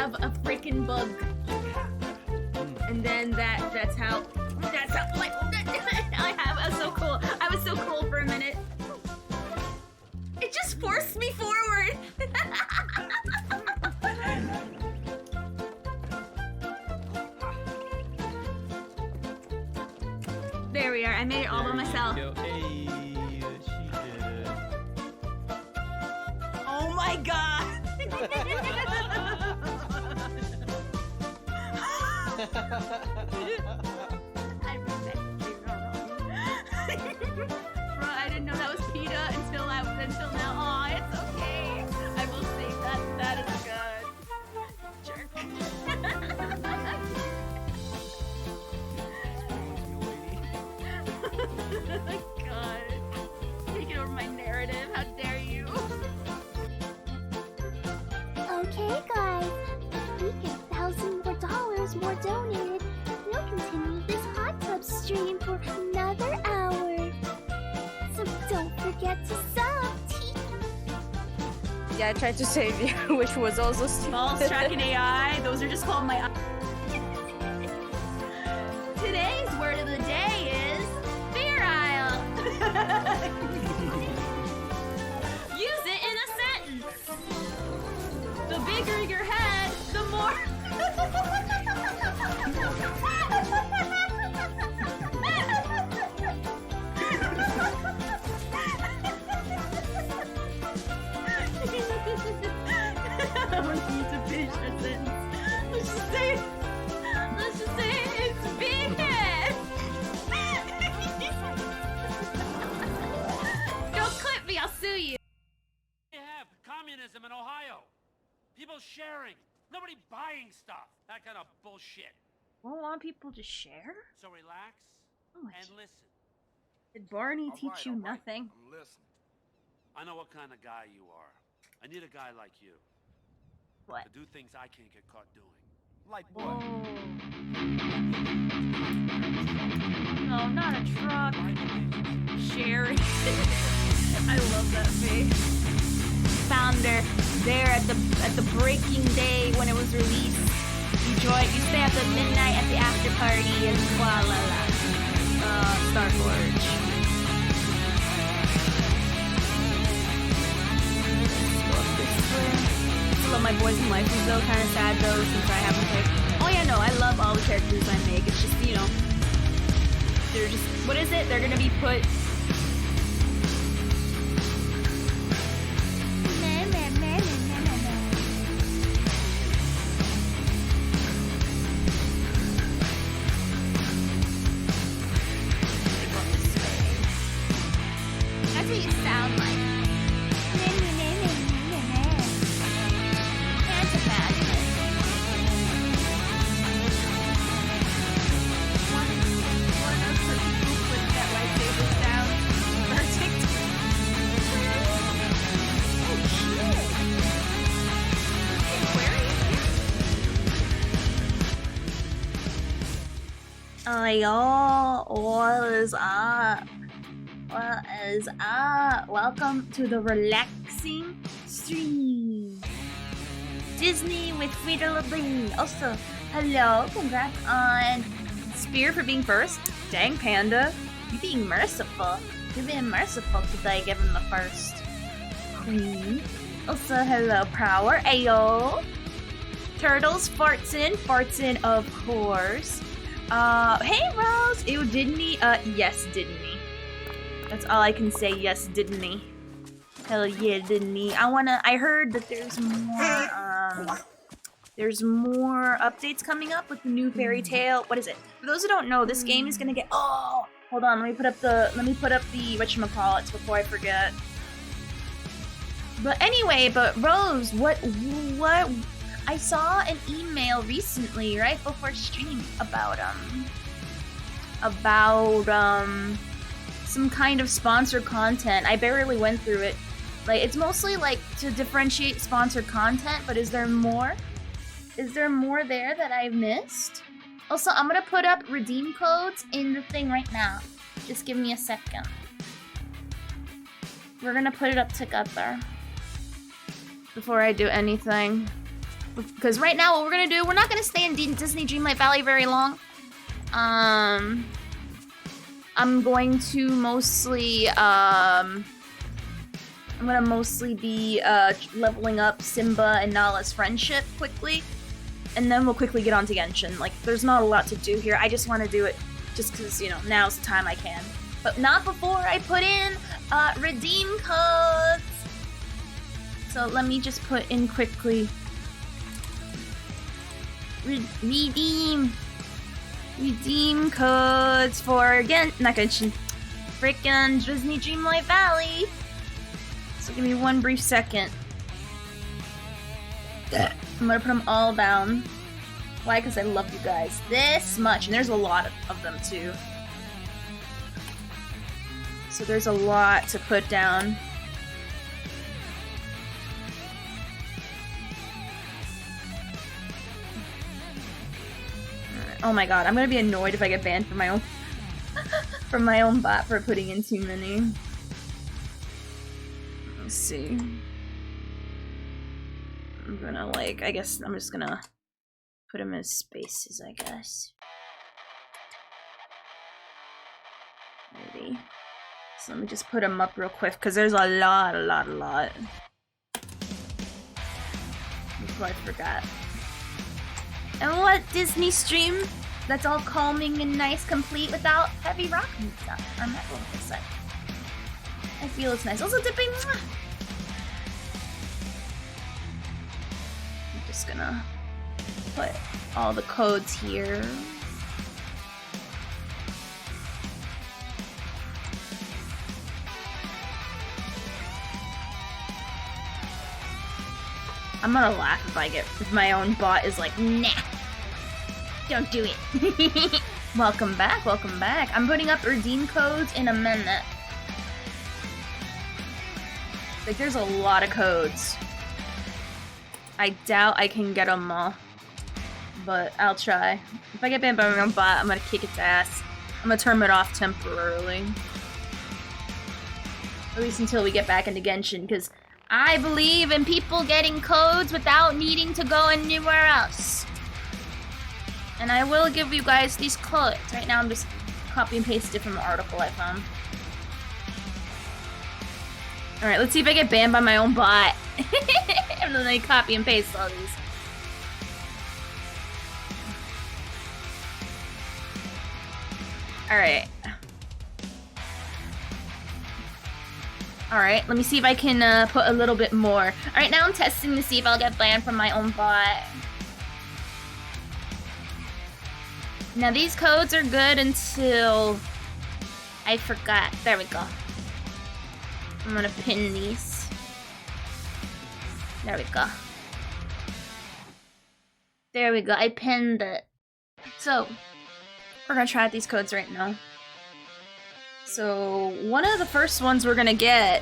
have a freaking bug. And then that's how like I was so cool. I was so cool for a minute. It just forced me forward. There we are. I made it all by myself. Hey, she did. Oh my god. I I didn't know that was PETA until now. Aw, it's okay. I will save that. That is good. Jerk. God. Taking over my narrative. How dare you? Okay, guys. We get $1,000 more donated. We'll continue this hot tub stream for another hour. So don't forget to sub. Yeah, I tried to save you, which was also stupid. False tracking AI. Those are just called my. Today's word of the day is virile. Use it in a sentence. The bigger your head, the more. I want you to finish the sentence. Let's just say it's big head. Don't clip me, I'll sue you. We have communism in Ohio. People sharing. Nobody buying stuff. That kind of bullshit. I don't want people to share? So relax Oh, and listen. Did Barney All teach right, you all right. nothing? I'm listening. I know what kind of guy you are. I need a guy like you What? to do things I can't get caught doing. Like Oh. what? No, not a truck. Sherry. I love that face. Found her there at the breaking day when it was released. You stay at the midnight at the after party and voila la. Starforge. I love my boys and wifes though, kind of sad though since I haven't picked. Oh yeah, no, I love all the characters I make. It's just, you know, they're just, what is it? They're gonna be put. That's what you sound like. Can't imagine it. One of the people put that lightsaber down for TikTok. Oh shit! Aquarius. Y'all, what is up? What is up? Welcome to the relaxing stream. Disney with Frida Labrie. Also, hello, congrats on Spear for being first. Dang Panda, you being merciful. You're being merciful today, giving the first. Queen. Also, hello, Prower. Ayo. Turtles, farts in, of course. Hey Rose. Ew, didn't he? Yes, didn't he? That's all I can say. Yes, didn't he? Hell yeah, didn't he? I heard that there's more updates coming up with the new fairy tale. What is it? For those who don't know, this game is gonna get. Oh, hold on. Let me put up the whatchamacallits before I forget. But anyway, Rose, what? I saw an email recently, right before stream, about some kind of sponsored content. I barely went through it. Like, it's mostly like to differentiate sponsored content, but is there more? Is there more there that I've missed? Also, I'm gonna put up redeem codes in the thing right now. Just give me a second. We're gonna put it up together before I do anything. Because right now, what we're gonna do, we're not gonna stay in Disney Dreamlight Valley very long. I'm going to mostly, I'm gonna mostly be leveling up Simba and Nala's friendship quickly, and then we'll quickly get on to Genshin. Like, there's not a lot to do here. I just want to do it just because, you know, now's the time I can. But not before I put in redeem codes. So let me just put in quickly. Redeem codes for not Genshin, frickin' Disney Dreamlight Valley. So give me one brief second. I'm gonna put them all down. Why? Because I love you guys this much, and there's a lot of them too. So there's a lot to put down. Oh my god, I'm gonna be annoyed if I get banned from my own from my own bot for putting in too many. Let's see. I'm gonna like, I guess I'm just gonna put them as spaces, I guess. Maybe. So let me just put them up real quick, because there's a lot. Before I forgot. And what Disney stream that's all calming and nice, complete without heavy rock stuff or metal cassette. I feel it's nice. Also dipping. I'm just gonna put all the codes here. I'm gonna laugh if my own bot is like, nah, don't do it. Welcome back. I'm putting up redeem codes in a minute. Like, there's a lot of codes. I doubt I can get them all, but I'll try. If I get banned by my own bot, I'm gonna kick its ass. I'm gonna turn it off temporarily. At least until we get back into Genshin, because I believe in people getting codes without needing to go anywhere else. And I will give you guys these codes. Right now I'm just copy and pasting from the article I found. Alright, let's see if I get banned by my own bot. And then I copy and paste all these. Alright. Alright, let me see if I can put a little bit more. Alright, now I'm testing to see if I'll get banned from my own bot. Now these codes are good until... I forgot. There we go. I'm gonna pin these. There we go. There we go, I pinned it. So, we're gonna try out these codes right now. So, one of the first ones we're gonna get,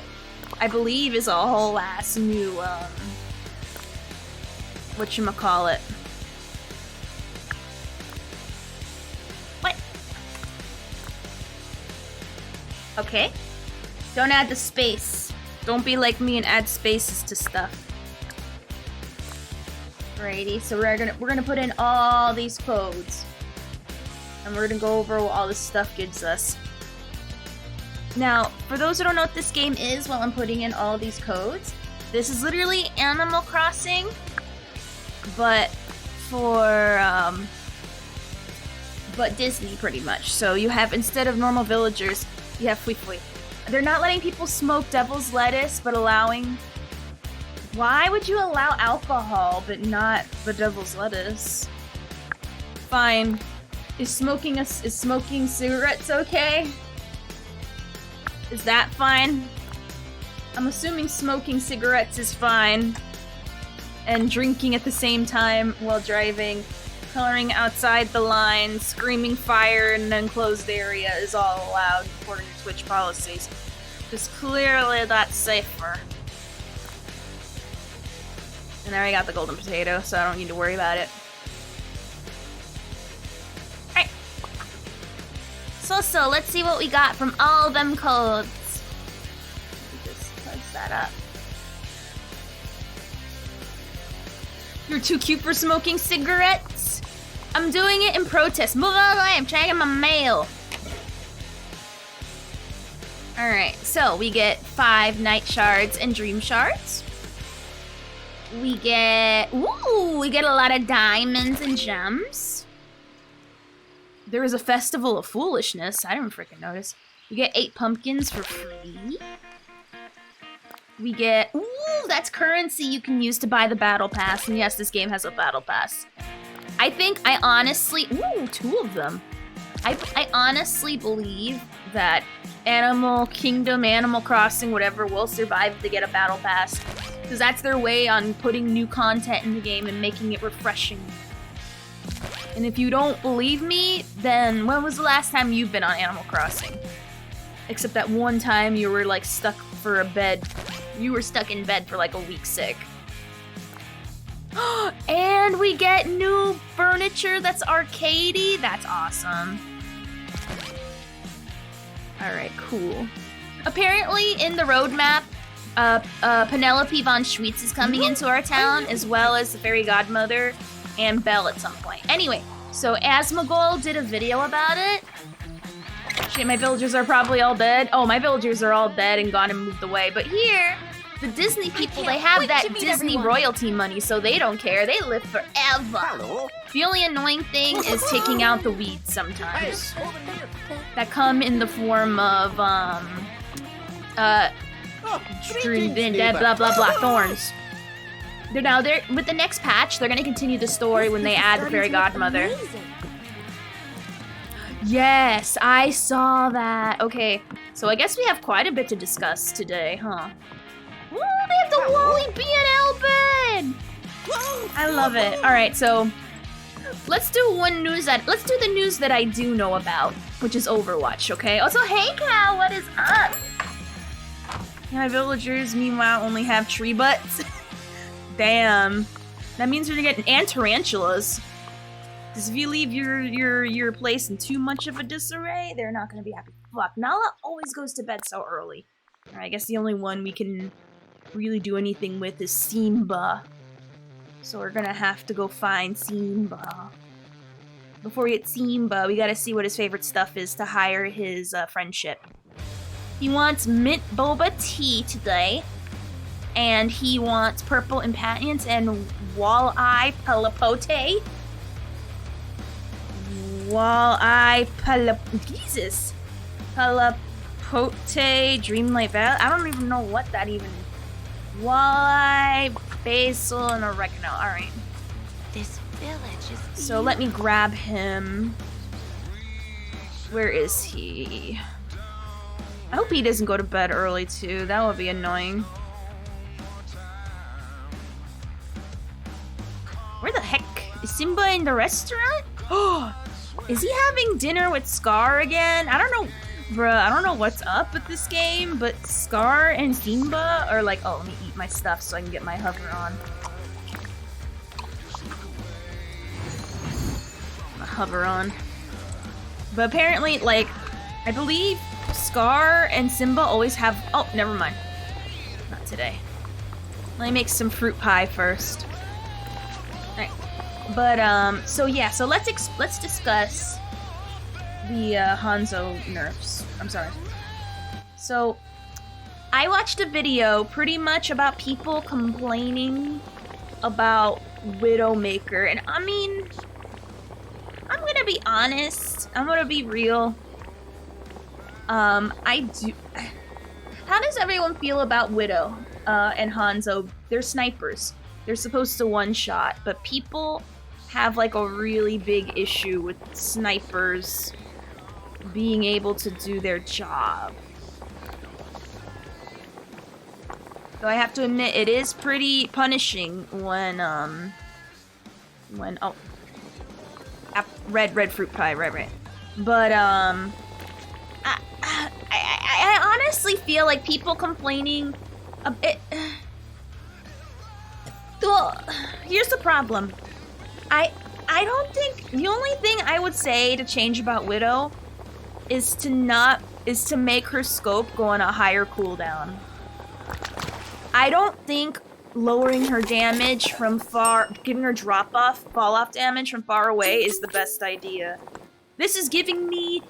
I believe, is a whole ass new, whatchamacallit. What? Okay. Don't add the space. Don't be like me and add spaces to stuff. Alrighty, so we're gonna put in all these codes. And we're gonna go over what all this stuff gives us. Now, for those who don't know what this game is while I'm putting in all these codes, this is literally Animal Crossing, but for, but Disney pretty much. So you have, instead of normal villagers, you have Fui Fui. They're not letting people smoke devil's lettuce, but allowing... Why would you allow alcohol, but not the devil's lettuce? Fine. Is smoking cigarettes okay? Is that fine? I'm assuming smoking cigarettes is fine. And drinking at the same time while driving, coloring outside the line, screaming fire in an enclosed area is all allowed according to Twitch policies. Because clearly that's safer. And there I got the golden potato, so I don't need to worry about it. Alright. So, let's see what we got from all them codes. Let me just punch that up. You're too cute for smoking cigarettes. I'm doing it in protest. Move out of the way, I'm checking my mail. Alright, so we get 5 night shards and dream shards. We get a lot of diamonds and gems. There is a festival of foolishness. I didn't freaking notice. We get 8 pumpkins for free. We get, that's currency you can use to buy the battle pass. And yes, this game has a battle pass. I honestly, 2 of them. I honestly believe that Animal Kingdom, Animal Crossing, whatever, will survive if they get a battle pass. Because that's their way on putting new content in the game and making it refreshing. And if you don't believe me, then when was the last time you've been on Animal Crossing? Except that one time you were like stuck for a bed. You were stuck in bed for like a week sick. And we get new furniture that's arcadey. That's awesome. Alright, cool. Apparently in the roadmap, Penelope von Schweetz is coming into our town, as well as the fairy godmother and Belle at some point. Anyway, so Asmogol did a video about it. Shit, my villagers are probably all dead. Oh, my villagers are all dead and gone and moved away. But here, the Disney people, they have that Disney royalty money, so they don't care. They live forever. The only annoying thing is taking out the weeds sometimes. That come in the form of, blah, blah, blah, thorns. They're with the next patch, they're gonna continue the story when they add the fairy godmother. Yes, I saw that. Okay, so I guess we have quite a bit to discuss today, huh? Ooh, they have the Wally B&L bed! I love it. Alright, so let's do the news that I do know about, which is Overwatch, okay? Also, hey Cal, what is up? My villagers, meanwhile, only have tree butts. Damn. That means we're getting and tarantulas. Because if you leave your place in too much of a disarray, they're not gonna be happy. Fuck, Nala always goes to bed so early. Alright, I guess the only one we can really do anything with is Simba. So we're gonna have to go find Simba. Before we get Simba, we gotta see what his favorite stuff is to hire his friendship. He wants mint boba tea today. And he wants purple impatience and walleye palapote. Jesus. Palapote, Dreamlight Valley. I don't even know what that even is. Walleye, basil, and oregano. Alright. This village is... So let me grab him. Where is he? I hope he doesn't go to bed early too. That would be annoying. Where the heck? Is Simba in the restaurant? Oh, is he having dinner with Scar again? I don't know, bruh. I don't know what's up with this game, but Scar and Simba are like, oh, let me eat my stuff so I can get my hover on. My hover on. But apparently, like, I believe Scar and Simba always have, oh, never mind. Not today. Let me make some fruit pie first. Alright. But, so yeah, so let's discuss the, Hanzo nerfs. I'm sorry. So, I watched a video pretty much about people complaining about Widowmaker, and I mean, I'm gonna be honest, I'm gonna be real. How does everyone feel about Widow, and Hanzo? They're snipers. They're supposed to one-shot, but people have like a really big issue with snipers being able to do their job. So I have to admit, it is pretty punishing when oh, red fruit pie, right. But I honestly feel like people complaining a bit. Well, here's the problem. I don't think the only thing I would say to change about Widow is to make her scope go on a higher cooldown. I don't think lowering her damage from far, giving her fall-off damage from far away is the best idea. This is giving me,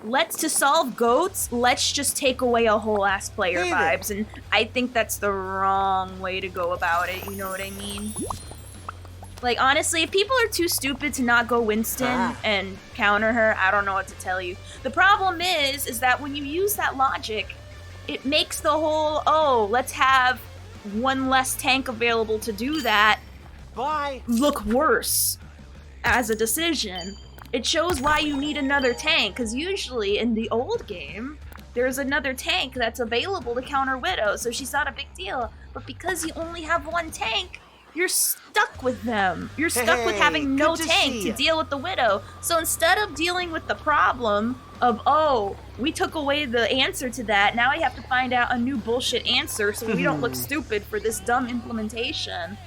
to solve goats, let's just take away a whole ass player vibes, and I think that's the wrong way to go about it, you know what I mean? Like, honestly, if people are too stupid to not go Winston and counter her, I don't know what to tell you. The problem is that when you use that logic, it makes the whole, oh, let's have one less tank available to do that look worse as a decision. It shows why you need another tank, because usually in the old game, there's another tank that's available to counter Widow, so she's not a big deal. But because you only have one tank, you're stuck with them. You're stuck with having no tank to deal with the Widow. So instead of dealing with the problem of, oh, we took away the answer to that, now I have to find out a new bullshit answer so we don't look stupid for this dumb implementation.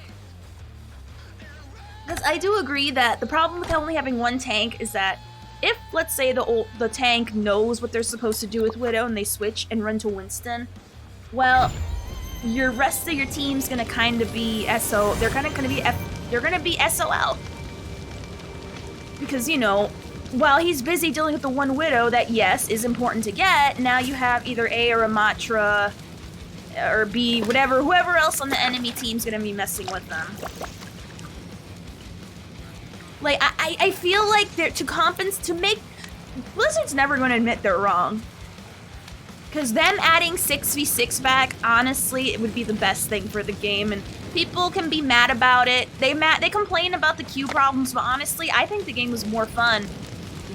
Because I do agree that the problem with only having one tank is that if, let's say, the tank knows what they're supposed to do with Widow and they switch and run to Winston, well, your rest of your team's gonna kind of be they're gonna be SOL. Because, you know, while he's busy dealing with the one Widow that, yes, is important to get, now you have either A or a Matra, or B, whoever else on the enemy team's gonna be messing with them. Like, I feel like Blizzard's never gonna admit they're wrong. Because them adding 6v6 back, honestly, it would be the best thing for the game, and people can be mad about it. They complain about the queue problems, but honestly, I think the game was more fun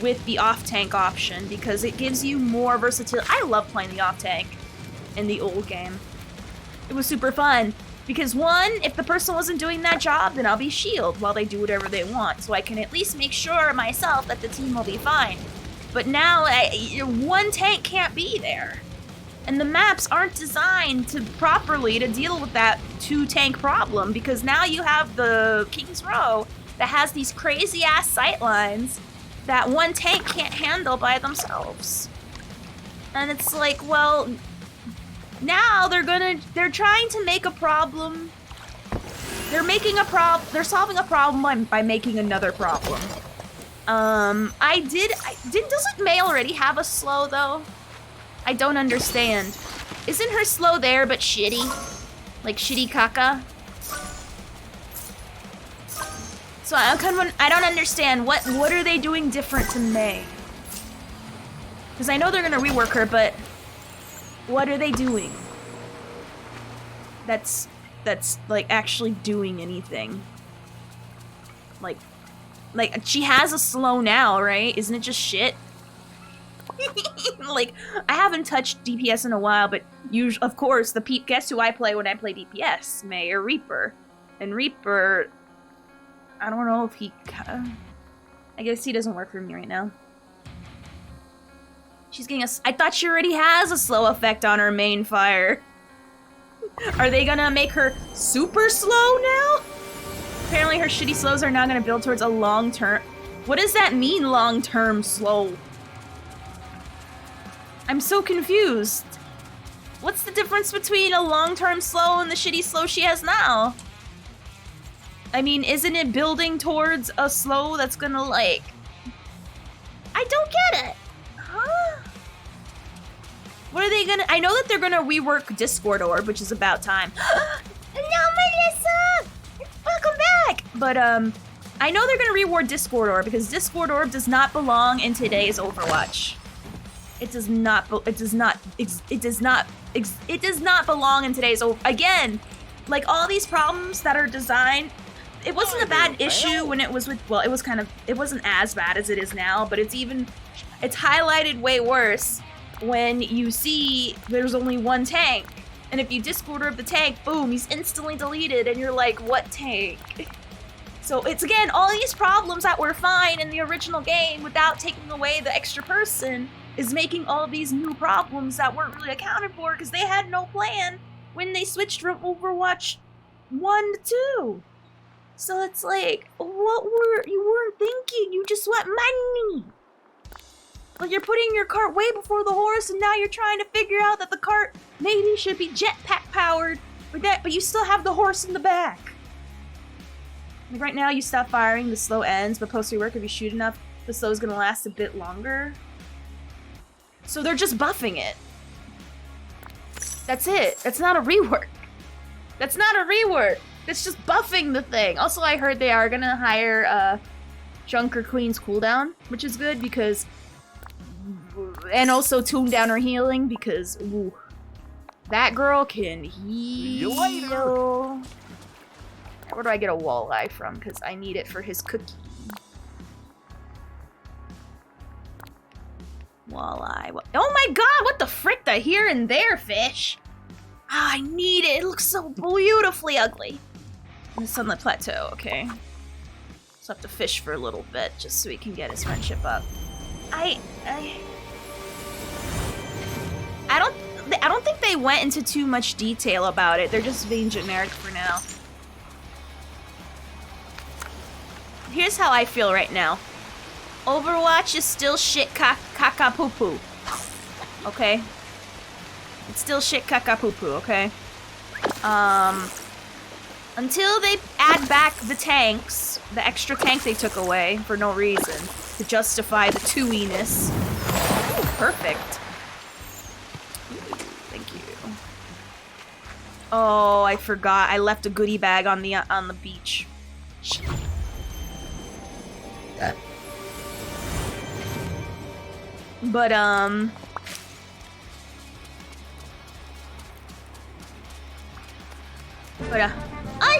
with the off-tank option, because it gives you more versatility. I love playing the off-tank in the old game. It was super fun, because one, if the person wasn't doing that job, then I'll be shield while they do whatever they want, so I can at least make sure myself that the team will be fine. But now, one tank can't be there. And the maps aren't designed properly to deal with that two-tank problem, because now you have the King's Row that has these crazy-ass sightlines that one tank can't handle by themselves. And it's like, well, now they're trying to make a problem. They're solving a problem by making another problem. Doesn't May already have a slow, though? I don't understand. Isn't her slow there, but shitty? Like, shitty caca? So I don't understand. What are they doing different to May? Because I know they're gonna rework her, but what are they doing that's like actually doing anything? Like she has a slow now, right? Isn't it just shit? Like, I haven't touched DPS in a while, but of course, guess who I play when I play DPS? May or Reaper. And Reaper, I don't know if I guess he doesn't work for me right now. She's getting I thought she already has a slow effect on her main fire. Are they gonna make her super slow now? Apparently her shitty slows are now gonna build towards a long-term... What does that mean, long-term slow? I'm so confused. What's the difference between a long-term slow and the shitty slow she has now? I mean, isn't it building towards a slow that's gonna, like... I don't get it. Huh? What are they gonna... I know that they're gonna rework Discord Orb, which is about time. No, Melissa! Welcome back! But, I know they're gonna reward Discord Orb, because Discord Orb does not belong in today's Overwatch. It does not belong in today's again, like all these problems that are designed, it wasn't a bad issue when it was with, well, it wasn't as bad as it is now, but it's highlighted way worse when you see there's only one tank, and if you Discord Orb the tank, boom, he's instantly deleted, and you're like, what tank? So it's, again, all these problems that were fine in the original game without taking away the extra person is making all these new problems that weren't really accounted for because they had no plan when they switched from Overwatch 1 to 2. So it's like, you weren't thinking, you just want money. Like, you're putting your cart way before the horse, and now you're trying to figure out that the cart maybe should be jetpack powered But you still have the horse in the back. Like right now, you stop firing, the slow ends, but post-rework, if you shoot enough, the slow is gonna last a bit longer. So they're just buffing it. That's it. That's not a rework. That's not a rework. That's just buffing the thing. Also, I heard they are gonna hire Junker Queen's cooldown, which is good because... And also tune down her healing because, ooh, that girl can heal. Where do I get a walleye from? Because I need it for his cookie. Walleye. Oh my god, what the frick? The here and there fish. Ah, I need it. It looks so beautifully ugly. It's on the plateau, okay. So I have to fish for a little bit just so we can get his friendship up. I don't think they went into too much detail about it. They're just being generic for now. Here's how I feel right now. Overwatch is still shit caca poo poo. Okay? It's still shit caca poo poo, okay? Until they add back the tanks, the extra tank they took away for no reason, to justify the two-iness. Ooh, perfect. Ooh, thank you. Oh, I forgot. I left a goodie bag on the beach. Shit. But oh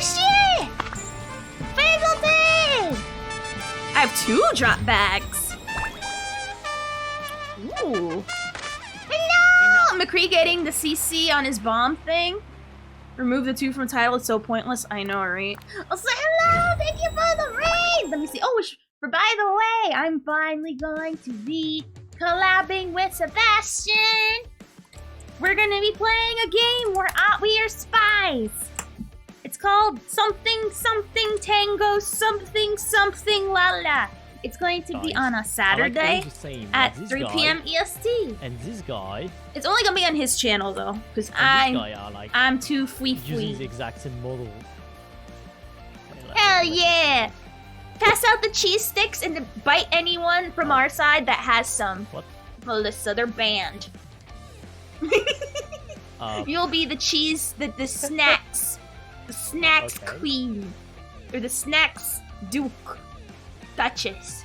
shit! Fazelton! I have 2 drop bags. Ooh. Hello! McCree getting the CC on his bomb thing. Remove the 2 from title, it's so pointless. I know, right? I'll say hello! Thank you for the raid! Let me see. Oh, by the way, I'm finally going to be collabing with Sebastian. We're gonna be playing a game where we are spies. It's called something something tango something something la la. It's going to be on a Saturday at 3 p.m. EST. And this guy. It's only gonna be on his channel though, because I'm too fwee. Using the exact same model. Hell yeah! Pass out the cheese sticks and bite anyone from our side that has some. What? Melissa, they're banned. You'll be the cheese, the snacks. The snacks queen. Or the snacks duke. Duchess.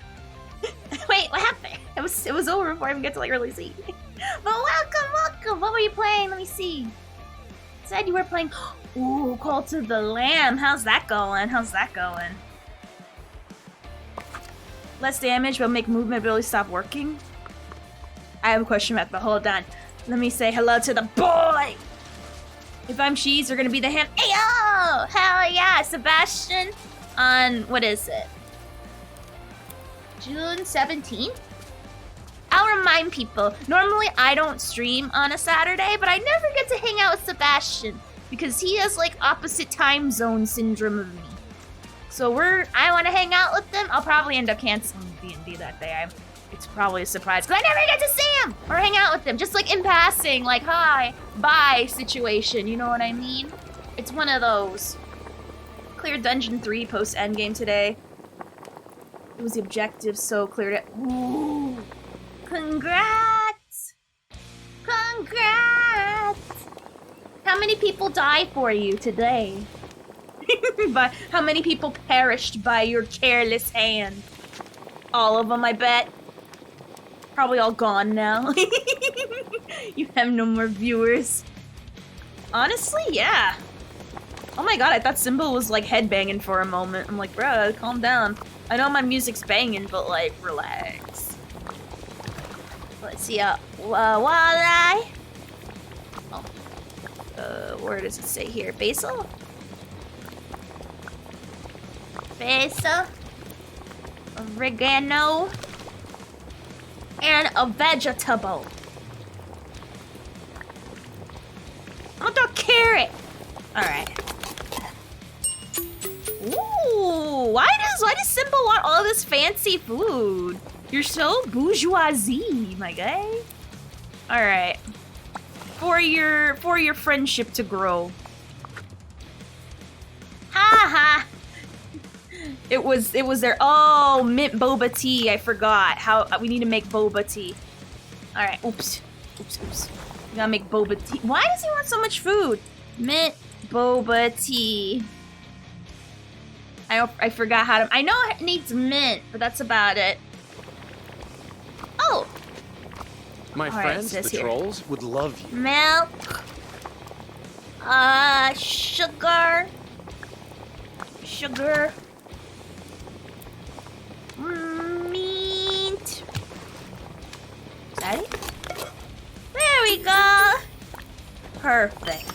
Wait, what happened? It was over before I even get to really see. But welcome! What were you playing? Let me see. Said you were playing. Ooh, Call to the Lamb. How's that going? Less damage, but make movement really stop working? I have a question mark, but hold on. Let me say hello to the boy! If I'm cheese, they're gonna be the ham. Ayo! Hell yeah! Sebastian on, what is it? June 17th? I'll remind people, normally I don't stream on a Saturday, but I never get to hang out with Sebastian because he has like opposite time zone syndrome of me. So I want to hang out with them. I'll probably end up canceling D&D that day. It's probably a surprise because I never get to see him or hang out with them. Just like in passing, like hi, bye situation. You know what I mean? It's one of those. Cleared Dungeon 3 post endgame today. It was the objective, so cleared it. Ooh. Congrats! Congrats! How many people died for you today? But how many people perished by your careless hand? All of them, I bet. Probably all gone now. You have no more viewers. Honestly, yeah. Oh my god, I thought Simba was like headbanging for a moment. I'm like, bro, calm down. I know my music's banging, but like, relax. Let's see, walleye. Oh. Where does it say here? Basil? Basil. Oregano. And a vegetable. Want a carrot. Alright. Ooh, why does Simba want all this fancy food? You're so bourgeoisie, my guy. All right, for your friendship to grow. It was there. Oh, mint boba tea. I forgot how we need to make boba tea. All right. Oops. We gotta make boba tea. Why does he want so much food? Mint boba tea. I forgot how to. I know it needs mint, but that's about it. Oh. My All right, friends, it the says here. trolls, would love you. Milk. Sugar. Meat. Is that it? There we go. Perfect.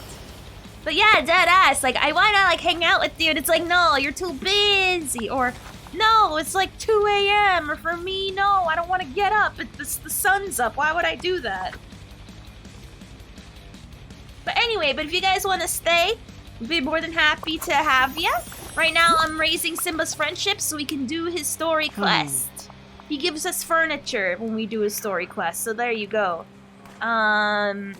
But yeah, dead ass. Like, I wanna like hang out with you, and it's like, no, you're too busy. Or, no, it's like 2 a.m. Or for me, no, I don't want to get up. The sun's up. Why would I do that? But anyway, if you guys want to stay, we'd be more than happy to have you. Right now, I'm raising Simba's friendship so we can do his story quest. He gives us furniture when we do his story quest, so there you go.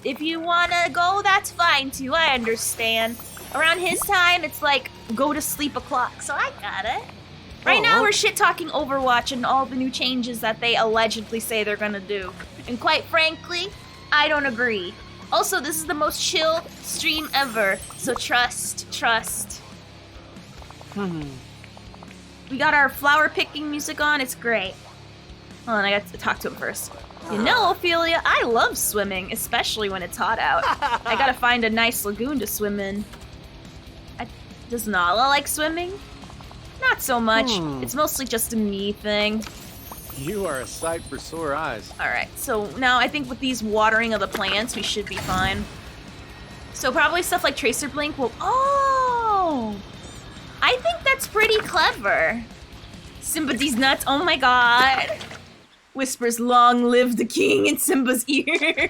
If you wanna go, that's fine too, I understand. Around his time, it's like, go to sleep o'clock, so I got it. Right now, we're shit-talking Overwatch and all the new changes that they allegedly say they're gonna do. And quite frankly, I don't agree. Also, this is the most chill stream ever, so trust. We got our flower picking music on, it's great. Hold on, I got to talk to him first. You know, Ophelia, I love swimming, especially when it's hot out. I gotta find a nice lagoon to swim in. Does Nala like swimming? Not so much. It's mostly just a me thing. You are a sight for sore eyes. Alright, so now I think with these watering of the plants, we should be fine. So probably stuff like Tracer Blink will... Oh! I think that's pretty clever. Simba's nuts, oh my god. Whispers, long live the king in Simba's ear.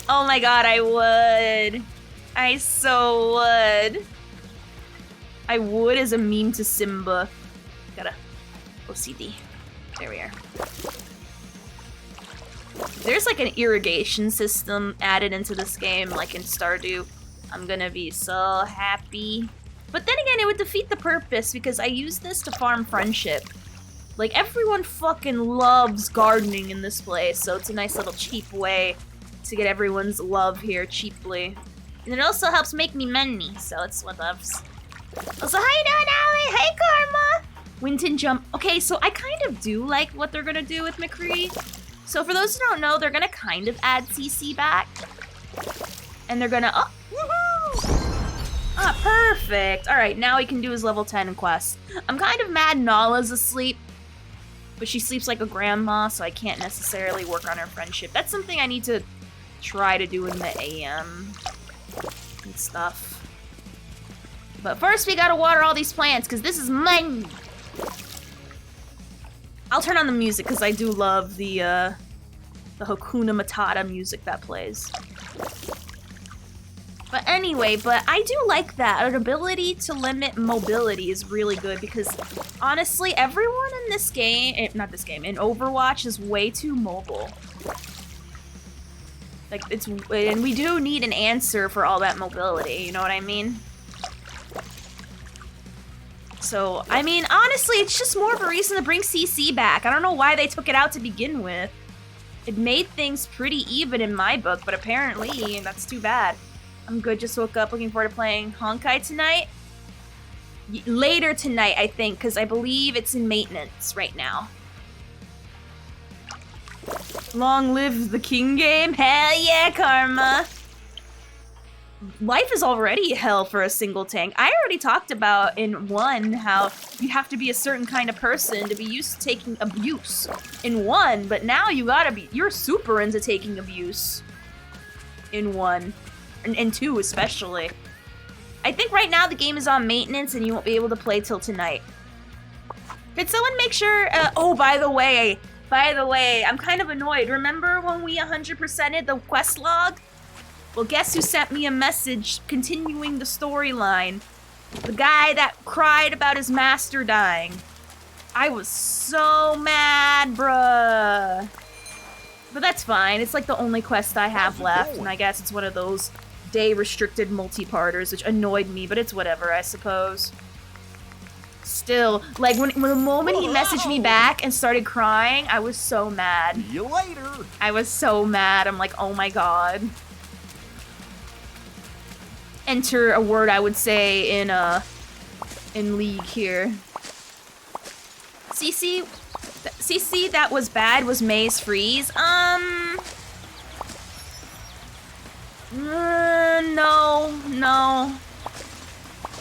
Oh my god, I would. I so would. I would as a meme to Simba. Gotta OCD. There we are. There's like an irrigation system added into this game, like in Stardew. I'm gonna be so happy. But then again, it would defeat the purpose because I use this to farm friendship. Like, everyone fucking loves gardening in this place, so it's a nice little cheap way to get everyone's love here cheaply. And it also helps make me money, so it's what loves. Also, how you doing, Allie? Hey, Karma! Winton Jump. Okay, so I kind of do like what they're gonna do with McCree. So for those who don't know, they're gonna kind of add CC back. And they're gonna... Oh, woohoo! Ah, perfect. All right, now he can do his level 10 quest. I'm kind of mad Nala's asleep, but she sleeps like a grandma, so I can't necessarily work on her friendship. That's something I need to try to do in the AM and stuff. But first, we gotta water all these plants, because this is mine. I'll turn on the music, because I do love the Hakuna Matata music that plays. But anyway, I do like that. An ability to limit mobility is really good because honestly, everyone in this game, in Overwatch is way too mobile. Like, and we do need an answer for all that mobility, you know what I mean? So, I mean, honestly, it's just more of a reason to bring CC back. I don't know why they took it out to begin with. It made things pretty even in my book, but apparently, that's too bad. I'm good, just woke up, looking forward to playing Honkai tonight. Later tonight, I think, because I believe it's in maintenance right now. Long live the king game? Hell yeah, Karma! Life is already hell for a single tank. I already talked about in 1 how you have to be a certain kind of person to be used to taking abuse in 1, but now you're super into taking abuse in 1. And 2 especially. I think right now the game is on maintenance and you won't be able to play till tonight. Could someone make sure, oh, by the way, I'm kind of annoyed. Remember when we 100%ed the quest log? Well, guess who sent me a message continuing the storyline? The guy that cried about his master dying. I was so mad, bruh. But that's fine. It's like the only quest I have left, and I guess it's one of those day-restricted multi-parters, which annoyed me, but it's whatever, I suppose. Still, like when the moment he messaged me back and started crying, I was so mad. See you later. I was so mad. I'm like, oh my god. Enter a word I would say in League here. CC, that was bad. Was May's freeze?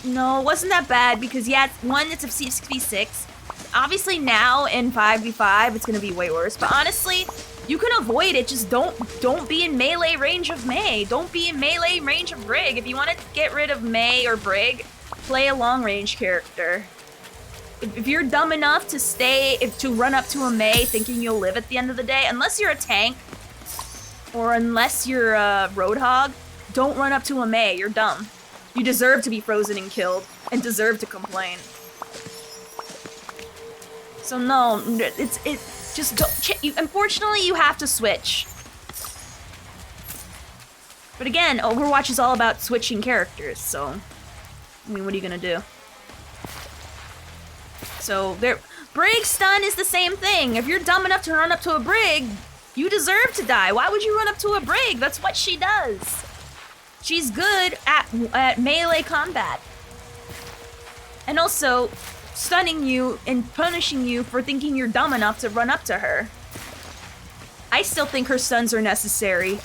No, it wasn't that bad because yeah, one, it's a 6v6. Obviously now in 5v5, it's gonna be way worse. But honestly, you can avoid it. Just don't be in melee range of May. Don't be in melee range of Brig. If you want to get rid of May or Brig, play a long range character. If you're dumb enough to run up to a May thinking you'll live at the end of the day, unless you're a tank or unless you're a Roadhog, don't run up to a May. You're dumb. You deserve to be frozen and killed, and deserve to complain. So no, just don't. Unfortunately, you have to switch. But again, Overwatch is all about switching characters. So, I mean, what are you gonna do? So Brig stun is the same thing. If you're dumb enough to run up to a Brig, you deserve to die. Why would you run up to a Brig? That's what she does. She's good at melee combat. And also, stunning you and punishing you for thinking you're dumb enough to run up to her. I still think her stuns are necessary.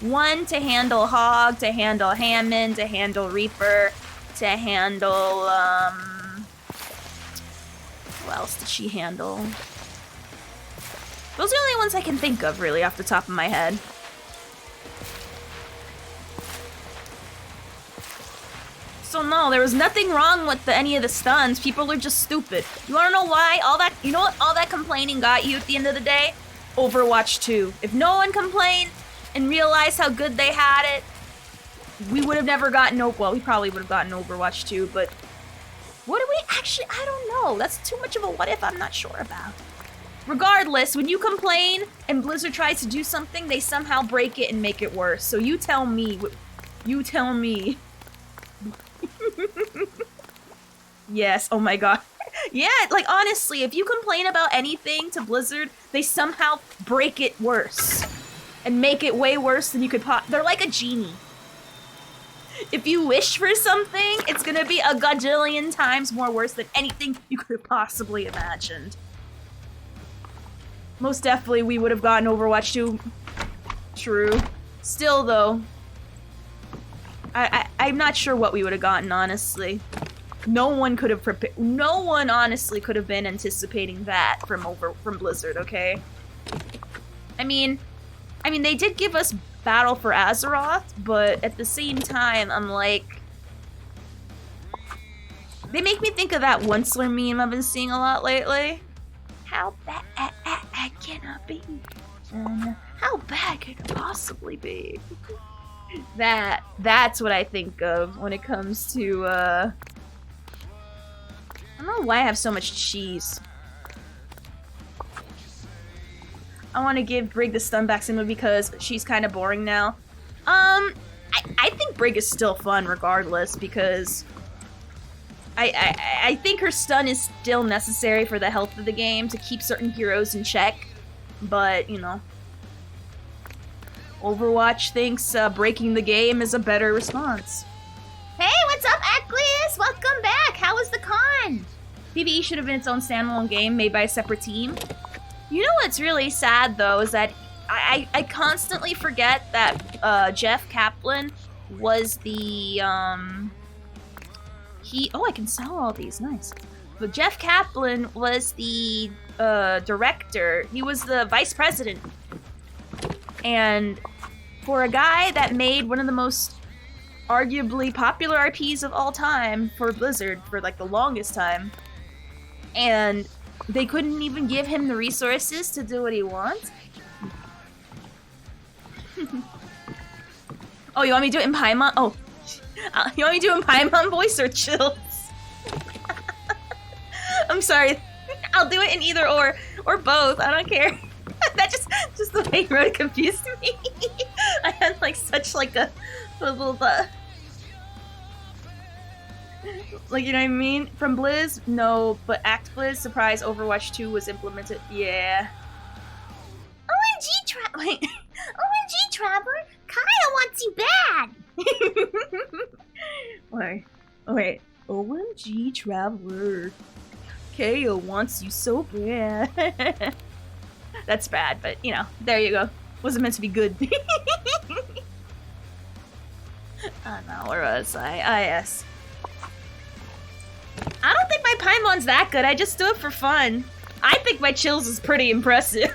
One, to handle Hog, to handle Hammond, to handle Reaper, to handle, what else did she handle? Those are the only ones I can think of, really, off the top of my head. So no, there was nothing wrong with any of the stuns. People are just stupid. You wanna know why? You know what all that complaining got you at the end of the day? Overwatch 2. If no one complained and realized how good they had it, we would have never gotten, well, we probably would have gotten Overwatch 2, but what do we actually, I don't know. That's too much of a what if I'm not sure about. Regardless, when you complain and Blizzard tries to do something, they somehow break it and make it worse. So you tell me. Yes, oh my god. Yeah, like honestly, if you complain about anything to Blizzard, they somehow break it worse. And make it way worse than you could they're like a genie. If you wish for something, it's gonna be a gajillion times more worse than anything you could have possibly imagined. Most definitely we would have gotten Overwatch 2. True. Still though, I'm not sure what we would have gotten, honestly. No one could have prepared. No one honestly could have been anticipating that from Blizzard. Okay. I mean, they did give us Battle for Azeroth, but at the same time, I'm like, they make me think of that Onceler meme I've been seeing a lot lately. How bad can it be? How bad could it possibly be? That's what I think of when it comes to, I don't know why I have so much cheese. I want to give Brig the stun back simply because she's kind of boring now. I think Brig is still fun regardless because I think her stun is still necessary for the health of the game to keep certain heroes in check, but, you know. Overwatch thinks breaking the game is a better response. Hey, what's up, Aqueous? Welcome back. How was the con? PvE should have been its own standalone game made by a separate team. You know what's really sad, though, is that I constantly forget that Jeff Kaplan was the, oh, I can sell all these, nice. But Jeff Kaplan was the director. He was the vice president. And for a guy that made one of the most arguably popular RPs of all time for Blizzard for like the longest time, and they couldn't even give him the resources to do what he wants. Oh, you want me to do it in Paimon? Oh, you want me to do it in Paimon voice or Chills? I'm sorry. I'll do it in either or both. I don't care. That just the way you wrote it confused me. I had like such like a little Like, you know what I mean? From Blizz? No, but Act Blizz, surprise, Overwatch 2 was implemented. Yeah. Wait. OMG, Trapper! Kaya wants you bad! Wait. OMG Traveler. KO wants you so bad. That's bad, but you know, there you go. Wasn't meant to be good. Oh no, where was I? Ah, yes. I don't think my Paimon's that good. I just do it for fun. I think my chills is pretty impressive.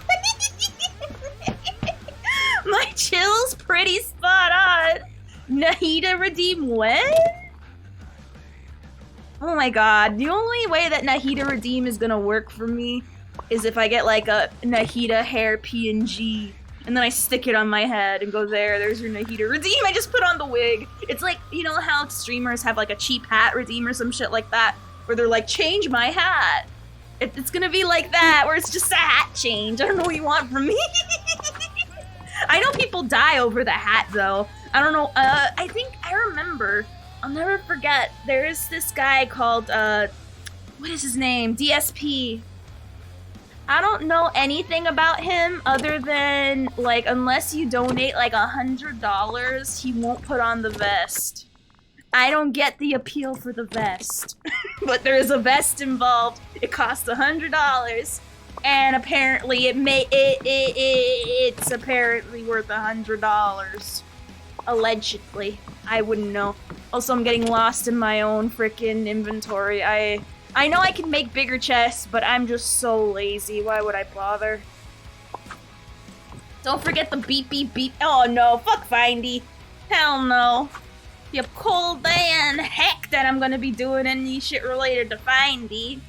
My chill's pretty spot on. Nahida redeem when? Oh my god, the only way that Nahida redeem is gonna work for me is if I get like a Nahida hair PNG and then I stick it on my head and go there's your Nahida redeem. I just put on the wig. It's like, you know how streamers have like a cheap hat redeem or some shit like that where they're like, change my hat. It's gonna be like that where it's just a hat change. I don't know what you want from me. I know people die over the hat though. I don't know, I think I remember, I'll never forget, there is this guy called, what is his name? DSP. I don't know anything about him other than, like, unless you donate like $100, he won't put on the vest. I don't get the appeal for the vest. But there is a vest involved. It costs $100. And apparently it's apparently worth $100. Allegedly. I wouldn't know. Also, I'm getting lost in my own freaking inventory. I know I can make bigger chests, but I'm just so lazy. Why would I bother? Don't forget the beep beep beep. Oh no, fuck Findy. Hell no. You cold and heck that I'm gonna be doing any shit related to Findy.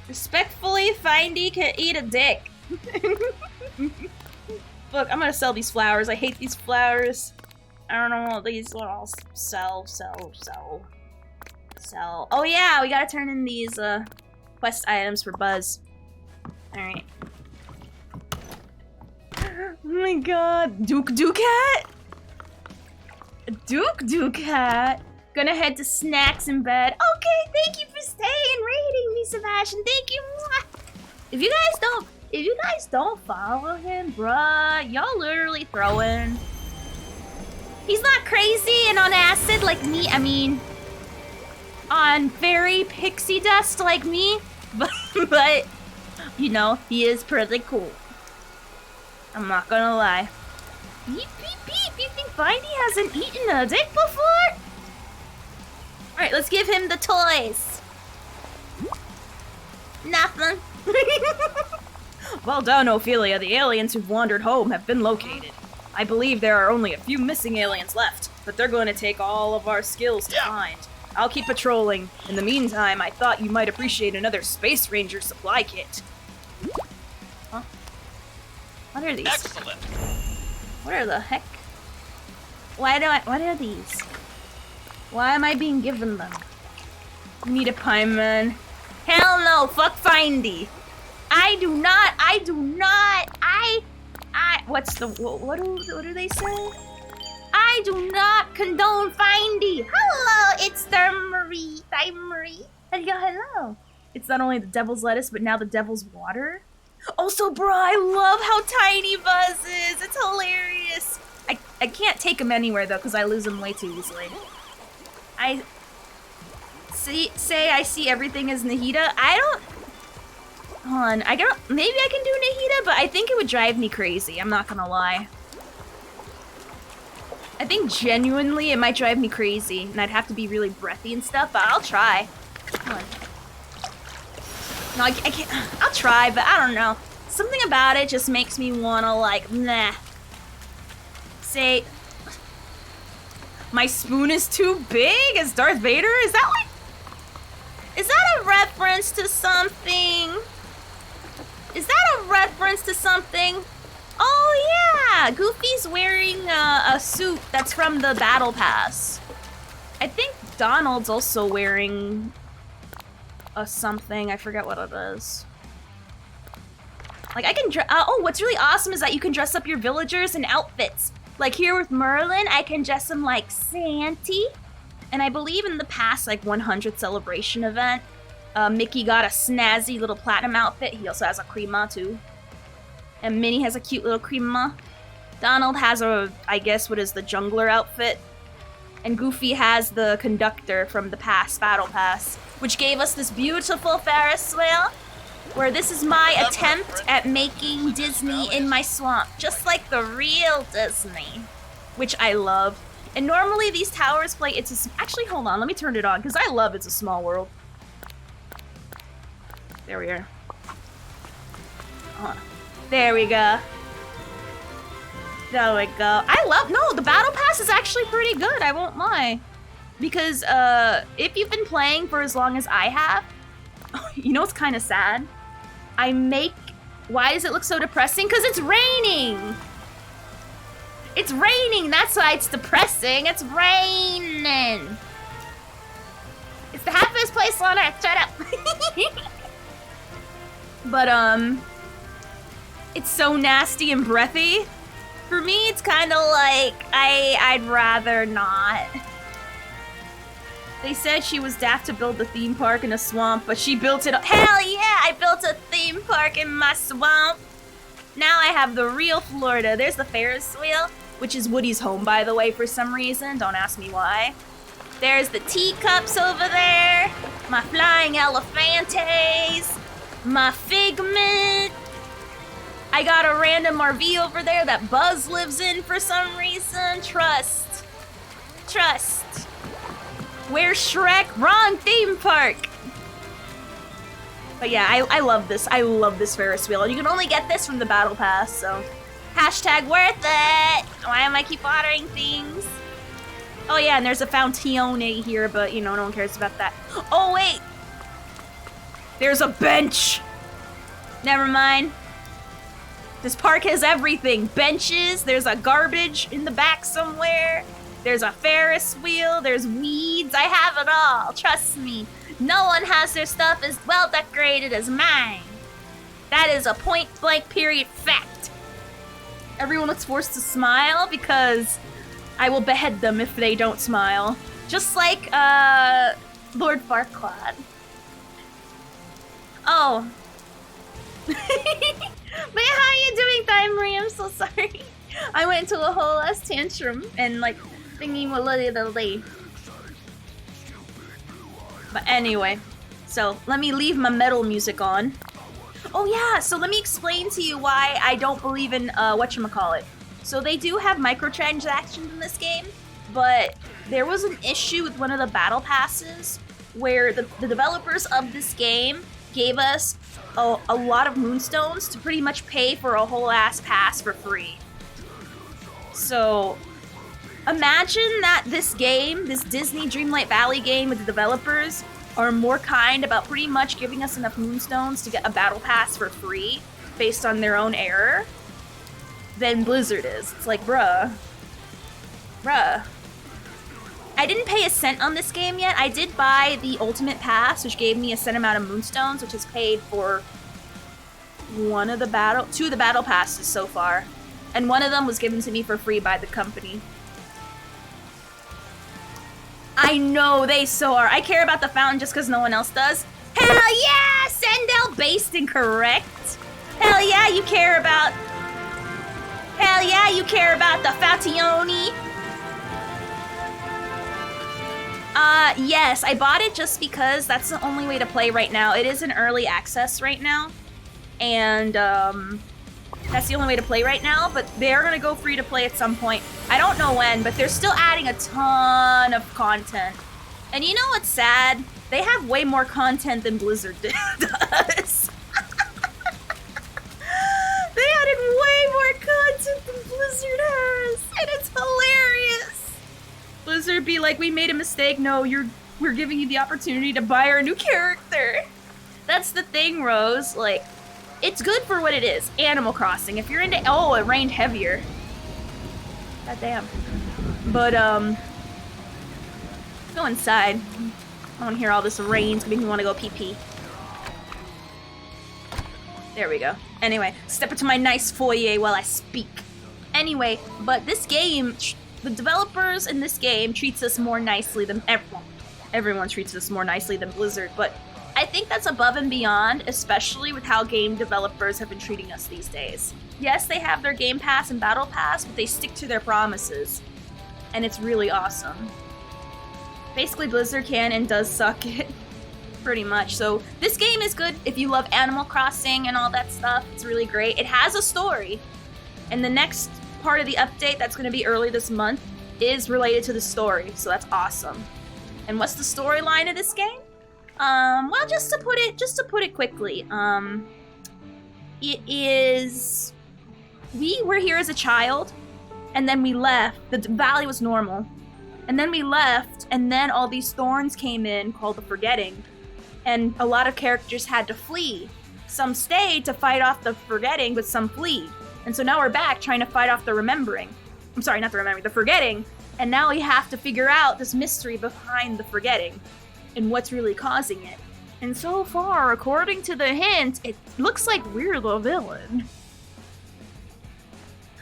Respectfully, Findy can eat a dick. Look, I'm gonna sell these flowers. I hate these flowers. I don't know what these will all sell. Oh yeah, we gotta turn in these quest items for Buzz. Alright. Oh my god. Duke-Hat? Duke-Hat? Gonna head to snacks in bed. Okay, thank you for staying rating me, Sebastian. Thank you. If you guys don't follow him, bruh, y'all literally throwing. He's not crazy and on acid like me. I mean, on fairy pixie dust like me, but you know, he is pretty cool. I'm not gonna lie. Beep, beep, beep. You think Findy hasn't eaten a dick before? Alright, let's give him the toys. Nothing. Well done, Ophelia. The aliens who've wandered home have been located. I believe there are only a few missing aliens left, but they're going to take all of our skills to find. I'll keep patrolling. In the meantime, I thought you might appreciate another Space Ranger supply kit. Huh? What are these? Excellent. What are the heck? What are these? Why am I being given them? Need a Paimon. Hell no, fuck Findy. I do not, what do they say? I do not condone Findy. Hello, it's Marie. Hello. It's not only the devil's lettuce, but now the devil's water. Also, bro, I love how tiny Buzz is. It's hilarious. I can't take him anywhere, though, because I lose him way too easily. I see everything as Nahida. I don't... Hold on, maybe I can do Nahida, but I think it would drive me crazy. I'm not gonna lie. I think genuinely it might drive me crazy, and I'd have to be really breathy and stuff, but I'll try. Hold on. No, I can't. I'll try, but I don't know. Something about it just makes me wanna, like, nah. Say, my spoon is too big as Darth Vader? Is that a reference to something? Is that a reference to something? Oh yeah, Goofy's wearing a suit that's from the Battle Pass. I think Donald's also wearing a something. I forget what it is. Like I can what's really awesome is that you can dress up your villagers in outfits. Like here with Merlin, I can dress him like Santy. And I believe in the past, like, 100th celebration event, Mickey got a snazzy little platinum outfit. He also has a crema, too. And Minnie has a cute little crema. Donald has a, I guess, what is the jungler outfit. And Goofy has the conductor from the past Battle Pass, which gave us this beautiful Ferris wheel, where this is my attempt at making Disney in my swamp, just like the real Disney, which I love. And normally these towers play actually, hold on, let me turn it on, because I love It's a Small World. There we are. There we go. There we go. No, the Battle Pass is actually pretty good, I won't lie. Because, if you've been playing for as long as I have, you know what's kind of sad? Why does it look so depressing? Because it's raining! It's raining, that's why it's depressing. It's raining. It's the happiest place on earth, shut up. But, it's so nasty and breathy. For me, it's kind of like, I'd rather not. They said she was daft to build the theme park in a swamp, but she built it. Hell yeah, I built a theme park in my swamp. Now I have the real Florida. There's the Ferris wheel, which is Woody's home, by the way, for some reason. Don't ask me why. There's the teacups over there. My flying elephantes. My Figment. I got a random RV over there that Buzz lives in for some reason. Trust. Where's Shrek? Wrong theme park. But yeah, I love this. I love this Ferris wheel. You can only get this from the Battle Pass, so. Hashtag worth it. Why am I keep ordering things? Oh yeah, and there's a Fountione here, but you know, no one cares about that. Oh wait. There's a bench. Never mind. This park has everything. Benches, there's a garbage in the back somewhere. There's a Ferris wheel, there's weeds. I have it all, trust me. No one has their stuff as well decorated as mine. That is a point blank period fact. Everyone looks forced to smile because I will behead them if they don't smile. Just like, Lord Farquaad. Oh. But how are you doing, Thymery? I'm so sorry. I went into a whole ass tantrum and like thinking literally. But anyway, so let me leave my metal music on. Oh yeah, so let me explain to you why I don't believe in whatchamacallit. So they do have microtransactions in this game, but there was an issue with one of the battle passes where the developers of this game gave us a lot of moonstones to pretty much pay for a whole ass pass for free. So imagine that this game, this Disney Dreamlight Valley game with the developers, are more kind about pretty much giving us enough moonstones to get a battle pass for free based on their own error than Blizzard is. It's like, bruh. I didn't pay a cent on this game yet. I did buy the Ultimate Pass, which gave me a set amount of moonstones, which has paid for two of the battle passes so far. And one of them was given to me for free by the company. I know, they so are. I care about the fountain just because no one else does. Hell yeah! Sendell based and correct. Hell yeah, you care about... Hell yeah, you care about the Fountione. Yes, I bought it just because that's the only way to play right now. It is in early access right now. And, that's the only way to play right now, but they're gonna go free to play at some point. I don't know when, but they're still adding a ton of content. And you know what's sad? They have way more content than Blizzard does. They added way more content than Blizzard has, and it's hilarious. Blizzard be like, we made a mistake. No, we're giving you the opportunity to buy our new character. That's the thing, Rose. Like, it's good for what it is. Animal Crossing. If you're into... Oh, it rained heavier. God damn. But, go inside. I want to hear all this rain. It's making me want to go pee-pee. There we go. Anyway, step into my nice foyer while I speak. Anyway, but this game the developers in this game treats us more nicely than everyone treats us more nicely than Blizzard, but I think that's above and beyond, especially with how game developers have been treating us these days. Yes, they have their Game Pass and Battle Pass, but they stick to their promises, and it's really awesome. Basically, Blizzard can and does suck it, pretty much. So this game is good if you love Animal Crossing and all that stuff. It's really great. It has a story, and the next part of the update that's going to be early this month is related to the story, so that's awesome. And what's the storyline of this game? Well, just to put it quickly, it is, we were here as a child, and then we left. The valley was normal, and then we left, and then all these thorns came in called the Forgetting, and a lot of characters had to flee. Some stayed to fight off the Forgetting, but some fled. And so now we're back trying to fight off the Remembering. I'm sorry, not the Remembering, the Forgetting. And now we have to figure out this mystery behind the Forgetting and what's really causing it. And so far, according to the hint, it looks like we're the villain.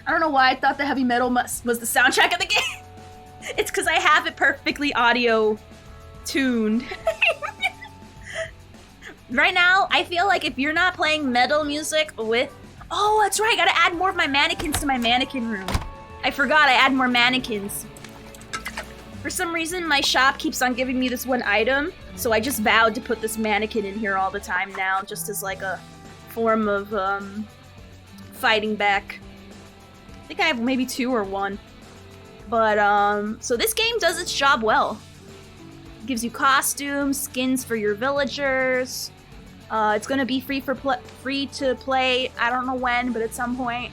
I don't know why I thought the heavy metal was the soundtrack of the game. It's because I have it perfectly audio tuned. Right now, I feel like if you're not playing metal music with... Oh, that's right, I gotta add more of my mannequins to my mannequin room. I forgot I add more mannequins. For some reason, my shop keeps on giving me this one item, so I just vowed to put this mannequin in here all the time now, just as like a form of fighting back. I think I have maybe 2 or 1. But, so this game does its job well. It gives you costumes, skins for your villagers. It's gonna be free to play. I don't know when, but at some point.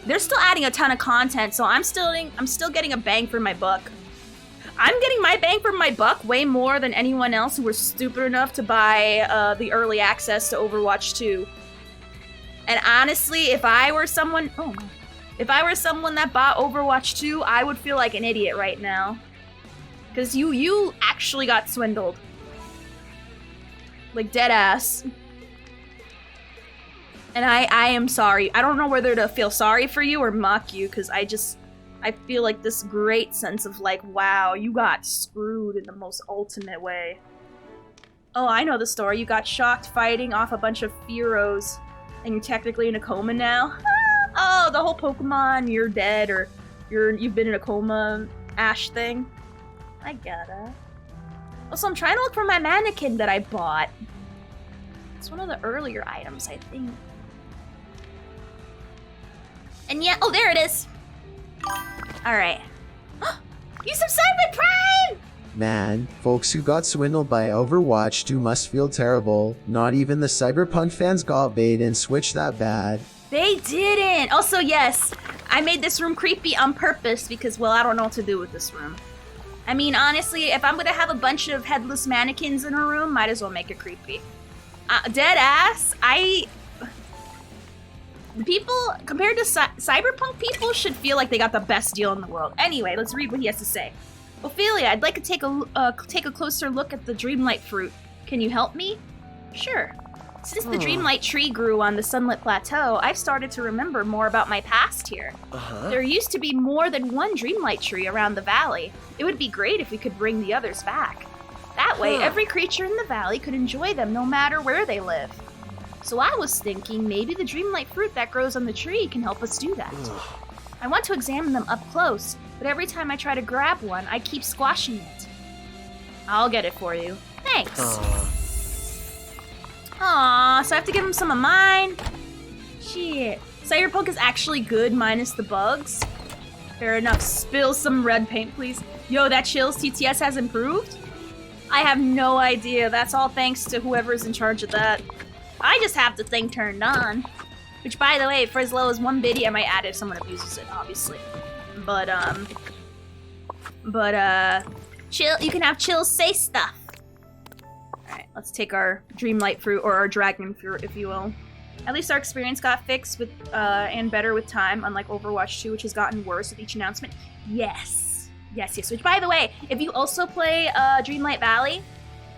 They're still adding a ton of content, so I'm still getting a bang for my buck. I'm getting my bang for my buck way more than anyone else who was stupid enough to buy the early access to Overwatch 2. And honestly, if I were someone that bought Overwatch 2, I would feel like an idiot right now. Because you actually got swindled. Like, dead ass. And I am sorry. I don't know whether to feel sorry for you or mock you, because I feel like this great sense of like, wow, you got screwed in the most ultimate way. Oh, I know the story. You got shocked fighting off a bunch of Fearos, and you're technically in a coma now. Oh, the whole Pokemon, you're dead, or you've been in a coma Ash thing. I get it. Also, I'm trying to look for my mannequin that I bought. It's one of the earlier items, I think. And yeah, oh, there it is. Alright. You subscribed Prime! Man, folks who got swindled by Overwatch 2 must feel terrible. Not even the Cyberpunk fans got bait and switched that bad. They didn't! Also, yes, I made this room creepy on purpose because, well, I don't know what to do with this room. I mean, honestly, if I'm gonna have a bunch of headless mannequins in a room, might as well make it creepy. Dead ass, people, compared to Cyberpunk, people should feel like they got the best deal in the world. Anyway, let's read what he has to say. Ophelia, I'd like to take a closer look at the Dreamlight fruit. Can you help me? Sure. Since the Dreamlight tree grew on the Sunlit Plateau, I've started to remember more about my past here. There used to be more than one Dreamlight tree around the valley. It would be great if we could bring the others back. That way, every creature in the valley could enjoy them no matter where they live. So I was thinking maybe the Dreamlight fruit that grows on the tree can help us do that. I want to examine them up close, but every time I try to grab one, I keep squashing it. I'll get it for you. Thanks. Aw, so I have to give him some of mine? Shit. Cyberpunk is actually good minus the bugs. Fair enough. Spill some red paint, please. Yo, that Chills TTS has improved? I have no idea. That's all thanks to whoever's in charge of that. I just have the thing turned on. Which, by the way, for as low as 1 biddy, I might add if someone abuses it, obviously. But, Chill, you can have Chill say stuff. Alright, let's take our Dreamlight fruit, or our Dragon fruit, if you will. At least our experience got fixed with, and better with time, unlike Overwatch 2, which has gotten worse with each announcement. Yes. Yes, yes. Which, by the way, if you also play, Dreamlight Valley,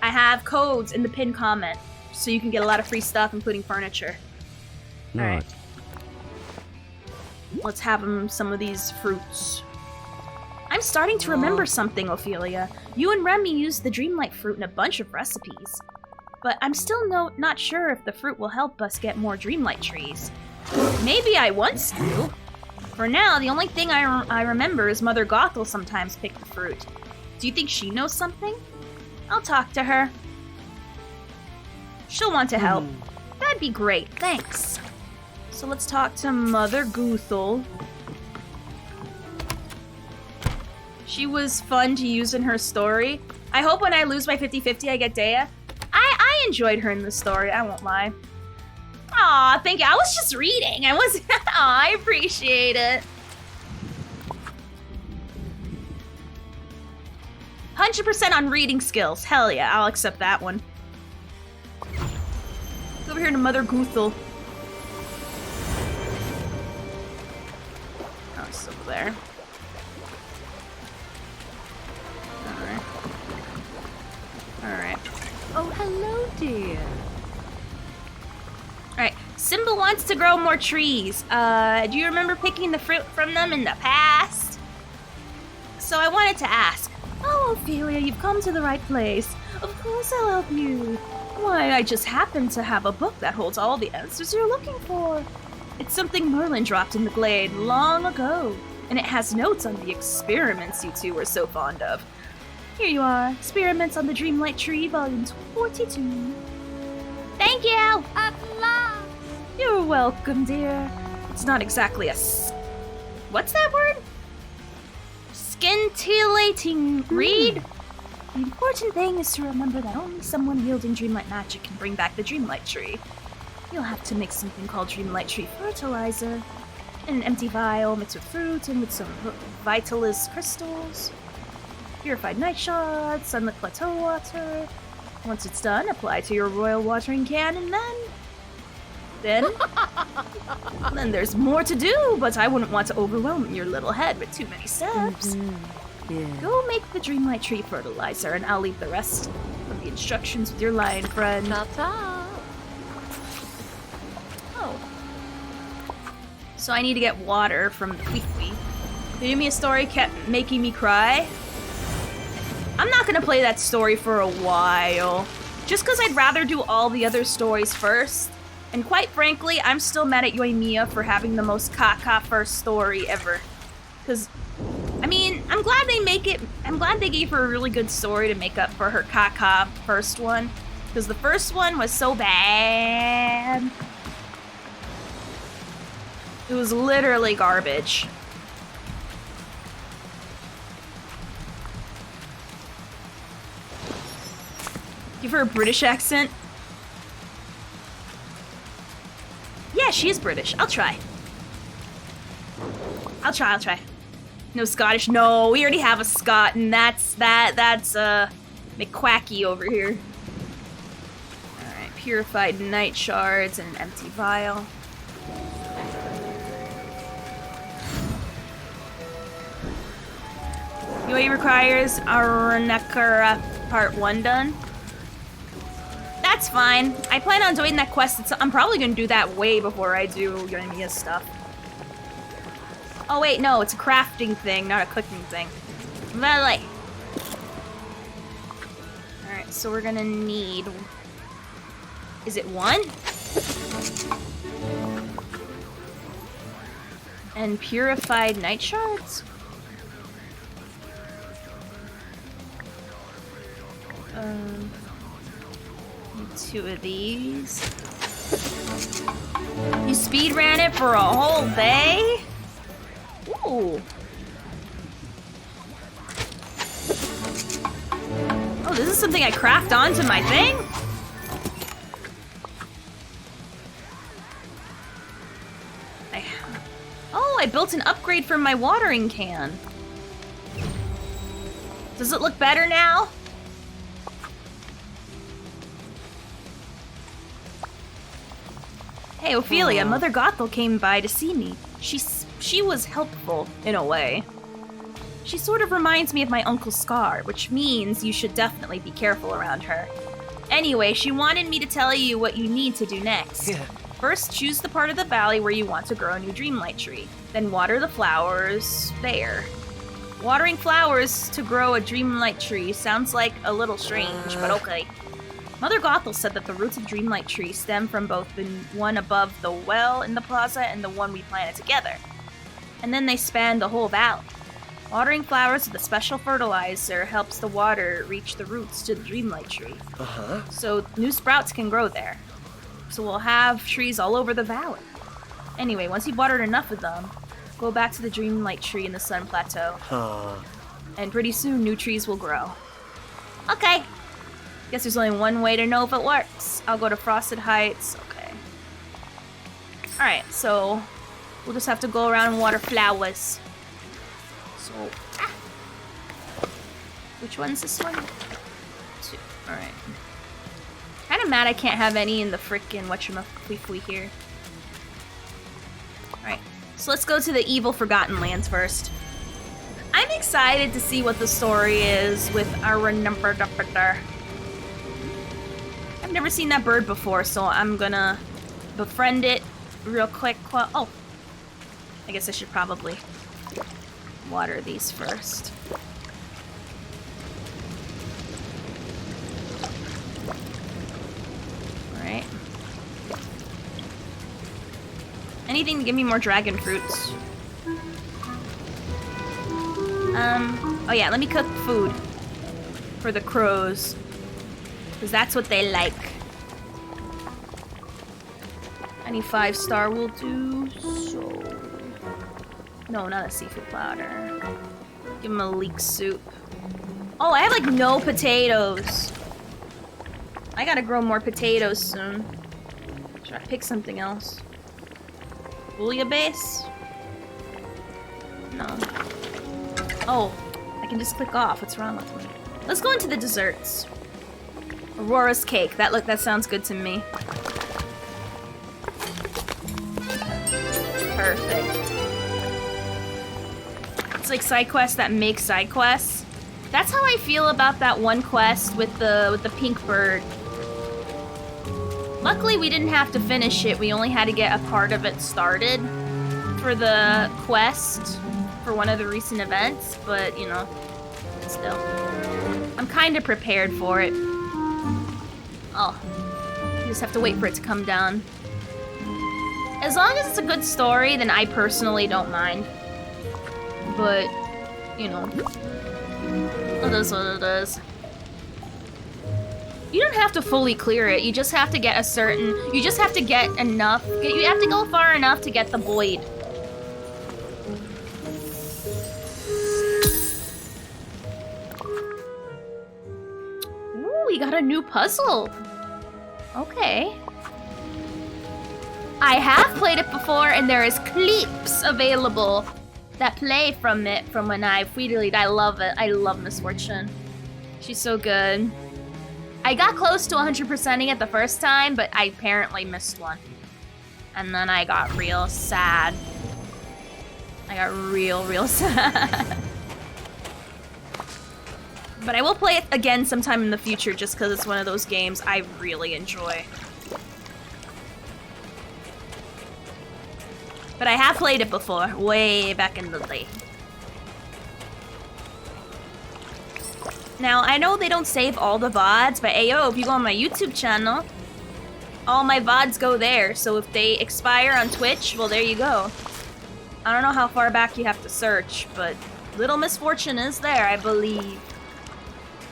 I have codes in the pinned comment, so you can get a lot of free stuff, including furniture. Alright. Let's have him some of these fruits. starting to remember something, Ophelia. You and Remy used the Dreamlight fruit in a bunch of recipes. But I'm still not sure if the fruit will help us get more Dreamlight trees. Maybe I once do. For now, the only thing I remember is Mother Gothel sometimes picked the fruit. Do you think she knows something? I'll talk to her. She'll want to help. That'd be great, thanks. So let's talk to Mother Gothel. She was fun to use in her story. I hope when I lose my 50-50 I get Dea. I enjoyed her in the story, I won't lie. Aw, thank you. I was just reading. I wasn't. Aw, I appreciate it. 100% on reading skills. Hell yeah, I'll accept that one. Go over here to Mother Gothel. Oh, it's over there. Alright. Oh, hello, dear. Alright, Simba wants to grow more trees. Do you remember picking the fruit from them in the past? So I wanted to ask. Oh, Ophelia, you've come to the right place. Of course I'll help you. Why, I just happen to have a book that holds all the answers you're looking for. It's something Merlin dropped in the glade long ago, and it has notes on the experiments you two were so fond of. Here you are, Experiments on the Dreamlight Tree, Volume 42. Thank you! At last! You're welcome, dear. It's not exactly a what's that word? Scintillating read? The important thing is to remember that only someone wielding Dreamlight magic can bring back the Dreamlight Tree. You'll have to make something called Dreamlight Tree Fertilizer, in an empty vial mixed with fruit and with some Vitalis crystals. Purified night shards, sunlit plateau water. Once it's done, apply to your royal watering can, and then there's more to do, but I wouldn't want to overwhelm your little head with too many steps. Yeah. Go make the Dreamlight Tree fertilizer, and I'll leave the rest of the instructions with your lion friend. Ta-ta. Oh. So I need to get water from the Queefwee. Giving me a story kept making me cry. I'm not gonna play that story for a while. Just because I'd rather do all the other stories first. And quite frankly, I'm still mad at Yoimiya for having the most caca first story ever. Because, I mean, I'm glad they gave her a really good story to make up for her caca first one. Because the first one was so bad. It was literally garbage. Give her a British accent. Yeah, she is British. I'll try. I'll try. No Scottish. No, we already have a Scot, and that's McQuacky over here. Alright, purified night shards and an empty vial. Yoi requires Aranakara Part 1 done. That's fine. I plan on doing that quest. I'm probably gonna do that way before I do Yoimiya's stuff. Oh wait, no, it's a crafting thing, not a cooking thing. Valley. Alright, so we're gonna need... Is it 1? And purified night shards? 2 of these. You speed ran it for a whole day? Ooh. Oh, this is something I craft onto my thing? I built an upgrade for my watering can. Does it look better now? Hey, Ophelia, Mother Gothel came by to see me. She was helpful, in a way. She sort of reminds me of my Uncle Scar, which means you should definitely be careful around her. Anyway, she wanted me to tell you what you need to do next. Yeah. First, choose the part of the valley where you want to grow a new Dreamlight Tree. Then water the flowers there. Watering flowers to grow a dreamlight tree sounds like a little strange, but okay. Mother Gothel said that the roots of Dreamlight Tree stem from both the one above the well in the plaza and the one we planted together. And then they span the whole valley. Watering flowers with a special fertilizer helps the water reach the roots to the Dreamlight Tree. So new sprouts can grow there. So we'll have trees all over the valley. Anyway, once you've watered enough of them, go back to the Dreamlight Tree in the Sun Plateau. And pretty soon, new trees will grow. Okay. Guess there's only one way to know if it works. I'll go to Frosted Heights. Okay. Alright, so we'll just have to go around and water flowers. So, which one's this one? 2. Alright. Kinda mad I can't have any in the frickin' whatchamafweefwee here. Alright. So let's go to the evil Forgotten Lands first. I'm excited to see what the story is with our number. I've never seen that bird before, so I'm gonna befriend it real quick. Oh, I guess I should probably water these first. Alright. Anything to give me more dragon fruits. Oh yeah, let me cook food for the crows. Because that's what they like. Any 5-star will do, so... No, not a seafood platter. Give him a leek soup. Oh, I have like no potatoes. I gotta grow more potatoes soon. Should I pick something else? Bouillabaisse? No. Oh, I can just click off. What's wrong with me? Let's go into the desserts. Aurora's cake. That sounds good to me. Perfect. It's like side quests that make side quests. That's how I feel about that one quest with the pink bird. Luckily, we didn't have to finish it. We only had to get a part of it started for the quest for one of the recent events, but you know, still. I'm kind of prepared for it. Oh, you just have to wait for it to come down. As long as it's a good story, then I personally don't mind. But, you know, it is what it is. You don't have to fully clear it. You just have to get a certain... You just have to get enough... You have to go far enough to get the void. Ooh, we got a new puzzle. Okay. I have played it before, and there is clips available that play from it from when I tweeted. I love it. I love Miss Fortune. She's so good. I got close to 100%ing it the first time, but I apparently missed one. And then I got real sad. I got real sad. But I will play it again sometime in the future just because it's one of those games I really enjoy. But I have played it before, way back in the day. Now, I know they don't save all the VODs, but ayo, if you go on my YouTube channel, all my VODs go there. So if they expire on Twitch, well, there you go. I don't know how far back you have to search, but Little Miss Fortune is there, I believe.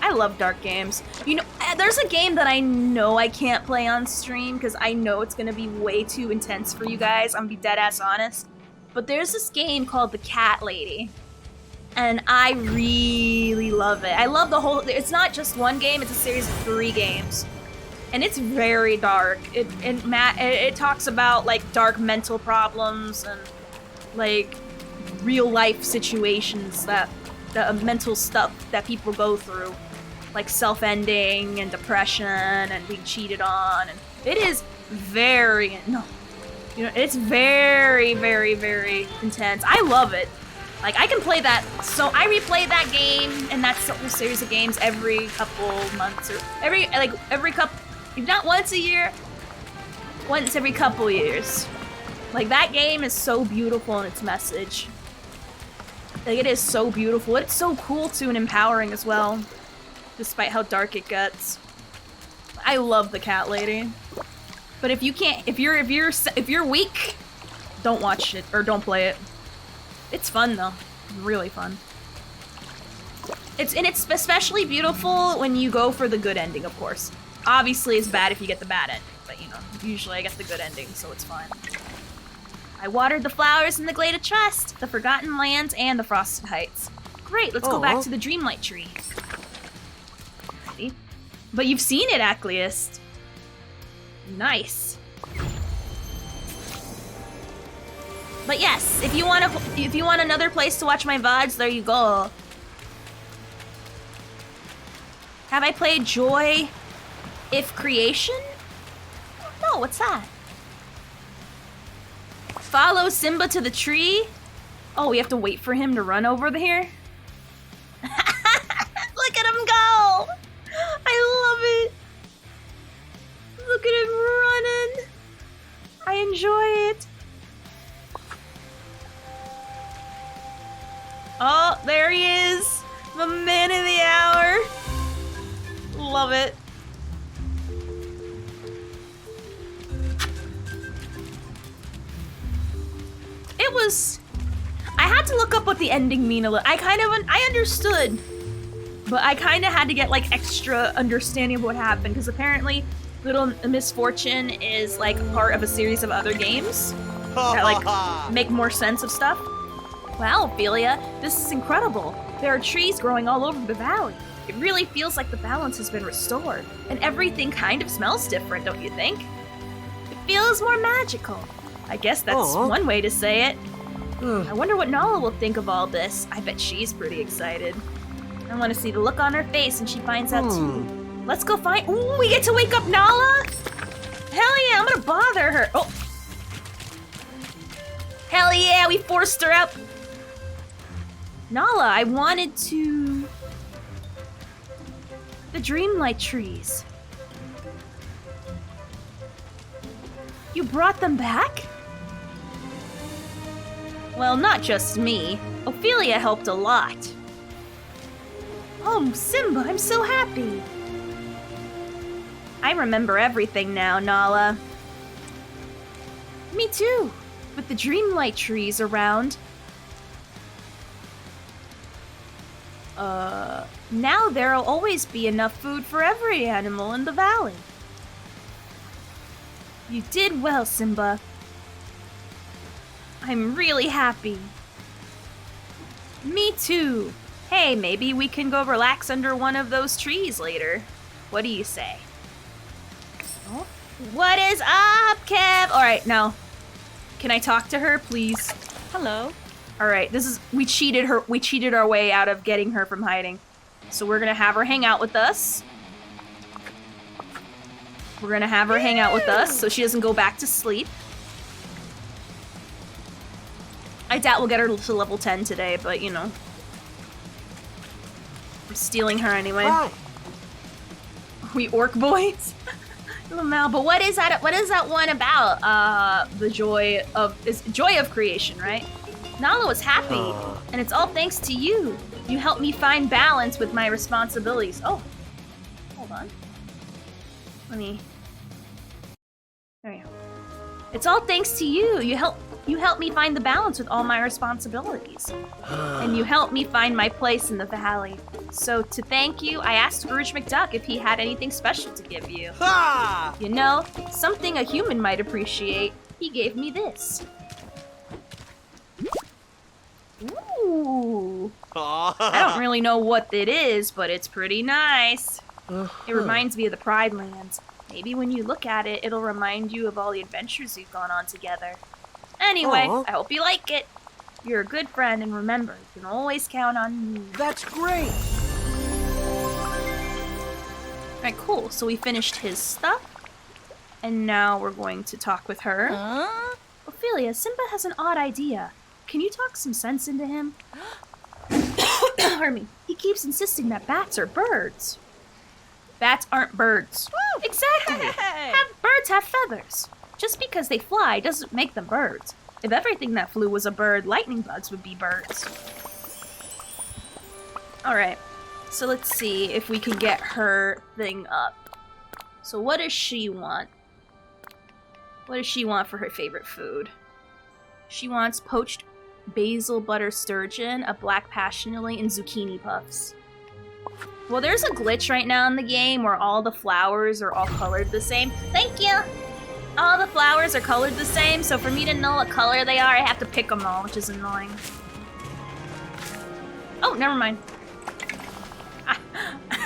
I love dark games. You know, there's a game that I know I can't play on stream because I know it's gonna be way too intense for you guys. I'm gonna be dead ass honest. But there's this game called The Cat Lady. And I really love it. I love the whole... It's not just one game, it's a series of 3 games. And it's very dark. It talks about, like, dark mental problems and, like, real-life situations that... The mental stuff that people go through. Like self-ending and depression and being cheated on. And it is very... No. You know, it's very, very, very intense. I love it. Like, I can play that, so I replay that game and that whole series of games every couple months, or every couple, if not once a year, once every couple years. Like, that game is so beautiful in its message. Like, it is so beautiful. It's so cool too and empowering as well, despite how dark it gets. I love the cat lady. But if you can't, if you're weak, don't watch it or don't play it. It's fun though, really fun. It's especially beautiful when you go for the good ending, of course. Obviously, it's bad if you get the bad ending, but you know, usually I get the good ending, so it's fine. I watered the flowers in the Glade of Trust, the Forgotten Lands, and the Frosted Heights. Great, let's go back to the Dreamlight Tree. Ready? But you've seen it, Acleist. Nice. But yes, if you want another place to watch my VODs, there you go. Have I played Joy If Creation? No, what's that? Follow Simba to the tree? Oh, we have to wait for him to run over here? Look at him go! I love it! Look at him running! I enjoy it. Oh, there he is! The man of the hour! Love it. It was... I had to look up what the ending mean a little. I understood, but I kind of had to get like extra understanding of what happened because apparently Little Miss Fortune is like part of a series of other games that like make more sense of stuff. Wow, Ophelia, this is incredible. There are trees growing all over the valley. It really feels like the balance has been restored, and everything kind of smells different, don't you think? It feels more magical. I guess that's one way to say it. I wonder what Nala will think of all this. I bet she's pretty excited. I want to see the look on her face when she finds out too. Let's go find... Ooh, we get to wake up Nala? Hell yeah, I'm gonna bother her. Oh. Hell yeah, we forced her out. Nala, I wanted to... The Dreamlight trees. You brought them back? Well, not just me. Ophelia helped a lot. Oh, Simba, I'm so happy. I remember everything now, Nala. Me too. With the Dreamlight trees around. Now there'll always be enough food for every animal in the valley. You did well, Simba. I'm really happy. Me too. Hey, maybe we can go relax under one of those trees later. What do you say? Oh. What is up, Kev? Alright, now. Can I talk to her, please? Hello. Alright, we cheated our way out of getting her from hiding. So we're gonna have her hang out with us. We're gonna have her hang out with us so she doesn't go back to sleep. I doubt we'll get her to level 10 today, but you know. I'm stealing her anyway. Hi. We orc boys? Little Mal, but what is that one about? The joy of creation, right? Nala was happy, and it's all thanks to you. You helped me find balance with my responsibilities. Oh, hold on. There we go. It's all thanks to you. You helped me find the balance with all my responsibilities. And you helped me find my place in the valley. So to thank you, I asked Scrooge McDuck if he had anything special to give you. You know, something a human might appreciate. He gave me this. Ooh. I don't really know what it is, but it's pretty nice. It reminds me of the Pride Lands. Maybe when you look at it, it'll remind you of all the adventures you've gone on together. Anyway, I hope you like it. You're a good friend, and remember, you can always count on me. That's great. Alright, cool. So we finished his stuff. And now we're going to talk with her. Ophelia, Simba has an odd idea. Can you talk some sense into him? Pardon me. He keeps insisting that bats are birds. Bats aren't birds. Woo! Exactly. Birds have feathers. Just because they fly doesn't make them birds. If everything that flew was a bird, lightning bugs would be birds. Alright. So let's see if we can get her thing up. So what does she want? What does she want for her favorite food? She wants poached basil butter sturgeon, a black passion lily, and zucchini puffs. Well, there's a glitch right now in the game where all the flowers are all colored the same. Thank you! All the flowers are colored the same, so for me to know what color they are, I have to pick them all, which is annoying. Oh, never mind.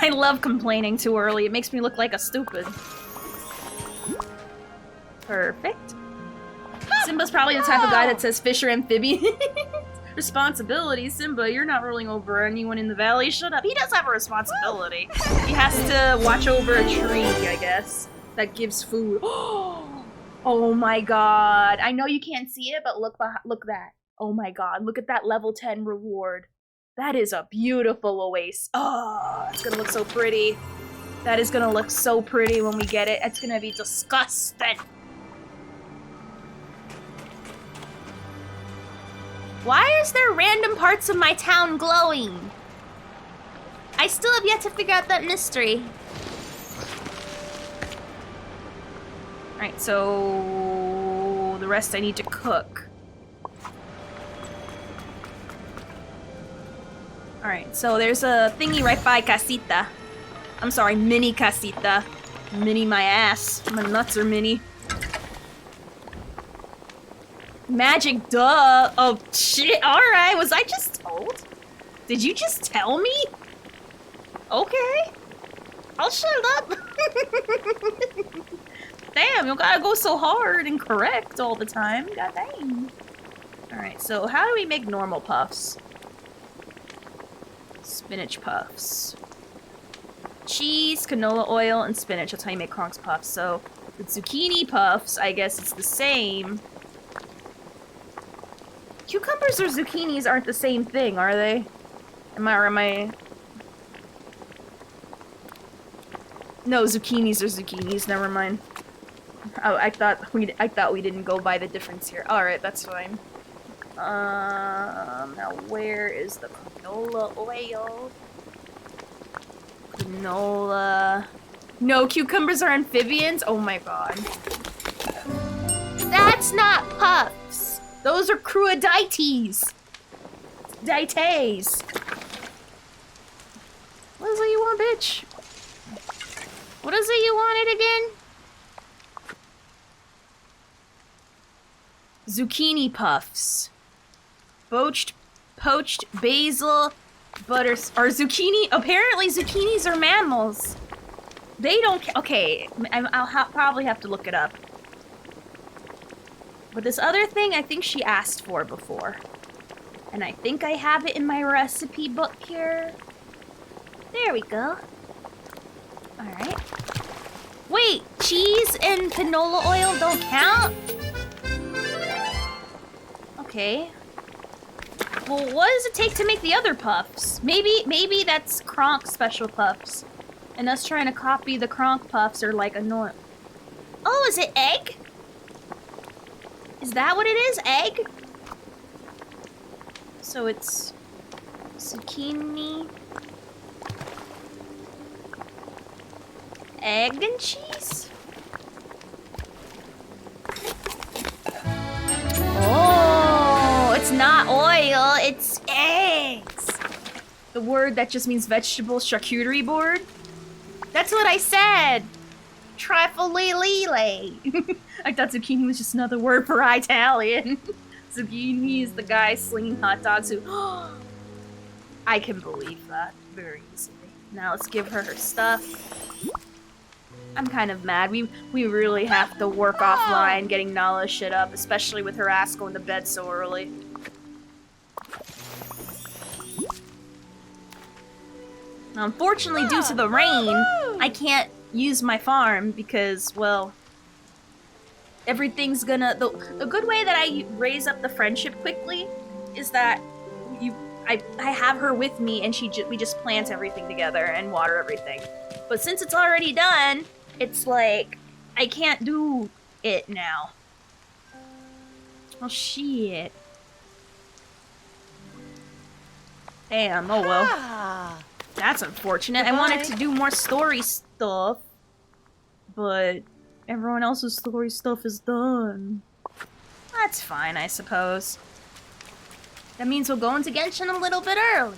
I love complaining too early. It makes me look like a stupid. Perfect. Simba's probably the type of guy that says fish are amphibians. Responsibility, Simba, you're not ruling over anyone in the valley. Shut up. He does have a responsibility. He has to watch over a tree, I guess, that gives food. Oh my god. I know you can't see it, but look that. Oh my god. Look at that level 10 reward. That is a beautiful oasis. Oh, it's gonna look so pretty. That is gonna look so pretty when we get it. It's gonna be disgusting. Why is there random parts of my town glowing? I still have yet to figure out that mystery. Alright, so the rest I need to cook. Alright, so there's a thingy right by Casita. I'm sorry, mini Casita. Mini my ass. My nuts are mini. Magic, duh. Oh, shit. Alright, was I just told? Did you just tell me? Okay. I'll shut up. Damn, you gotta go so hard and correct all the time. God dang. Alright, so how do we make normal puffs? Spinach puffs. Cheese, canola oil, and spinach. That's how you make Kronk's puffs. So, the zucchini puffs, I guess it's the same. Cucumbers or zucchinis aren't the same thing, are they? Am I... No, zucchinis are zucchinis, never mind. Oh, I thought we didn't go by the difference here. Alright, that's fine. Now where is the canola oil? Canola... No, cucumbers are amphibians? Oh my god. That's not puffs! Those are crudites! Dites! What is it you want, bitch? What is it you wanted again? Zucchini puffs. Poached basil, butter, or zucchini. Apparently zucchinis are mammals. They don't, okay, I'll probably have to look it up. But this other thing I think she asked for before. And I think I have it in my recipe book here. There we go. Alright. Wait, cheese and canola oil don't count? Okay. Well, what does it take to make the other puffs? Maybe that's Kronk's special puffs. And us trying to copy the Kronk puffs are like annoying. Oh, is it egg? Is that what it is? Egg? So it's zucchini, egg and cheese? Oh, it's not oil, it's eggs. The word that just means vegetable charcuterie board? That's what I said. Trifle-lele. I thought zucchini was just another word for Italian. Zucchini is the guy slinging hot dogs who... I can believe that very easily. Now let's give her her stuff. I'm kind of mad. We really have to work offline getting Nala's shit up, especially with her ass going to bed so early. Now, unfortunately, due to the rain, I can't use my farm because, well, everything's gonna... The good way that I raise up the friendship quickly is that I have her with me and we just plant everything together and water everything. But since it's already done, it's like, I can't do it now. Oh, shit. Damn, oh well. That's unfortunate. I wanted to do more story stuff, but everyone else's story stuff is done. That's fine, I suppose. That means we'll go into Genshin a little bit early.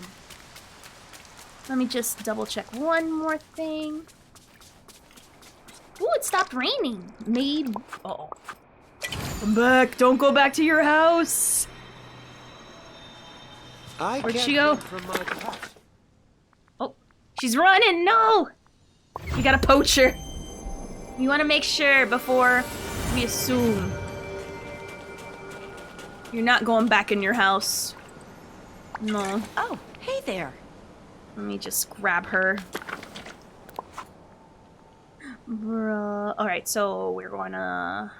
Let me just double check one more thing. Ooh, it stopped raining. Maybe. Uh-oh. Come back. Don't go back to your house. Where'd she go? From my pet. Oh, she's running. No. We gotta poach her. We want to make sure before we assume. You're not going back in your house. No. Oh, hey there. Let me just grab her. Bruh. Alright, so we're gonna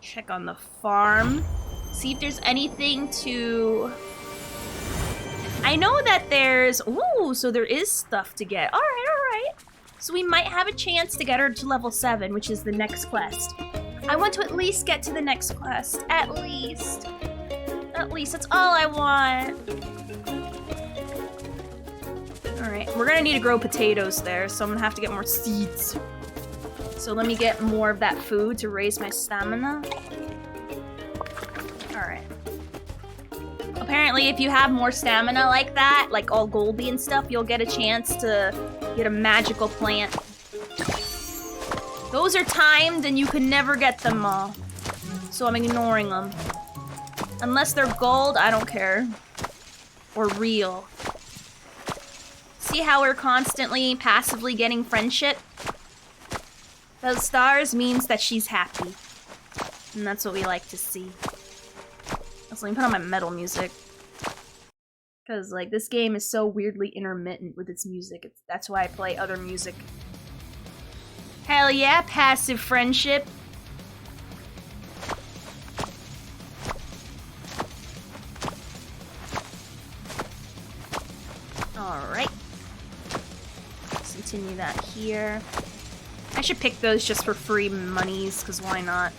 check on the farm. See if there's anything to... I know that there's... Ooh, so there is stuff to get. Alright. So we might have a chance to get her to level 7, which is the next quest. I want to at least get to the next quest. At least. That's all I want. Alright, we're gonna need to grow potatoes there, so I'm gonna have to get more seeds. So let me get more of that food to raise my stamina. Alright. Apparently, if you have more stamina like that, like all goldy and stuff, you'll get a chance to get a magical plant. Those are timed and you can never get them all. So I'm ignoring them. Unless they're gold, I don't care. Or real. See how we're constantly passively getting friendship? Those stars means that she's happy. And that's what we like to see. So let me put on my metal music. Because, like, this game is so weirdly intermittent with its music. That's why I play other music. Hell yeah, passive friendship. Alright. Let's continue that here. I should pick those just for free monies, because why not?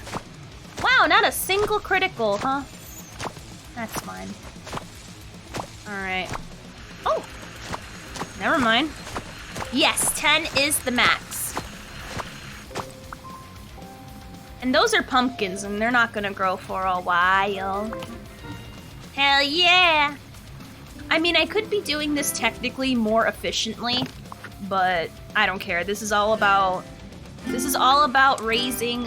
Wow, not a single critical, huh? That's fine. Alright. Oh! Never mind. Yes, 10 is the max. And those are pumpkins, and they're not gonna grow for a while. Hell yeah! I mean, I could be doing this technically more efficiently, but I don't care. This is all about raising,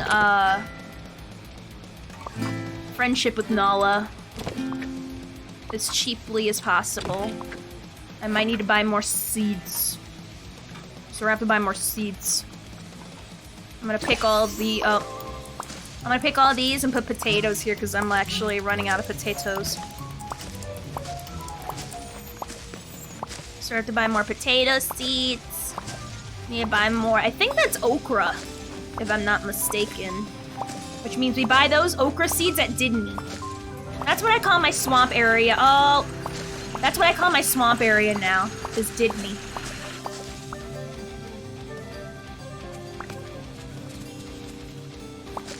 friendship with Nala as cheaply as possible. I might need to buy more seeds. So we're gonna have to buy more seeds. I'm gonna pick all the, I'm gonna pick all these and put potatoes here because I'm actually running out of potatoes. So I have to buy more potato seeds. Need to buy more. I think that's okra, if I'm not mistaken. Which means we buy those okra seeds at Didney. That's what I call my swamp area. Oh, that's what I call my swamp area now, is Didney.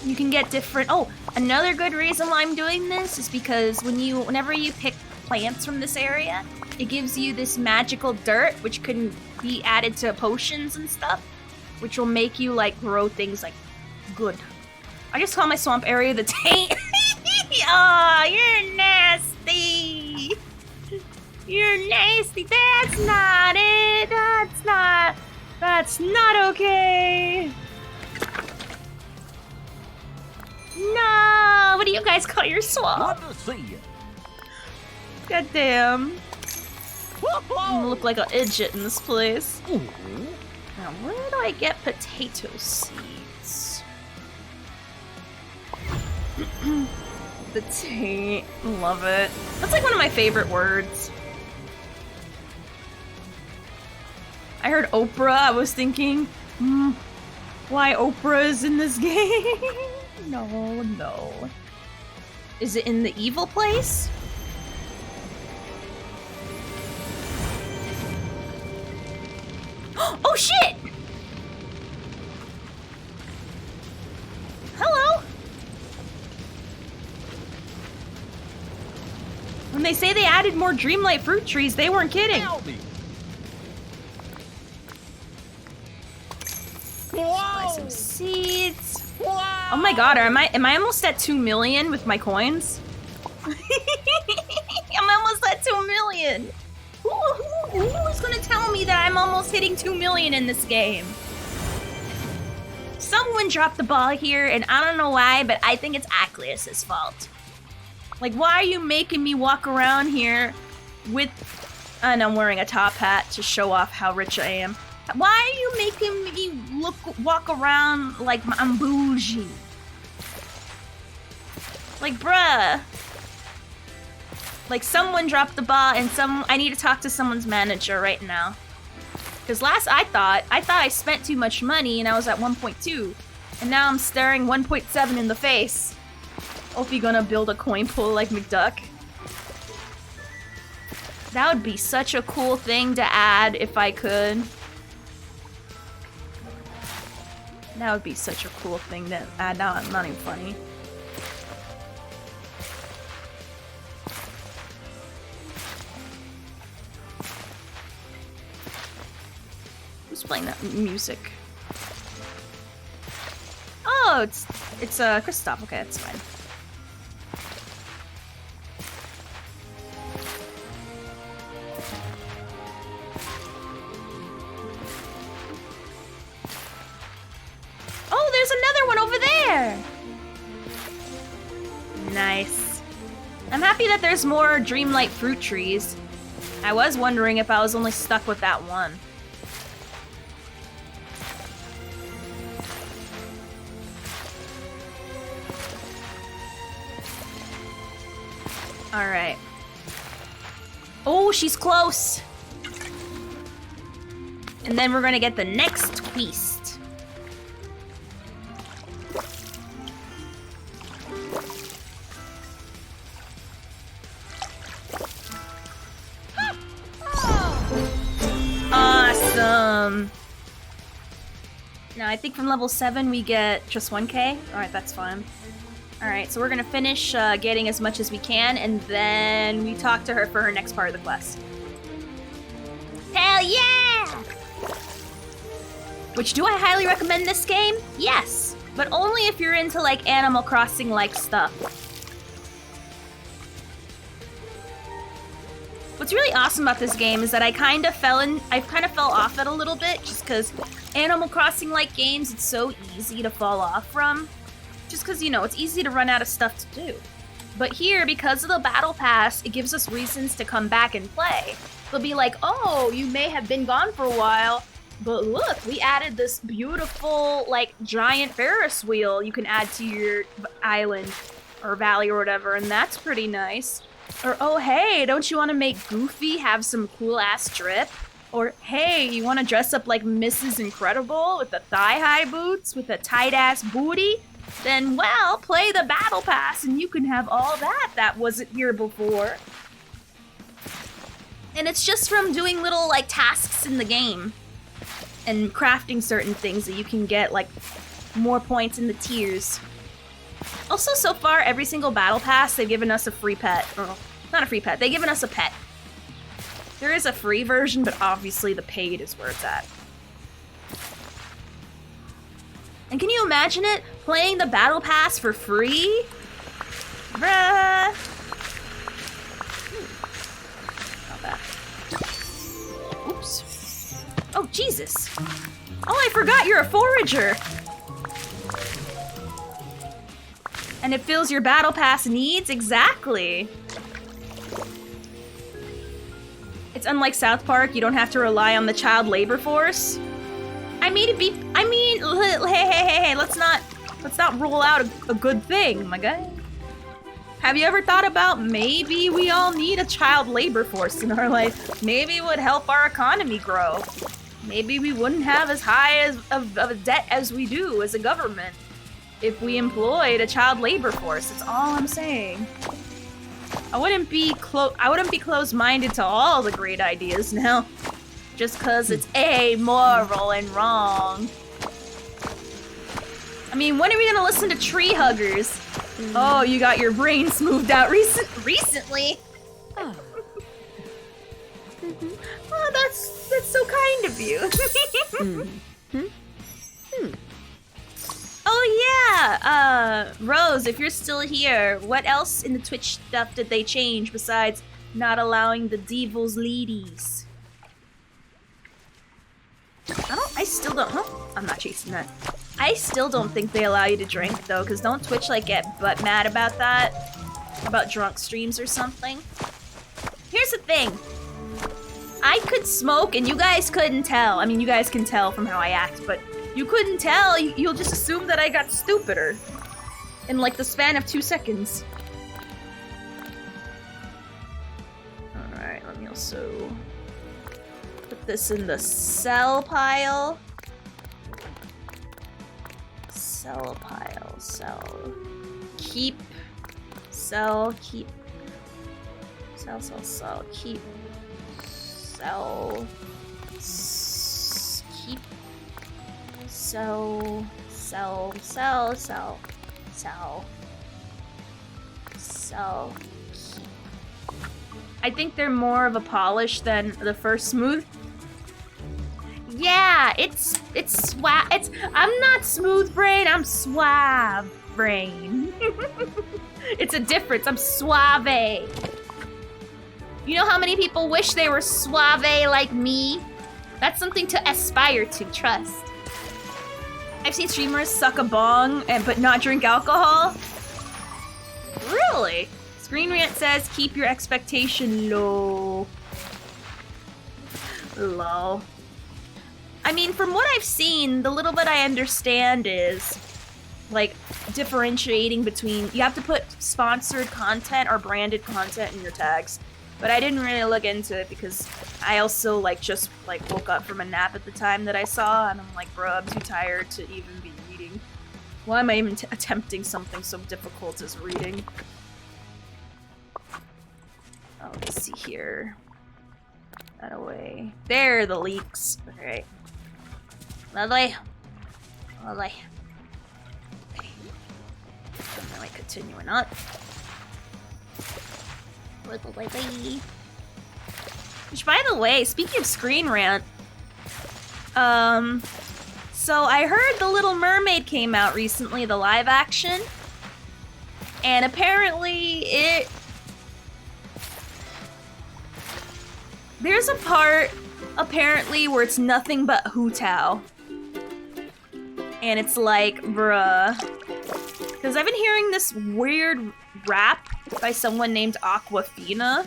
You can get different... Oh, another good reason why I'm doing this is because whenever you pick plants from this area, it gives you this magical dirt, which can be added to potions and stuff, which will make you, like, grow things, like, good. I just call my swamp area the taint. Oh, you're nasty. You're nasty. That's not it. That's not okay. No, what do you guys call your swamp? Good to see you. God damn. I'm gonna look like an idiot in this place. Ooh. Now, where do I get potato seeds? The taint. Love it. That's like one of my favorite words. I heard Oprah. I was thinking, why Oprah is in this game? No. Is it in the evil place? Oh shit! Hello? When they say they added more Dreamlight fruit trees, they weren't kidding. Howdy. seeds. Oh my god, am I almost at 2 million with my coins? I'm almost at 2 million. Who was gonna tell me that I'm almost hitting 2 million in this game? Someone dropped the ball here, and I don't know why, but I think it's Acleus's fault. Like, why are you making me walk around here with... And I'm wearing a top hat to show off how rich I am. Why are you making me walk around like I'm bougie? Like, bruh. Like, someone dropped the ball, and I need to talk to someone's manager right now. Because last I thought I spent too much money, and I was at 1.2. And now I'm staring 1.7 in the face. Hope you're gonna build a coin pool like McDuck. That would be such a cool thing to add if I could. That would be such a cool thing to add. Now I'm not even funny. Who's playing that music? Oh, it's Kristoff. Okay, that's fine. Oh, there's another one over there! Nice. I'm happy that there's more Dreamlight fruit trees. I was wondering if I was only stuck with that one. Alright. Oh, she's close! And then we're gonna get the next twist. Awesome! Now I think from level 7 we get just 1k. Alright, that's fine. Alright, so we're gonna finish getting as much as we can, and then we talk to her for her next part of the quest. Hell yeah! Which, do I highly recommend this game? Yes, but only if you're into, like, Animal Crossing-like stuff. What's really awesome about this game is that I kind of fell off it a little bit, just because Animal Crossing-like games, it's so easy to fall off from. Just because, you know, it's easy to run out of stuff to do. But here, because of the Battle Pass, it gives us reasons to come back and play. They'll be like, oh, you may have been gone for a while, but look, we added this beautiful, like, giant Ferris wheel you can add to your island or valley or whatever, and that's pretty nice. Or, oh, hey, don't you want to make Goofy have some cool-ass drip? Or, hey, you want to dress up like Mrs. Incredible with the thigh-high boots with a tight-ass booty? Then, well, play the Battle Pass and you can have all that wasn't here before. And it's just from doing little, like, tasks in the game and crafting certain things that you can get, like, more points in the tiers. Also, so far, every single Battle Pass, they've given us a free pet. Oh, not a free pet. They've given us a pet. There is a free version, but obviously the paid is where it's at. And can you imagine it? Playing the Battle Pass for free? Bruh! Not bad. Oops. Oh, Jesus. Oh, I forgot you're a forager! And it fills your Battle Pass needs? Exactly! It's unlike South Park, you don't have to rely on the child labor force. Hey, let's not rule out a good thing, my guy. Have you ever thought about maybe we all need a child labor force in our life? Maybe it would help our economy grow. Maybe we wouldn't have as high of a debt as we do as a government if we employed a child labor force. That's all I'm saying. I wouldn't be closed-minded to all the great ideas now, just cause it's amoral and wrong. I mean, when are we gonna listen to tree huggers? Oh, you got your brain smoothed out recently. Oh. Oh, that's so kind of you. Oh yeah! Rose, if you're still here, what else in the Twitch stuff did they change besides not allowing the Devil's ladies? I still don't, I'm not chasing that. I still don't think they allow you to drink though, because don't Twitch like get butt mad about that? About drunk streams or something? Here's the thing. I could smoke and you guys couldn't tell. I mean, you guys can tell from how I act, but you couldn't tell. You'll just assume that I got stupider in like the span of 2 seconds. Alright, let me also put this in the sell pile. Sell pile, sell. Keep. Sell, keep. Sell, sell, sell, keep. Sell. Keep. Sell, sell, sell, sell, sell. Sell, keep. I think they're more of a polish than the first smooth. Yeah, it's swag. I'm not smooth brain, I'm suave brain. It's a difference. I'm suave. You know how many people wish they were suave like me? That's something to aspire to, trust. I've seen streamers suck a bong but not drink alcohol. Really? Screen Rant says keep your expectation low. Lol. I mean, from what I've seen, the little bit I understand is like differentiating between, you have to put sponsored content or branded content in your tags. But I didn't really look into it because I also like just like woke up from a nap at the time that I saw, and I'm like, bro, I'm too tired to even be reading. Why am I even attempting something so difficult as reading? Oh, let's see here. That away. There are the leaks. Alright. Lovely. Lovely. Okay. Don't know I continue or not. Which, by the way, speaking of Screen Rant, so I heard The Little Mermaid came out recently, the live action, and apparently there's a part, apparently, where it's nothing but Hu-Tao. And it's like, bruh. Because I've been hearing this weird rap by someone named Aquafina.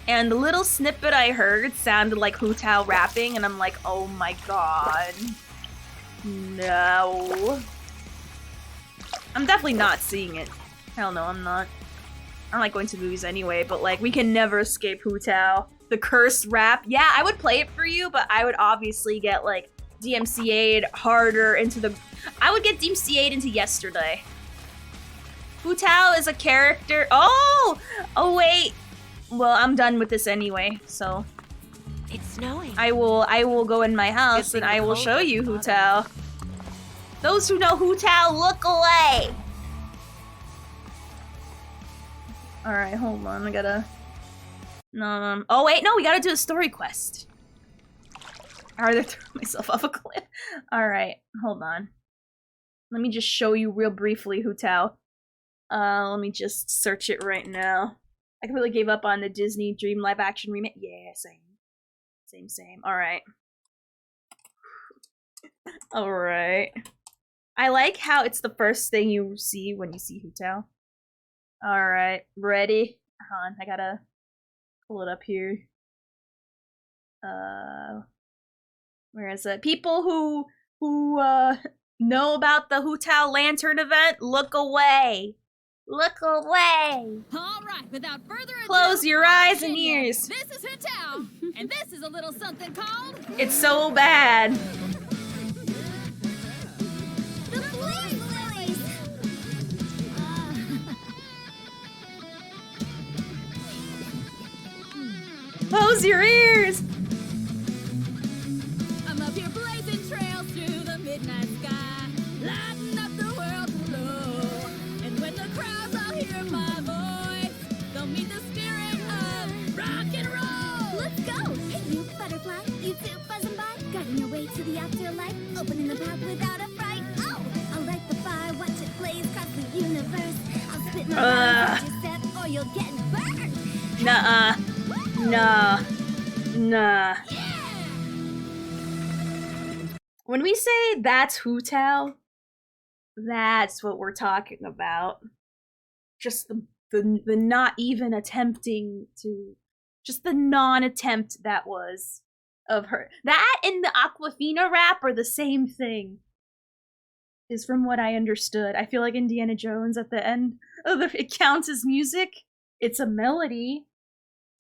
And the little snippet I heard sounded like Hu-Tao rapping, and I'm like, oh my god. No. I'm definitely not seeing it. Hell no, I'm not. I don't like going to movies anyway, but like, we can never escape Hu-Tao. The cursed rap. Yeah, I would play it for you, but I would obviously get like DMCA'd harder into the... I would get DMCA'd into yesterday. Hu-Tao is a character... Oh! Oh, wait. Well, I'm done with this anyway, so... It's snowing. I will go in my house and I will show you Hu-Tao. Those who know Hu-Tao, look away! Alright, hold on. I gotta... No, oh wait, no, we gotta do a story quest. I already threw myself off a cliff. Alright, hold on. Let me just show you real briefly Hu-Tao. Let me just search it right now. I completely gave up on the Disney Dream live action remake. Yeah, same. Same. Alright. Alright. I like how it's the first thing you see when you see Hu-Tao. Alright, ready? Hold on, I gotta pull it up here. Where is it? People who know about the Hu-Tao Lantern event, look away. Look away. All right, without further ado, close your eyes and ears. This is Hu-Tao, and this is a little something called... It's so bad. The Blaze Lilies! Close your ears. I'm up here blazing trails through the midnight sky, lighting up the world below. And when the crowds all hear my voice, they'll meet the spirit of rock and roll. Let's go! Hey, you butterfly, you too buzzing by, guiding your way to the afterlife, opening the path without a fright. Oh, I'll let of getting burned. Nuh-uh. Nah. When we say that's Hu-Tao, that's what we're talking about. Just the not even attempting to, just the non-attempt that was of her. That and the Aquafina rap are the same thing, is from what I understood. I feel like Indiana Jones at the end of it counts as music. It's a melody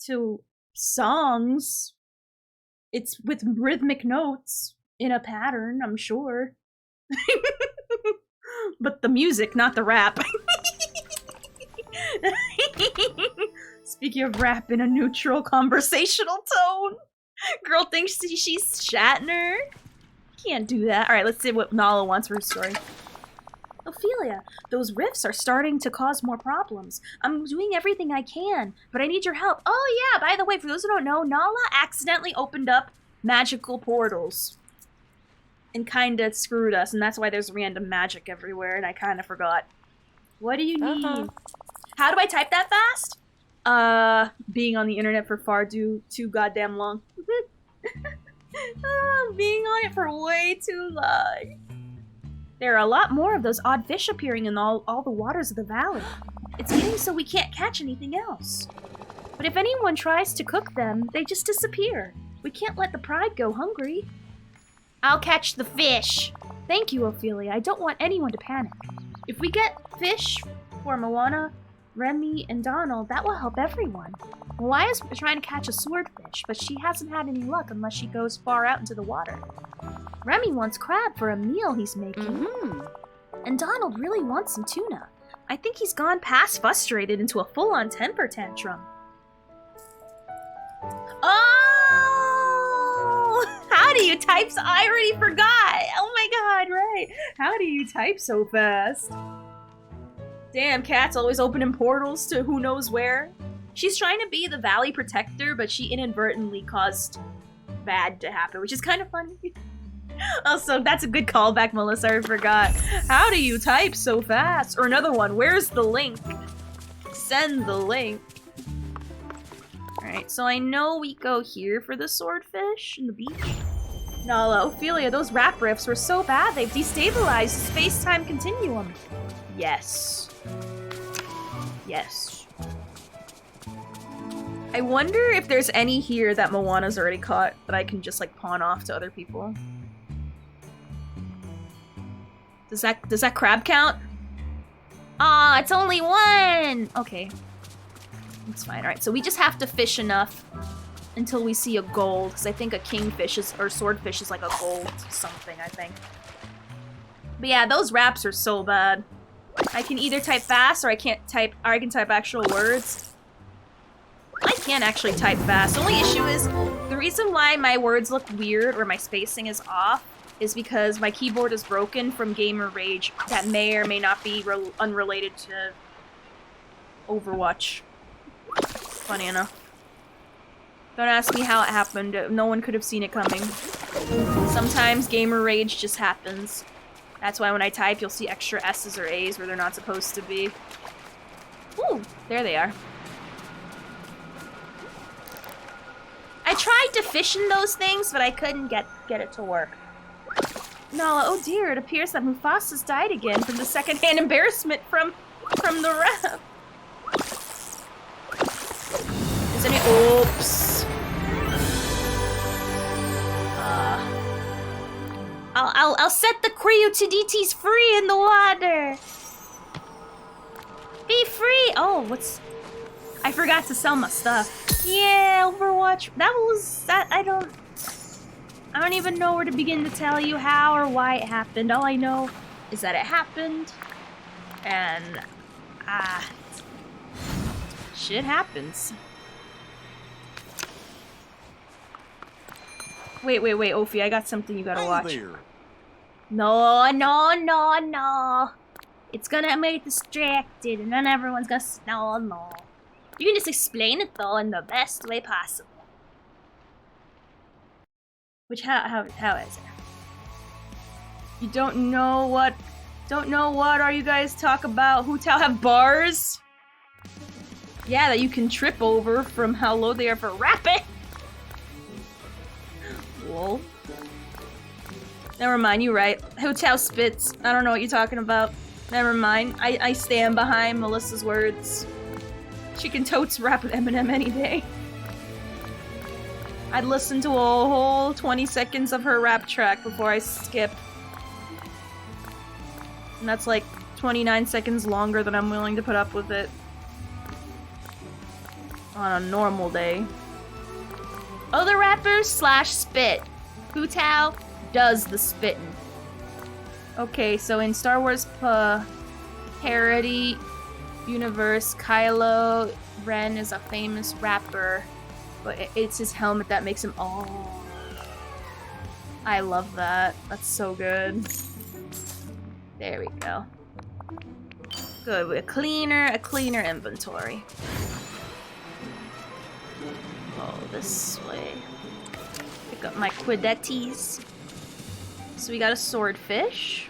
to songs. It's with rhythmic notes in a pattern, I'm sure. But the music, not the rap. Speaking of rap in a neutral conversational tone, girl thinks she's Shatner. Can't do that. Alright, let's see what Nala wants for her story. Ophelia, those rifts are starting to cause more problems. I'm doing everything I can, but I need your help. Oh yeah, by the way, for those who don't know, Nala accidentally opened up magical portals and kinda screwed us, and that's why there's random magic everywhere, and I kinda forgot. What do you need? How do I type that fast? Being on the internet for far too goddamn long. Being on it for way too long. There are a lot more of those odd fish appearing in all the waters of the valley. It's getting so we can't catch anything else. But if anyone tries to cook them, they just disappear. We can't let the pride go hungry. I'll catch the fish. Thank you, Ophelia. I don't want anyone to panic. If we get fish for Moana, Remy, and Donald, that will help everyone. Malia's trying to catch a swordfish, but she hasn't had any luck unless she goes far out into the water. Remy wants crab for a meal he's making. And Donald really wants some tuna. I think he's gone past frustrated into a full-on temper tantrum. Oh! How do you type so- I already forgot! Oh my god, right. How do you type so fast? Damn, Cat's always opening portals to who knows where. She's trying to be the Valley Protector, but she inadvertently caused bad to happen, which is kind of funny. Also, that's a good callback, Melissa. I forgot. How do you type so fast? Or another one. Where's the link? Send the link. Alright, so I know we go here for the swordfish in the beach. Nala, Ophelia, those rap riffs were so bad they've destabilized the space-time continuum. Yes. Yes. I wonder if there's any here that Moana's already caught that I can just like pawn off to other people. Does that crab count? Aw, it's only one! Okay. It's fine. Alright, so we just have to fish enough until we see a gold, because I think a kingfish is, or swordfish is like a gold something, I think. But yeah, those raps are so bad. I can either type fast or I can type actual words. I can't actually type fast. The only issue is, the reason why my words look weird or my spacing is off is because my keyboard is broken from gamer rage that may or may not be unrelated to Overwatch. Funny enough. Don't ask me how it happened. No one could have seen it coming. Sometimes gamer rage just happens. That's why when I type, you'll see extra S's or A's where they're not supposed to be. Ooh, there they are. I tried to fish in those things, but I couldn't get it to work. Nala, oh dear, it appears that Mufasa's died again from the secondhand embarrassment from the rap. Is any- oops. I'll set the Cryotodites free in the water. Be free! Oh, what's... I forgot to sell my stuff. Yeah, Overwatch. I don't even know where to begin to tell you how or why it happened. All I know is that it happened. And, shit happens. Wait, Ophi, I got something you gotta watch. No. It's gonna make distracted, and then everyone's gonna no. You can just explain it though in the best way possible. Which how is it? You don't know what are you guys talk about? Hu-Tao have bars? Yeah, that you can trip over from how low they are for rapping. Lol. Never mind, you right. Hotel spits. I don't know what you're talking about. Never mind. I stand behind Melissa's words. She can totes rap with Eminem any day. I'd listen to a whole 20 seconds of her rap track before I skip. And that's like 29 seconds longer than I'm willing to put up with it. On a normal day. Other rappers slash spit. Hu Tao does the spitting. Okay, so in Star Wars parody universe, Kylo Ren is a famous rapper, but it's his helmet that makes him. Oh, I love that. That's so good. There we go. Good. A cleaner inventory. Oh, this way. Pick up my Quidettes. So we got a swordfish.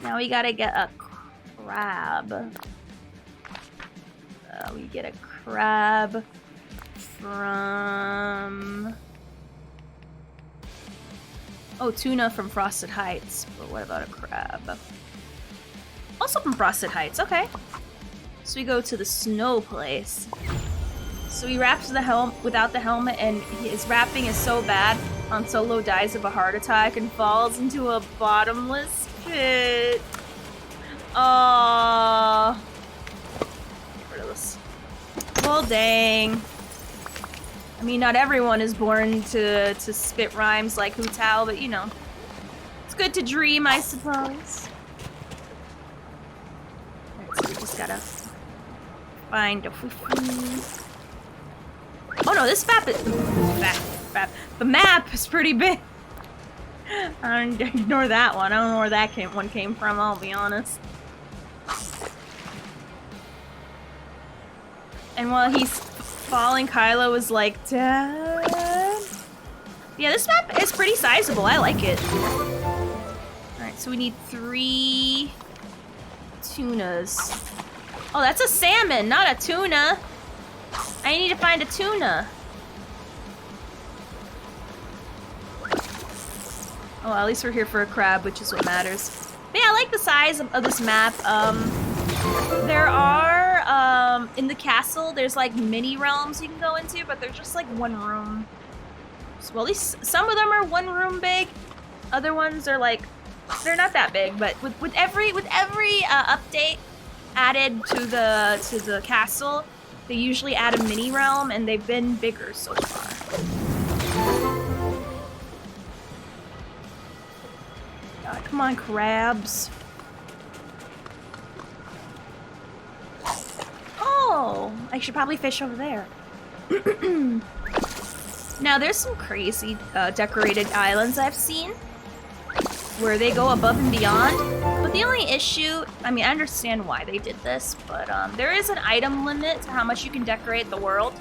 Now we gotta get a crab. We get a crab from... Oh, tuna from Frosted Heights. But what about a crab? Also from Frosted Heights, okay. So we go to the snow place. So he wraps the without the helmet, and his rapping is so bad, Han Solo dies of a heart attack and falls into a bottomless pit. Aww. Get rid of this. Well, dang. I mean, not everyone is born to spit rhymes like Hu Tao, but you know. It's good to dream, I suppose. Alright, so we just gotta find a fufu. Oh no, this map is... The map is pretty big. Ignore that one. I don't know where that one came from, I'll be honest. And while he's falling, Kylo is like, Dad? Yeah, this map is pretty sizable. I like it. Alright, so we need 3 tunas. Oh, that's a salmon, not a tuna. I need to find a tuna. Oh, at least we're here for a crab, which is what matters. But yeah, I like the size of this map. There are, in the castle, there's like mini realms you can go into, but they're just like one room. So, well, at least some of them are one room big. Other ones are like, they're not that big, but with every update added to the castle, they usually add a mini realm, and they've been bigger so far. God, come on, crabs. Oh, I should probably fish over there. Now, there's some crazy decorated islands I've seen where they go above and beyond. But the only issue, I mean, I understand why they did this, but there is an item limit to how much you can decorate the world.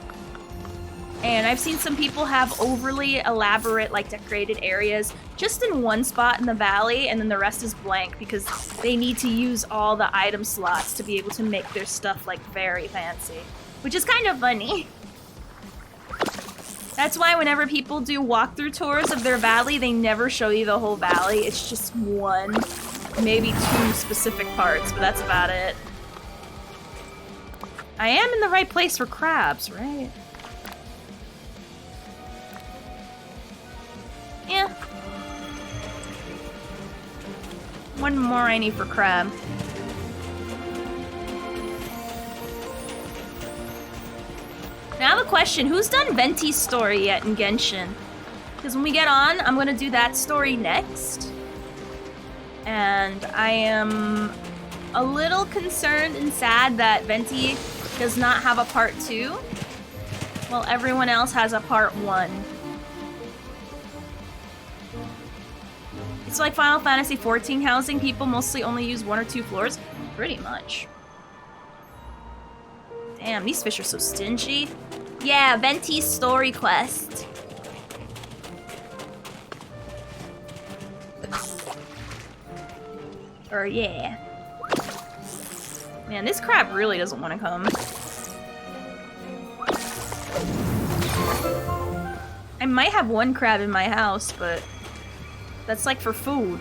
And I've seen some people have overly elaborate, like, decorated areas just in one spot in the valley, and then the rest is blank because they need to use all the item slots to be able to make their stuff, like, very fancy. Which is kind of funny. That's why whenever people do walkthrough tours of their valley, they never show you the whole valley. It's just one, maybe 2 specific parts, but that's about it. I am in the right place for crabs, right? Yeah. One more I need for crab. Now I have a question. Who's done Venti's story yet in Genshin? Because when we get on, I'm going to do that story next. And I am a little concerned and sad that Venti does not have a part 2, while everyone else has a part 1. It's like Final Fantasy XIV housing. People mostly only use 1 or 2 floors. Pretty much. Damn, these fish are so stingy. Yeah, Venti's story quest. Or yeah. Man, this crab really doesn't want to come. I might have one crab in my house, but that's like for food.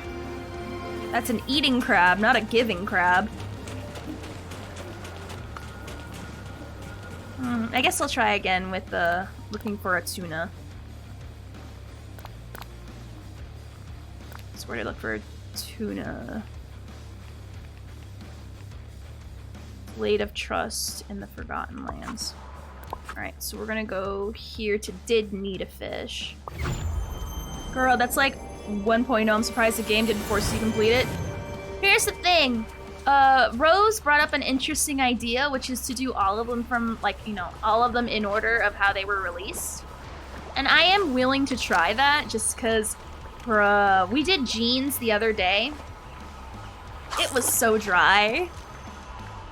That's an eating crab, not a giving crab. I guess I'll try again with looking for a tuna. So where to look for a tuna? Blade of Trust in the Forgotten Lands. Alright, so we're gonna go here to Did Need a Fish. Girl, that's like 1.0. I'm surprised the game didn't force you to complete it. Here's the thing. Rose brought up an interesting idea, which is to do all of them from, like, you know, all of them in order of how they were released. And I am willing to try that, just because, we did Jeans the other day. It was so dry.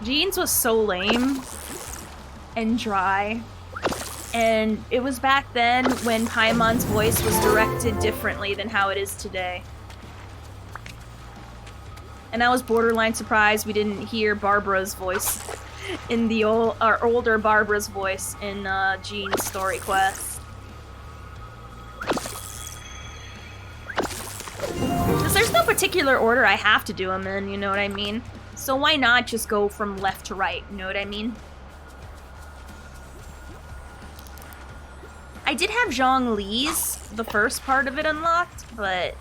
Jeans was so lame and dry. And it was back then when Paimon's voice was directed differently than how it is today. And I was borderline surprised we didn't hear Barbara's voice in the older Barbara's voice in Jean's story quest. Because there's no particular order I have to do them in, you know what I mean? So why not just go from left to right, you know what I mean? I did have Zhongli's, the first part of it unlocked, but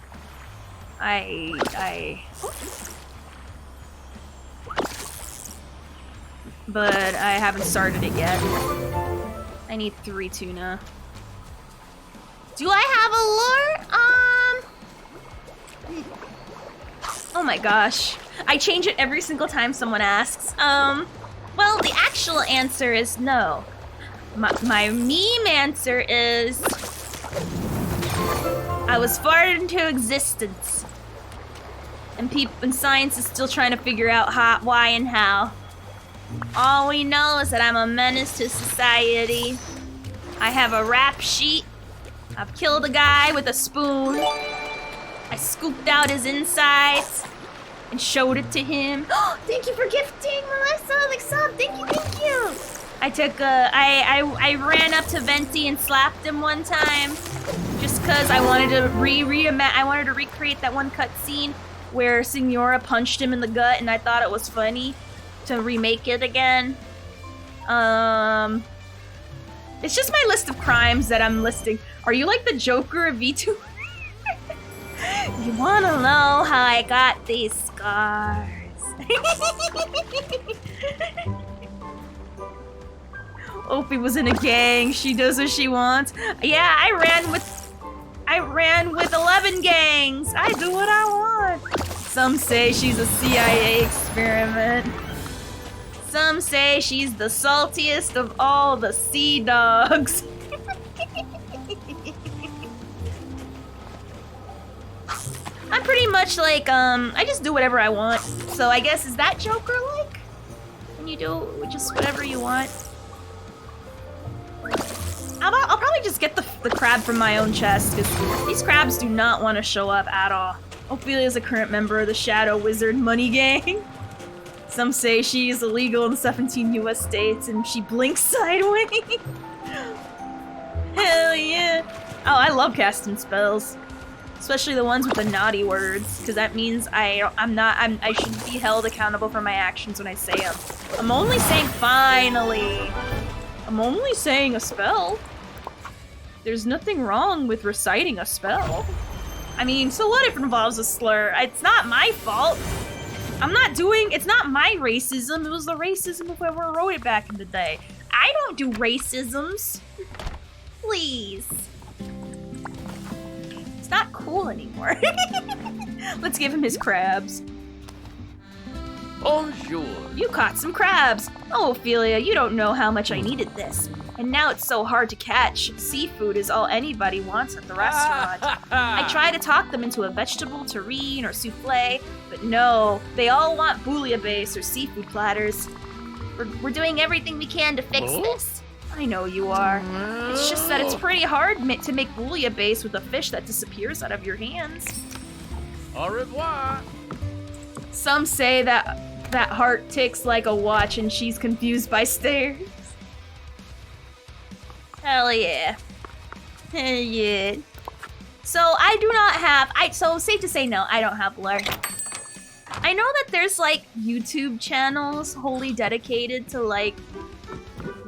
but I haven't started it yet. I need 3 tuna. Do I have a lure? Oh my gosh. I change it every single time someone asks. Well, the actual answer is no. My meme answer is I was farted into existence. And science is still trying to figure out how, why, and how. All we know is that I'm a menace to society. I have a rap sheet. I've killed a guy with a spoon. I scooped out his insides and showed it to him. Thank you for gifting, Melissa. Like, sub. Thank you. I took I ran up to Venti and slapped him one time, just cause I wanted to recreate that one cutscene where Signora punched him in the gut, and I thought it was funny to remake it again. It's just my list of crimes that I'm listing. Are you like the Joker of V2? You wanna know how I got these scars? Opie was in a gang. She does what she wants. Yeah, I ran with 11 gangs. I do what I want. Some say she's a CIA experiment. Some say she's the saltiest of all the sea dogs. I'm pretty much like, I just do whatever I want. So I guess, is that Joker-like? When you do just whatever you want? I'll probably just get the crab from my own chest, because these crabs do not want to show up at all. Ophelia is a current member of the Shadow Wizard Money Gang. Some say she is illegal in 17 US states and she blinks sideways. Hell yeah. Oh, I love casting spells. Especially the ones with the naughty words, because that means I should be held accountable for my actions when I say them. I'm only saying finally. I'm only saying a spell. There's nothing wrong with reciting a spell. I mean, so what if it involves a slur? It's not my fault. It's not my racism. It was the racism of whoever wrote it back in the day. I don't do racisms. Please. It's not cool anymore. Let's give him his crabs. Bonjour. You caught some crabs. Oh, Ophelia, you don't know how much I needed this. And now it's so hard to catch. Seafood is all anybody wants at the restaurant. I try to talk them into a vegetable terrine or souffle, but no, they all want bouillabaisse or seafood platters. We're doing everything we can to fix this. I know you are. It's just that it's pretty hard to make bouillabaisse with a fish that disappears out of your hands. Au revoir. Some say that heart ticks like a watch and she's confused by stares. Hell yeah. Hell yeah. So I do not have, so safe to say no, I don't have lore. I know that there's like YouTube channels wholly dedicated to like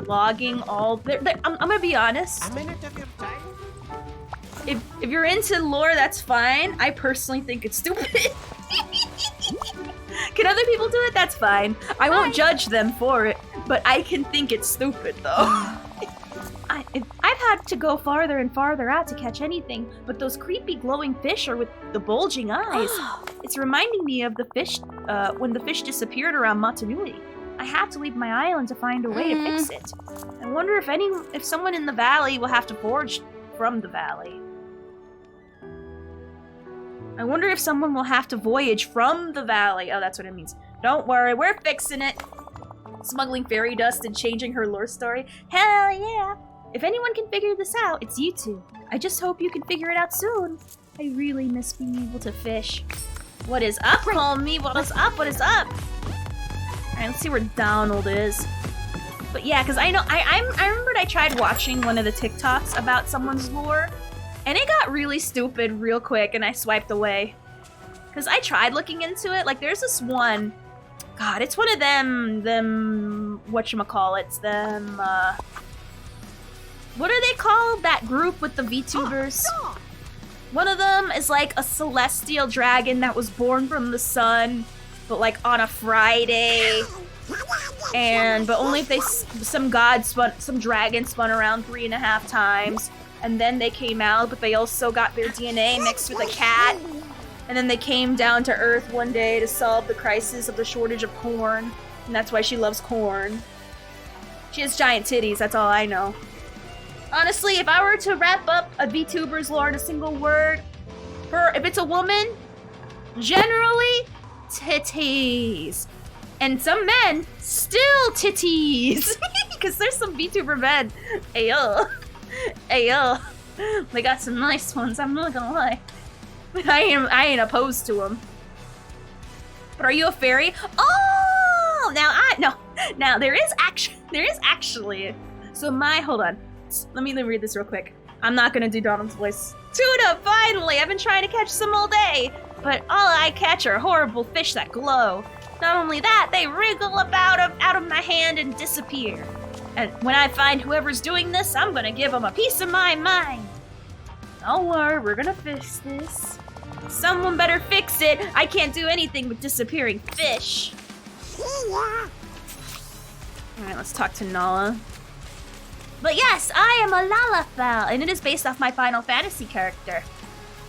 logging all, I'm gonna be honest. A minute of your time. If you're into lore, that's fine. I personally think it's stupid. Can other people do it? That's fine. I won't judge them for it, but I can think it's stupid though. I've had to go farther and farther out to catch anything, but those creepy glowing fish are with the bulging eyes. It's reminding me of the fish, when the fish disappeared around Matanui. I had to leave my island to find a way to fix it. I wonder if someone in the valley will have to forage from the valley. I wonder if someone will have to voyage from the valley. Oh, that's what it means. Don't worry, we're fixing it. Smuggling fairy dust and changing her lore story. Hell yeah! If anyone can figure this out, it's you two. I just hope you can figure it out soon. I really miss being able to fish. What is up, homie? What is up? What is up? Alright, let's see where Donald is. But yeah, because I know, I remembered I tried watching one of the TikToks about someone's lore, and it got really stupid real quick, and I swiped away. Because I tried looking into it. Like, there's this one. God, it's one of them, whatchamacallits, what are they called? That group with the VTubers? One of them is like a celestial dragon that was born from the sun, but like on a Friday. But only if some dragon spun around 3.5 times. And then they came out, but they also got their DNA mixed with a cat. And then they came down to Earth one day to solve the crisis of the shortage of corn. And that's why she loves corn. She has giant titties, that's all I know. Honestly, if I were to wrap up a VTuber's lore in a single word, if it's a woman, generally, titties. And some men, still titties. Because there's some VTuber men. Ayo. Ayo. They got some nice ones, I'm not gonna lie. I ain't opposed to them. But are you a fairy? Oh! Now there is actually. So hold on. Let me read this real quick. I'm not gonna do Donald's voice. Tuna, finally! I've been trying to catch some all day, but all I catch are horrible fish that glow. Not only that, they wriggle out of my hand and disappear. And when I find whoever's doing this, I'm gonna give them a piece of my mind. Don't worry, we're gonna fix this. Someone better fix it. I can't do anything with disappearing fish. Alright, let's talk to Nala. But yes, I am a Lalafell, and it is based off my Final Fantasy character.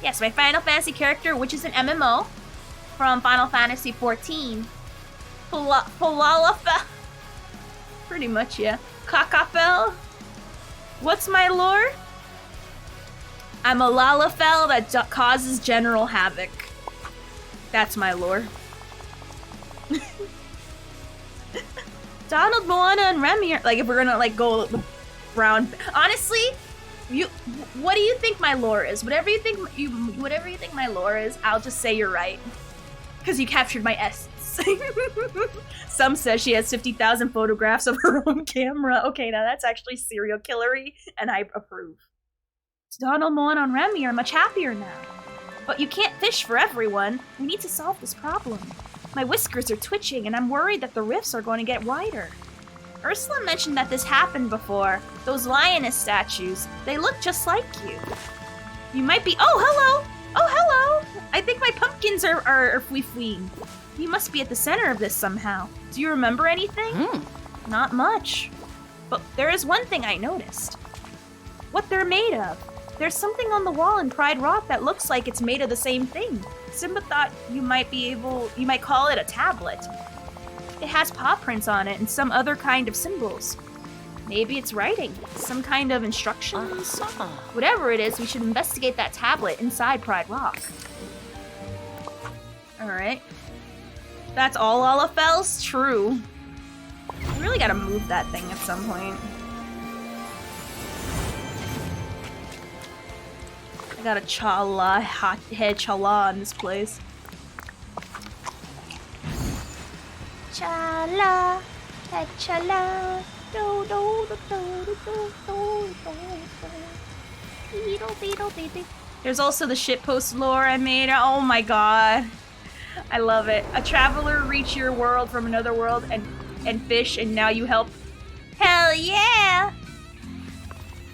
Yes, my Final Fantasy character, which is an MMO from Final Fantasy XIV. Lalafell. Pretty much, yeah. Kakafell. What's my lore? I'm a Lalafell that causes general havoc. That's my lore. Donald, Moana, and Remy are, like, if we're gonna like go brown. Honestly, what do you think my lore is? Whatever you think my lore is, I'll just say you're right. Because you captured my essence. Some says she has 50,000 photographs of her own camera. Okay, now that's actually serial killery, and I approve. Donald, Moana, and Remy are much happier now. But you can't fish for everyone. We need to solve this problem. My whiskers are twitching, and I'm worried that the rifts are going to get wider. Ursula mentioned that this happened before. Those lioness statues, they look just like you. You might be— oh, hello! Oh, hello! I think my pumpkins are fleeing. You must be at the center of this somehow. Do you remember anything? Not much. But there is one thing I noticed. What they're made of. There's something on the wall in Pride Rock that looks like it's made of the same thing. Simba thought you might call it a tablet. It has paw prints on it and some other kind of symbols. Maybe it's writing, some kind of instructions. Whatever it is, we should investigate that tablet inside Pride Rock. Alright. That's all Lalafell's? True. I really gotta move that thing at some point. I got a hothead chala in this place. Chala, Etchala. Do do do do do do do do. Beetle beetle beetle. There's also the shitpost lore I made. Oh my god. I love it. A traveler reach your world from another world and fish, and now you help. Hell yeah!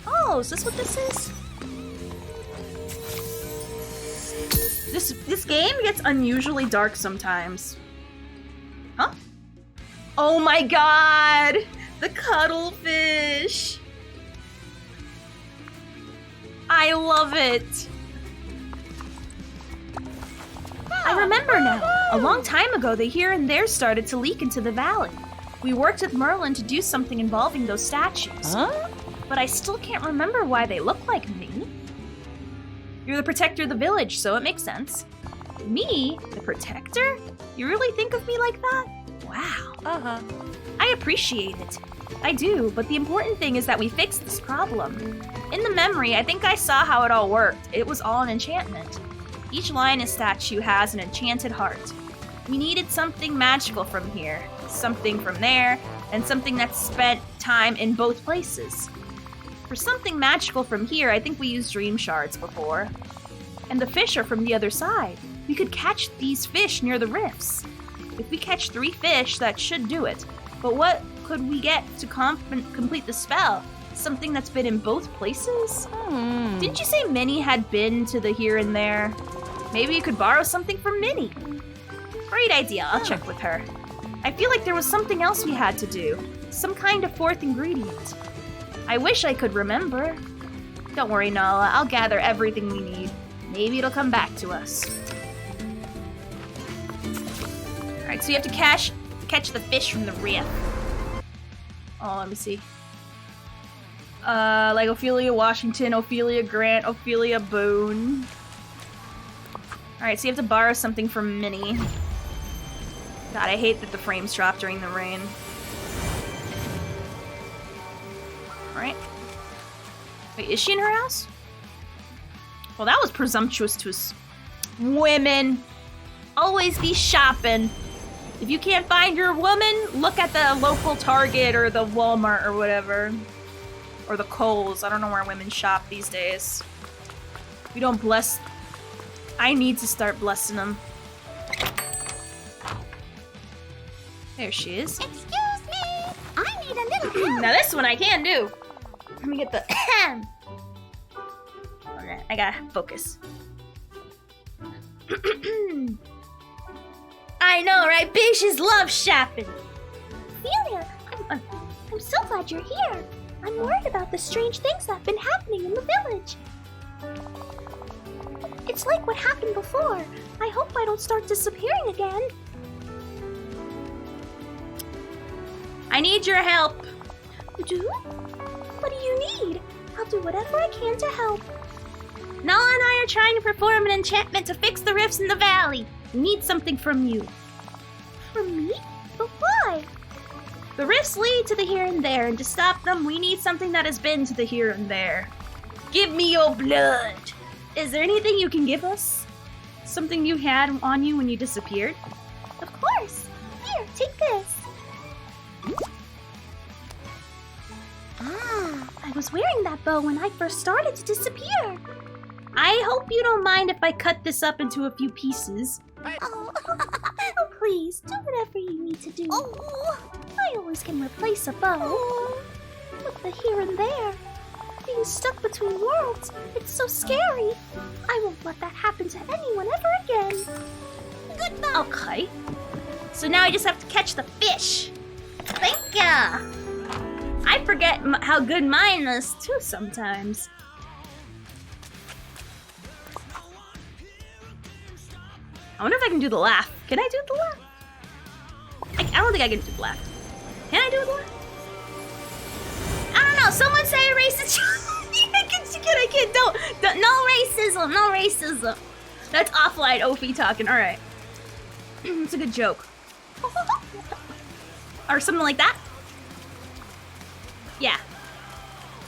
Oh, is this what this is? This game gets unusually dark sometimes. Huh? Oh my god! The cuttlefish! I love it! I remember now. A long time ago, the here and there started to leak into the valley. We worked with Merlin to do something involving those statues. Huh? But I still can't remember why they look like me. You're the protector of the village, so it makes sense. Me? The protector? You really think of me like that? Wow. Uh-huh. I appreciate it. I do, but the important thing is that we fixed this problem. In the memory, I think I saw how it all worked. It was all an enchantment. Each lioness statue has an enchanted heart. We needed something magical from here, something from there, and something that spent time in both places. For something magical from here, I think we used dream shards before. And the fish are from the other side. We could catch these fish near the rifts. If we catch 3 fish, that should do it. But what could we get to complete the spell? Something that's been in both places? Didn't you say Minnie had been to the here and there? Maybe you could borrow something from Minnie. Great idea, I'll check with her. I feel like there was something else we had to do. Some kind of 4th ingredient. I wish I could remember. Don't worry, Nala, I'll gather everything we need. Maybe it'll come back to us. Alright, so you have to catch the fish from the reef. Oh, let me see. Like Ophelia Washington, Ophelia Grant, Ophelia Boone. Alright, so you have to borrow something from Minnie. God, I hate that the frames drop during the rain. Alright. Wait, is she in her house? Well, that was presumptuous to us. Women! Always be shopping. If you can't find your woman, look at the local Target or the Walmart or whatever. Or the Kohl's. I don't know where women shop these days. We don't bless... I need to start blessing them. There she is. Excuse me! I need a little help! Now this one I can do. Let me get the... Alright, I gotta focus. I know, right? Bitches love shopping. Ophelia, I'm so glad you're here. I'm worried about the strange things that have been happening in the village. It's like what happened before. I hope I don't start disappearing again. I need your help. Do? What do you need? I'll do whatever I can to help. Nala and I are trying to perform an enchantment to fix the rifts in the valley. We need something from you. From me? But why? The rifts lead to the here and there, and to stop them, we need something that has been to the here and there. Give me your blood. Is there anything you can give us? Something you had on you when you disappeared? Of course. Here, take this. Ah, I was wearing that bow when I first started to disappear. I hope you don't mind if I cut this up into a few pieces. Oh, oh please, do whatever you need to do. Oh, I always can replace a bow. But the here and there, being stuck between worlds, it's so scary. I won't let that happen to anyone ever again. Goodbye. Okay. So now I just have to catch the fish. Thank ya. I forget how good mine is too sometimes. I wonder if I can do the laugh. Can I do the laugh? I don't think I can do the laugh. Can I do the laugh? I don't know. Someone say racist. I can't. Don't. No racism. No racism. That's offline Ophi talking. All right. It's a good joke. Or something like that. Yeah.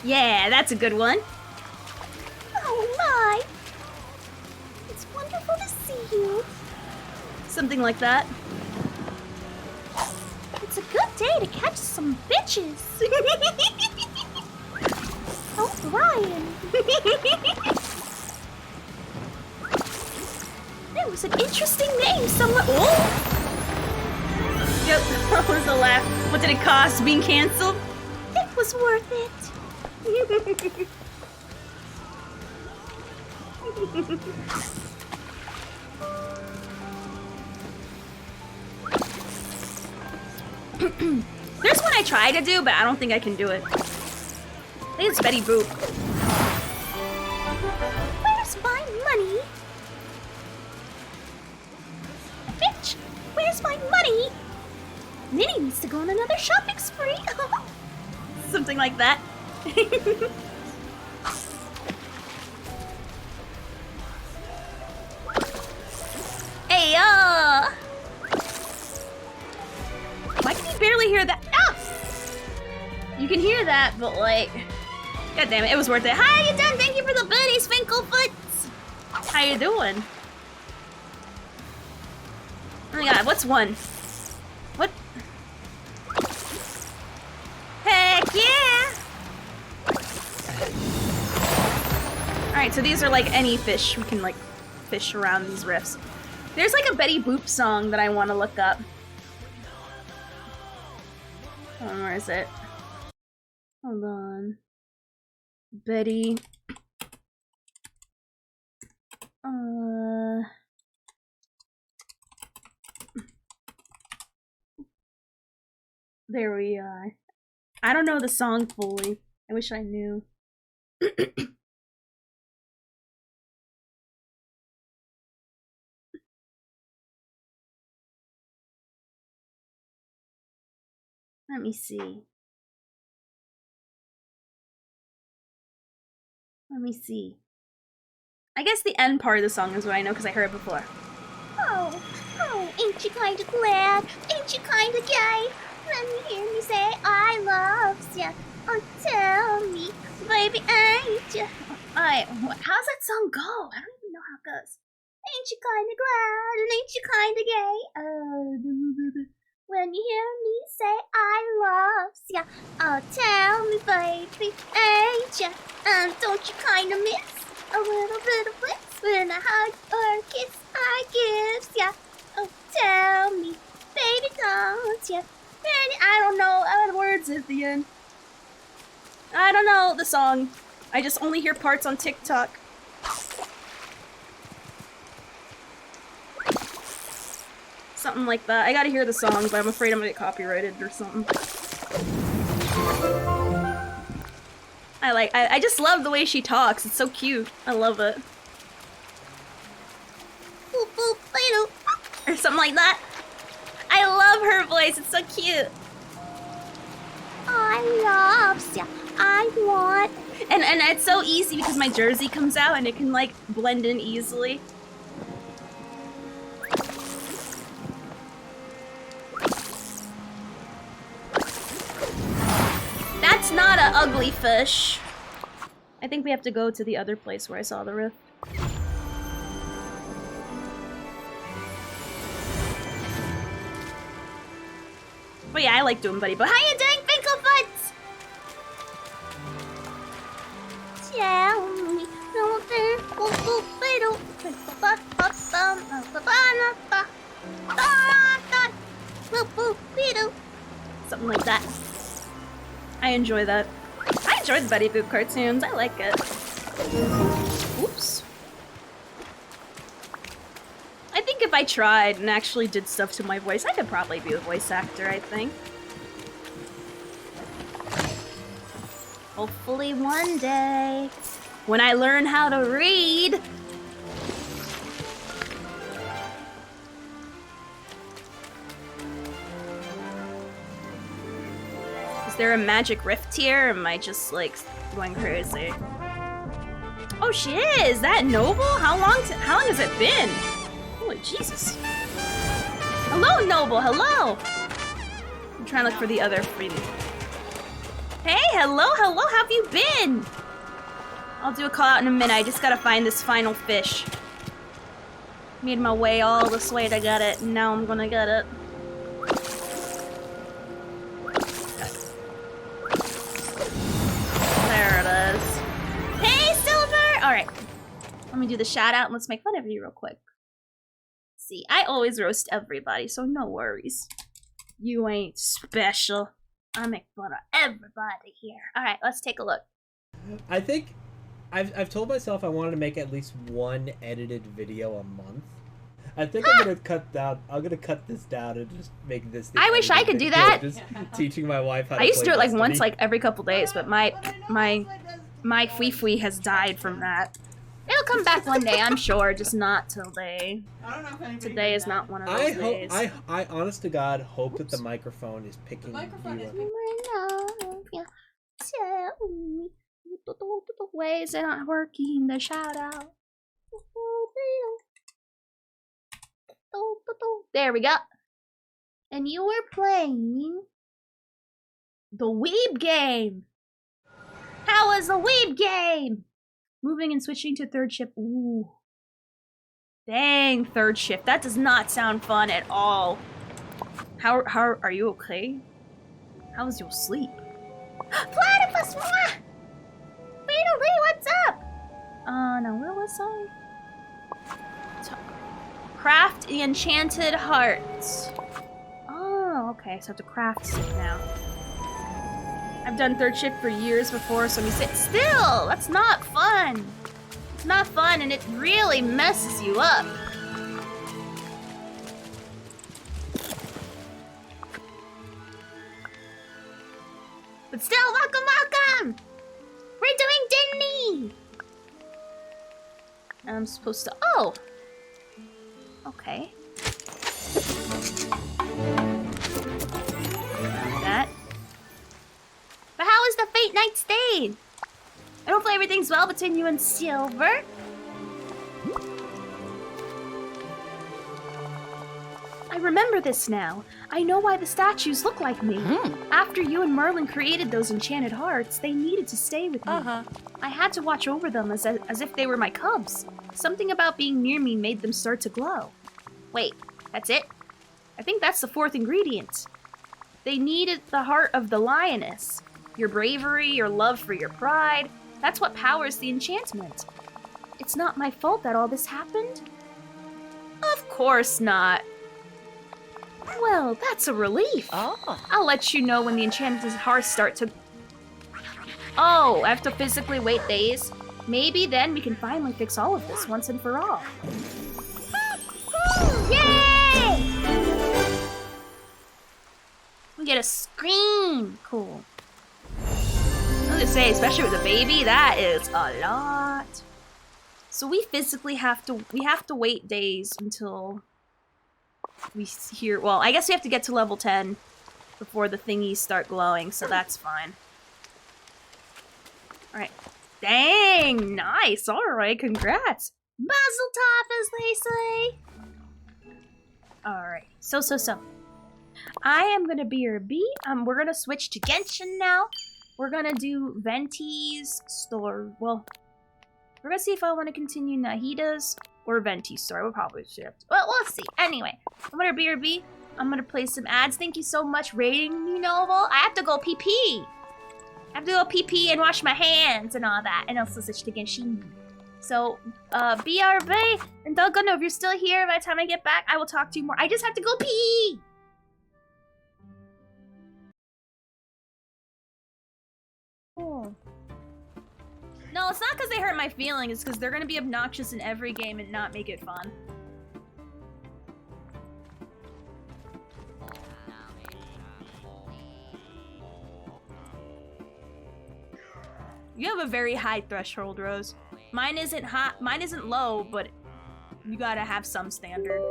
Yeah, that's a good one. Oh my! It's wonderful to see you. Something like that. It's a good day to catch some bitches. Oh, Brian. That was an interesting name. Someone. Oh! Yep, that was a laugh. What did it cost being canceled? It was worth it. There's one I try to do, but I don't think I can do it. I think it's Betty Boop. Where's my money? Bitch, where's my money? Minnie needs to go on another shopping spree. Something like that. Hey, why can you barely hear that? Ah! You can hear that, but like, god damn it, it was worth it. How you doing? Thank you for the buddies, Finkelfoots. How you doing? Oh my god, what's one? What? Heck yeah! Alright, so these are like any fish. We can like fish around these rifts. There's like a Betty Boop song that I want to look up. Hold on, where is it? Hold on. Betty. There we are. I don't know the song fully. I wish I knew. Let me see. Let me see. I guess the end part of the song is what I know because I heard it before. Oh, ain't you kinda glad? Ain't you kinda gay? Let me hear me say I love ya. Oh, tell me, baby, ain't you? Alright, how's that song go? I don't even know how it goes. Ain't you kinda glad and ain't you kinda gay? When you hear me say I love ya, oh, tell me, baby, ain't ya? Don't you kinda miss a little bit of bliss when I hug or kiss I gives ya? Oh, tell me, baby, don't ya? I don't know the words at the end. I don't know the song. I just only hear parts on TikTok. Something like that. I gotta hear the song, but I'm afraid I'm gonna get copyrighted or something. I just love the way she talks. It's so cute. I love it. Boop, boop, boop, Or something like that. I love her voice. It's so cute. I love ya. I want. And it's so easy because my jersey comes out and it can like blend in easily. That's not an ugly fish. I think we have to go to the other place where I saw the rift. But yeah, I like doing Buddy. But how you doing, Finkelfoots? Tell me. Something like that. I enjoy that. I enjoy the Betty Boop cartoons. I like it. Oops. I think if I tried and actually did stuff to my voice, I could probably be a voice actor, I think. Hopefully one day, when I learn how to read. Is there a magic rift here, or am I just, like, going crazy? Oh, she is! That Noble? How long has it been? Holy Jesus. Hello, Noble, hello! I'm trying to look for the other freebie. Hey, hello, how have you been? I'll do a call out in a minute, I just gotta find this final fish. Made my way all this way to get it, and now I'm gonna get it. Let me do the shout out and let's make fun of you real quick. See, I always roast everybody, so no worries. You ain't special. I make fun of everybody here. Alright, let's take a look. I think I've told myself I wanted to make at least one edited video a month. I think I'm gonna cut this down and just make this. I wish I could do that. Just teaching my wife how to I used to play do it like Destiny. once, like every couple days, but my fui has died from that. It'll come back one day, I'm sure, just not today. Today is not one of those days. I honest to God hope that the microphone is picking you up. Ways are not working. The shout out. There we go. And you were playing the Weeb game. How was the Weeb game? Moving and switching to third shift. Ooh. Dang, third shift. That does not sound fun at all. How are you okay? How was your sleep? Platypus! Beetle, what's up? No, where was I? Craft the enchanted hearts. Oh, okay, so I have to craft it now. I've done third shift for years before, so we sit still. That's not fun. It's not fun, and it really messes you up. But still, welcome! We're doing Disney! I'm supposed to. Oh! Okay. That. But how is the Fate Night stayed? And hopefully everything's well between you and Silver. I remember this now. I know why the statues look like me. After you and Merlin created those enchanted hearts, they needed to stay with me. I had to watch over them as if they were my cubs. Something about being near me made them start to glow. Wait, that's it? I think that's the fourth ingredient. They needed the heart of the lioness. Your bravery, your love for your pride. That's what powers the enchantment. It's not my fault that all this happened? Of course not. Well, that's a relief. I'll let you know when the enchanted hearts start to... Oh, I have to physically wait days? Maybe then we can finally fix all of this once and for all. Yay! We get a screen. Cool. I was gonna say, especially with a baby, that is a lot. So we physically have to wait days until we hear, well, I guess we have to get to level 10 before the thingies start glowing, so that's fine. Alright. Dang, nice. Alright, congrats. Mazel tov, as they say. Alright, so. I am gonna be your B. We're gonna switch to Genshin now. We're gonna do Venti's store. Well, we're gonna see if I want to continue Nahida's or Venti's store. We'll probably shift. Well, we'll see. Anyway, I'm gonna BRB. I'm gonna play some ads. Thank you so much rating me, Noble. I have to go PP. I have to go PP and wash my hands and all that, and also switch to Genshin. So, BRB, and Dalgona, if you're still here by the time I get back, I will talk to you more. I just have to go pee! Oh. No, it's not because they hurt my feelings, it's because they're gonna be obnoxious in every game and not make it fun. You have a very high threshold, Rose. Mine isn't high, mine isn't low, but you gotta have some standard.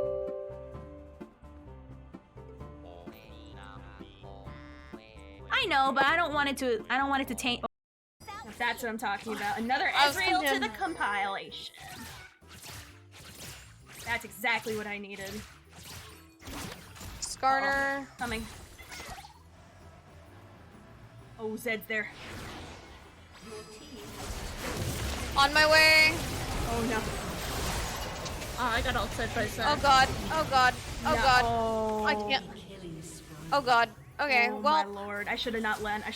I know, but I don't want it to taint. That's what I'm talking about. Another Ezreal to the compilation. That's exactly what I needed. Skarner. Coming. Oh, Zed's there. On my way. Oh no. Oh, I got all set by Zed. Oh god. Oh god. Oh No. god. I can't. Oh god. Okay, Oh well. my lord. I should have not lent. I'm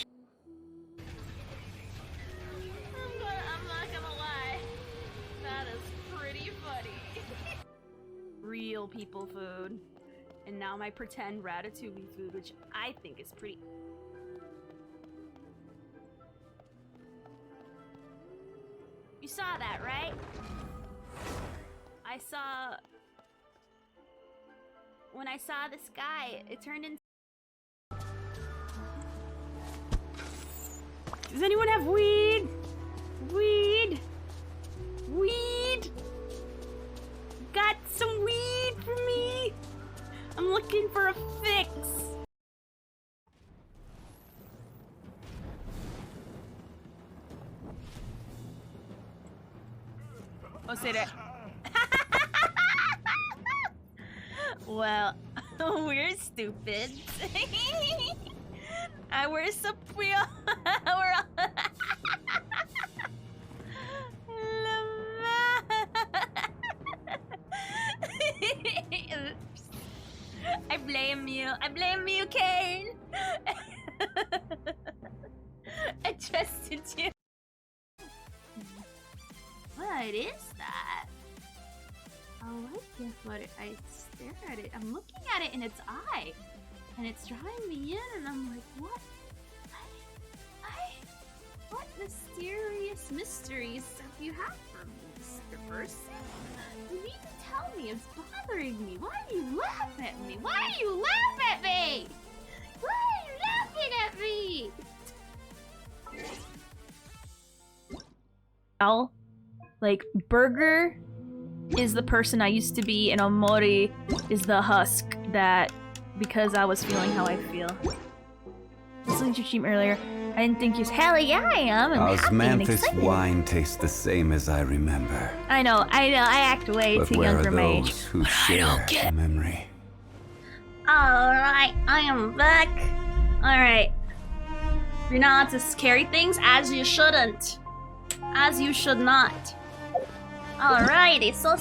not gonna lie. That is real people food. And now my pretend ratatouille food, which I think is pretty... You saw that, right? I saw... When I saw this guy, it turned into... Does anyone have weed? Weed? Weed? Got some weed for me? I'm looking for a fix. Oh, say that. Well, we're stupid. We're superior. I blame you. I blame you, Kane. I trusted you. What is that? I like it, but I stare at it. I'm looking at it in its eye, and it's drawing me in, and I'm like, what? What mysterious mysteries have you had for me, Mr. Person? You need to tell me. It's bothering me. Why do you laugh at me? Why do you laugh at me? Why are you laughing at me? Al, like, Burger is the person I used to be, and Omori is the husk that, because I was feeling how I feel. Listening to your stream earlier, I didn't think you. Hell yeah, I am. I'm happy and Osmanthus excited. wine tastes the same as I remember. I know. I act way But too where young are for my age. those who share a memory? Alright, I am back. Alright. You're not allowed to carry things as you shouldn't. As you should not. Alrighty, so.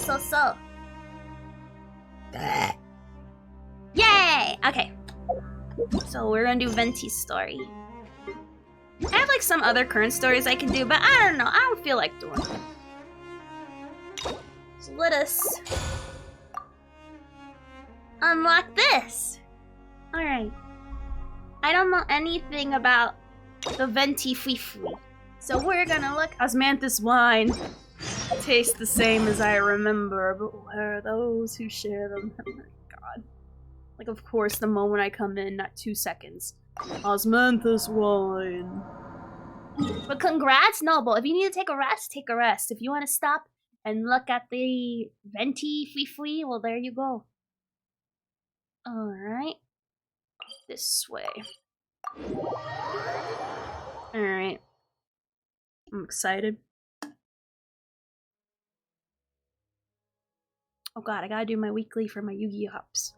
Yay! Okay. So we're gonna do Venti's story. I have like some other current stories I can do, but I don't know. I don't feel like doing it. So let us unlock this. Alright. I don't know anything about the Venti Fui. So we're gonna look. Osmanthus wine tastes the same as I remember, but where are those who share them? Oh my god. Like, of course, the moment I come in, not 2 seconds. Osmanthus wine. But congrats, Noble. If you need to take a rest, take a rest. If you want to stop and look at the Venti Fui, well, there you go. Alright. This way. Alright. I'm excited. Oh god, I gotta do my weekly for my Yu-Gi-Oh! Hops.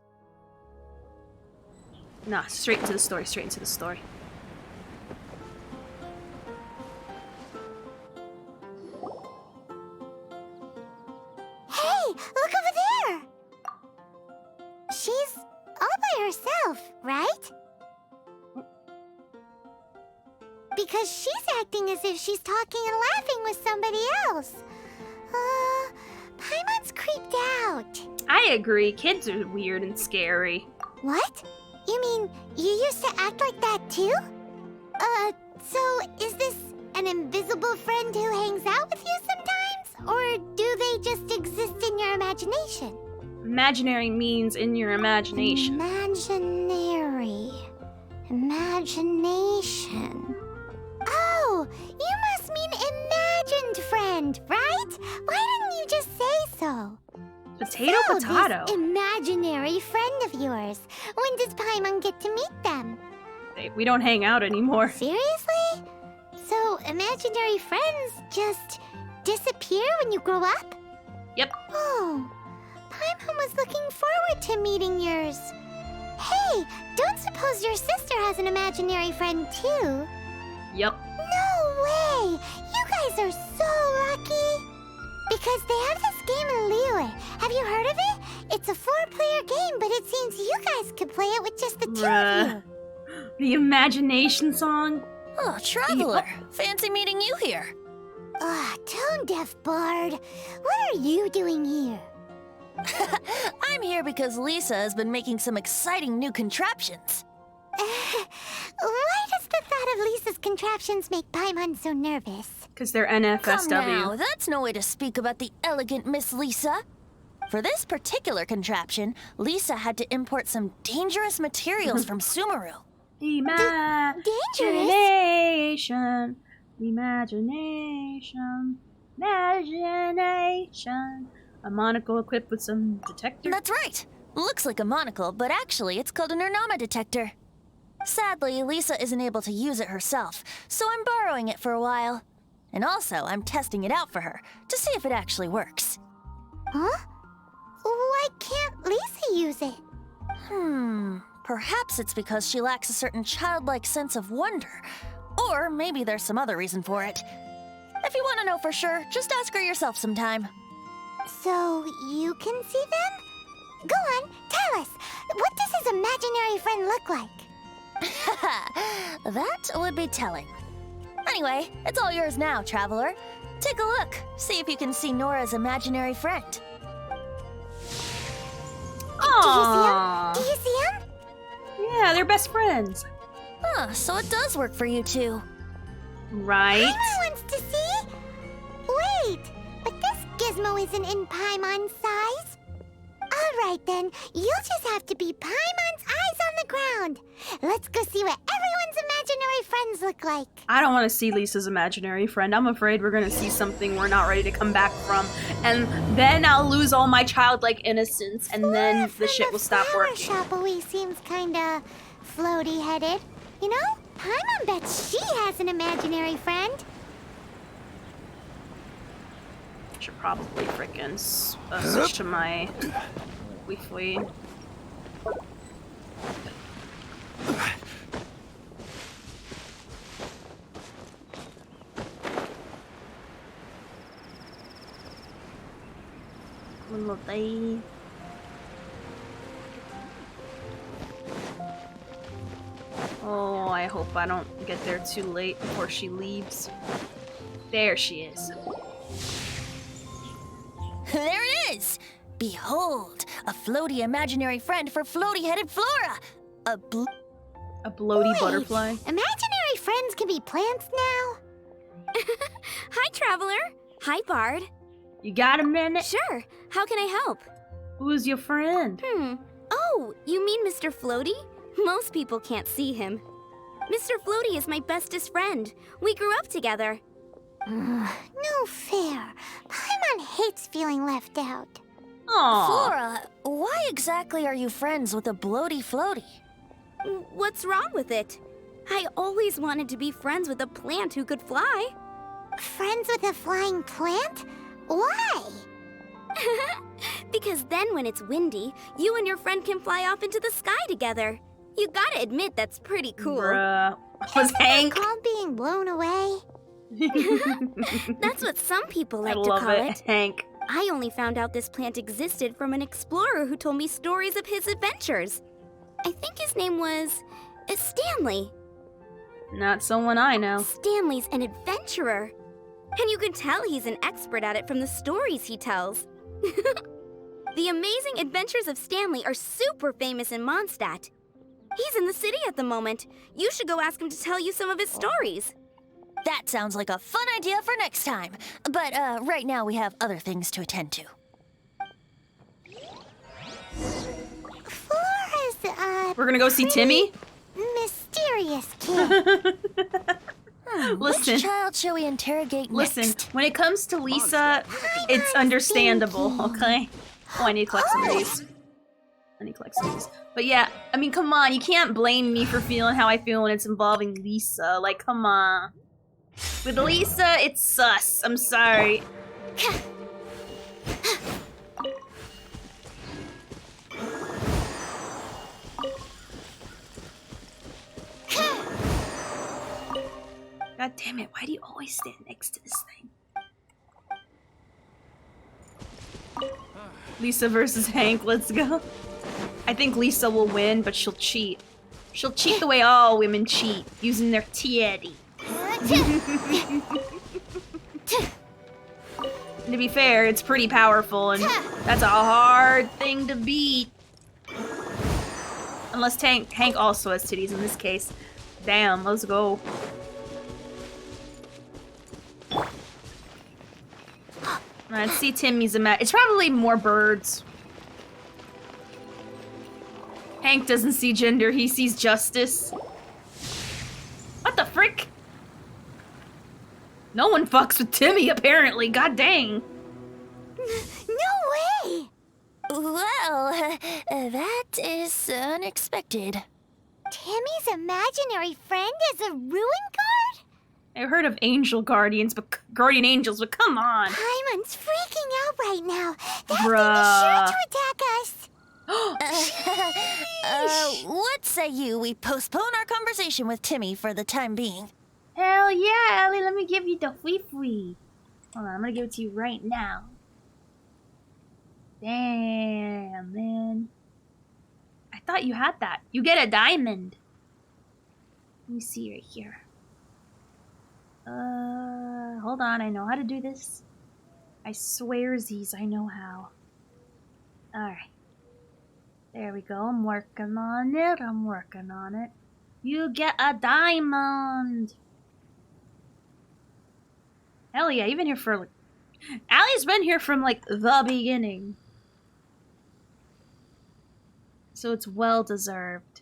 Nah, straight into the story, straight into the story. Hey, look over there! She's all by herself, right? Because she's acting as if she's talking and laughing with somebody else. Paimon's creeped out. I agree. Kids are weird and scary. What? You mean you used to act like that too? So is this an invisible friend who hangs out with you sometimes? Or do they just exist in your imagination? Imaginary means in your imagination. Imagination. Oh, you must mean imagined friend, right? Why didn't you just say so? Potato. This imaginary friend of yours. When does Paimon get to meet them? We don't hang out anymore. Seriously? So imaginary friends just disappear when you grow up? Yep. Oh, Paimon was looking forward to meeting yours. Hey, don't suppose your sister has an imaginary friend too? Yep. No way! You guys are so lucky! Because they have this game in Liyue. Have you heard of it? It's a 4-player game, but it seems you guys could play it with just the 2 of you. The imagination song? Oh, Traveler! Fancy meeting you here. Tone deaf bard. What are you doing here? I'm here because Lisa has been making some exciting new contraptions. Why does the thought of Lisa's contraptions make Paimon so nervous? Because they're Come NFSW. now, that's no way to speak about the elegant Miss Lisa. For this particular contraption, Lisa had to import some dangerous materials from Sumeru. Imagination. Imagination. A monocle equipped with some detector. That's right. Looks like a monocle, but actually it's called a Nernama detector. Sadly, Lisa isn't able to use it herself, so I'm borrowing it for a while. And also, I'm testing it out for her, to see if it actually works. Huh? Why can't Lisa use it? Perhaps it's because she lacks a certain childlike sense of wonder. Or maybe there's some other reason for it. If you want to know for sure, just ask her yourself sometime. So, you can see them? Go on, tell us. What does his imaginary friend look like? That would be telling. Anyway, it's all yours now, Traveler. Take a look. See if you can see Nora's imaginary friend. Aww. Do you see him? Yeah, they're best friends. Huh, so it does work for you two. Right? Paimon wants to see? Wait, but this gizmo isn't in Paimon's size. Alright then, you'll just have to be Paimon's eyes on the ground. Let's go see what everyone's imaginary friends look like. I don't want to see Lisa's imaginary friend. I'm afraid we're gonna see something we're not ready to come back from. And then I'll lose all my childlike innocence, and then the shit will stop working. Shop always seems kinda floaty-headed. You know, Paimon bets she has an imaginary friend. Should probably frickin' switch to my Wi-Fi. Little day. Oh, I hope I don't get there too late before she leaves. There she is. There it is! Behold, a floaty imaginary friend for floaty-headed Flora! A bloaty butterfly? Imaginary friends can be plants now? Hi, Traveler. Hi, Bard. You got a minute? Sure. How can I help? Who's your friend? Oh, you mean Mr. Floaty? Most people can't see him. Mr. Floaty is my bestest friend. We grew up together. No fair. Paimon hates feeling left out. Aww. Flora, why exactly are you friends with a bloaty floaty? What's wrong with it? I always wanted to be friends with a plant who could fly. Friends with a flying plant? Why? Because then when it's windy, you and your friend can fly off into the sky together. You gotta admit that's pretty cool. Bruh. Was Hank called being blown away? That's what some people like I to love call it. Hank. I only found out this plant existed from an explorer who told me stories of his adventures. I think his name was Stanley. Not someone I know. Stanley's an adventurer. And you can tell he's an expert at it from the stories he tells. The amazing adventures of Stanley are super famous in Mondstadt. He's in the city at the moment. You should go ask him to tell you some of his stories. That sounds like a fun idea for next time. But right now we have other things to attend to. Flora's, We're gonna go see Timmy? mysterious kid. Listen. Which child shall we interrogate next? Listen, when it comes to Lisa, it's understandable, okay? Oh, I need to collect some of these. I need to collect some of these. But yeah, I mean, come on, you can't blame me for feeling how I feel when it's involving Lisa. Like, come on. With Lisa, it's sus. I'm sorry. God damn it, why do you always stand next to this thing? Lisa versus Hank, let's go. I think Lisa will win, but she'll cheat. She'll cheat the way all women cheat, using their titty. And to be fair, it's pretty powerful, and that's a hard thing to beat. Unless Hank also has titties in this case. Damn, let's go. Let's see Timmy's it's probably more birds. Hank doesn't see gender, he sees justice. What the frick? No one fucks with Timmy, apparently. God dang. No way! Well, that is unexpected. Timmy's imaginary friend is a ruin guard? I heard of angel guardians, but guardian angels, but come on. Paimon's freaking out right now. That Bruh. thing is sure to attack us. What say you we postpone our conversation with Timmy for the time being? Hell yeah, Ellie, let me give you the fwee. Hold on, I'm gonna give it to you right now. Damn, man. I thought you had that. You get a diamond. Let me see right here. Hold on, I know how to do this. I swearsies, I know how. Alright. There we go, I'm working on it. You get a diamond! Hell yeah, you've been here for, like... Allie's been here from, like, the beginning. So it's well-deserved.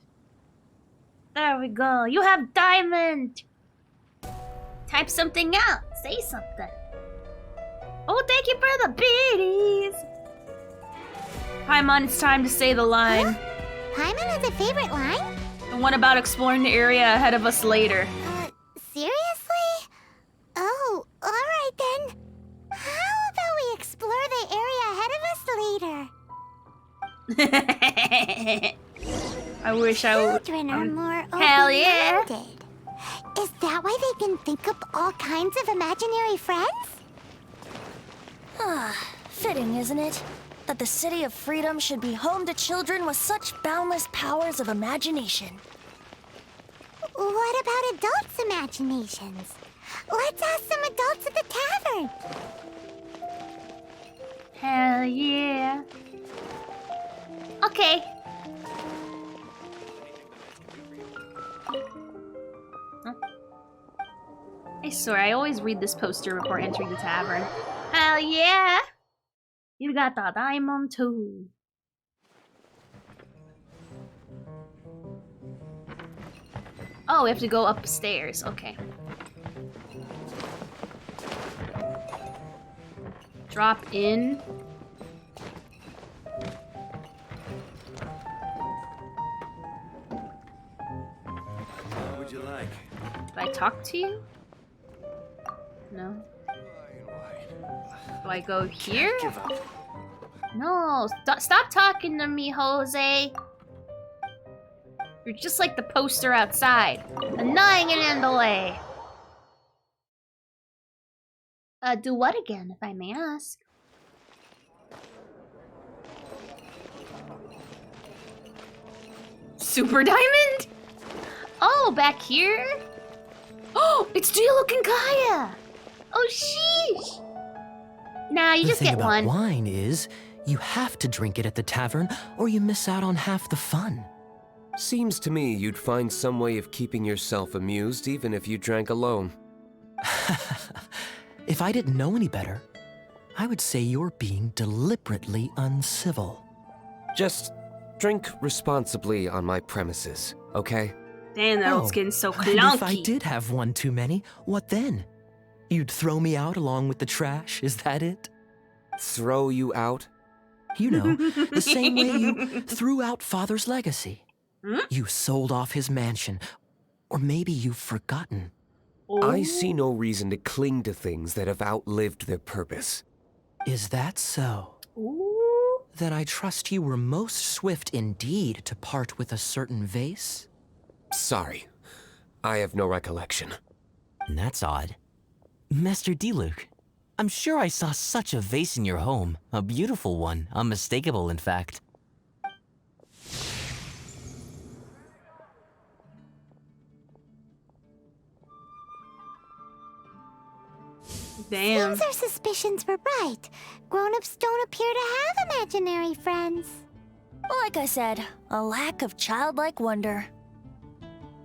There we go, you have diamond! Type something out, say something. Oh, thank you for the biddies! Paimon, it's time to say the line. Paimon has a favorite line? The one about exploring the area ahead of us later. Seriously? Oh, alright then. How about we explore the area ahead of us later? I wish I would. Children are more Hell yeah! open-minded. Is that why they can think up all kinds of imaginary friends? Fitting, isn't it? That the City of Freedom should be home to children with such boundless powers of imagination. What about adults' imaginations? Let's ask some adults at the tavern. Hell yeah. Okay. Huh? I swear, I always read this poster before entering the tavern. Hell yeah! You got the diamond too. Oh, we have to go upstairs. Okay. Drop in. What would you like? Did I talk to you? No. Do I go here? Give up. No, stop talking to me, Jose. You're just like the poster outside. Annoying and in the way. Do what again, if I may ask? Super Diamond? Oh, back here? Oh, it's Diluc and Kaya! Oh, sheesh! Nah, you The just thing get about one. wine is, you have to drink it at the tavern, or you miss out on half the fun. Seems to me you'd find some way of keeping yourself amused even if you drank alone. If I didn't know any better, I would say you're being deliberately uncivil. Just drink responsibly on my premises, okay? Damn, that old skin's so And if I clunky. did have one too many, what then? You'd throw me out along with the trash, is that it? Throw you out? You know, the same way you threw out Father's legacy. You sold off his mansion, or maybe you've forgotten. I see no reason to cling to things that have outlived their purpose. Is that so? Then I trust you were most swift indeed to part with a certain vase? Sorry, I have no recollection. That's odd. Master Diluc, I'm sure I saw such a vase in your home. A beautiful one, unmistakable in fact. Damn. Seems our suspicions were right. Grown-ups don't appear to have imaginary friends. Like I said, a lack of childlike wonder.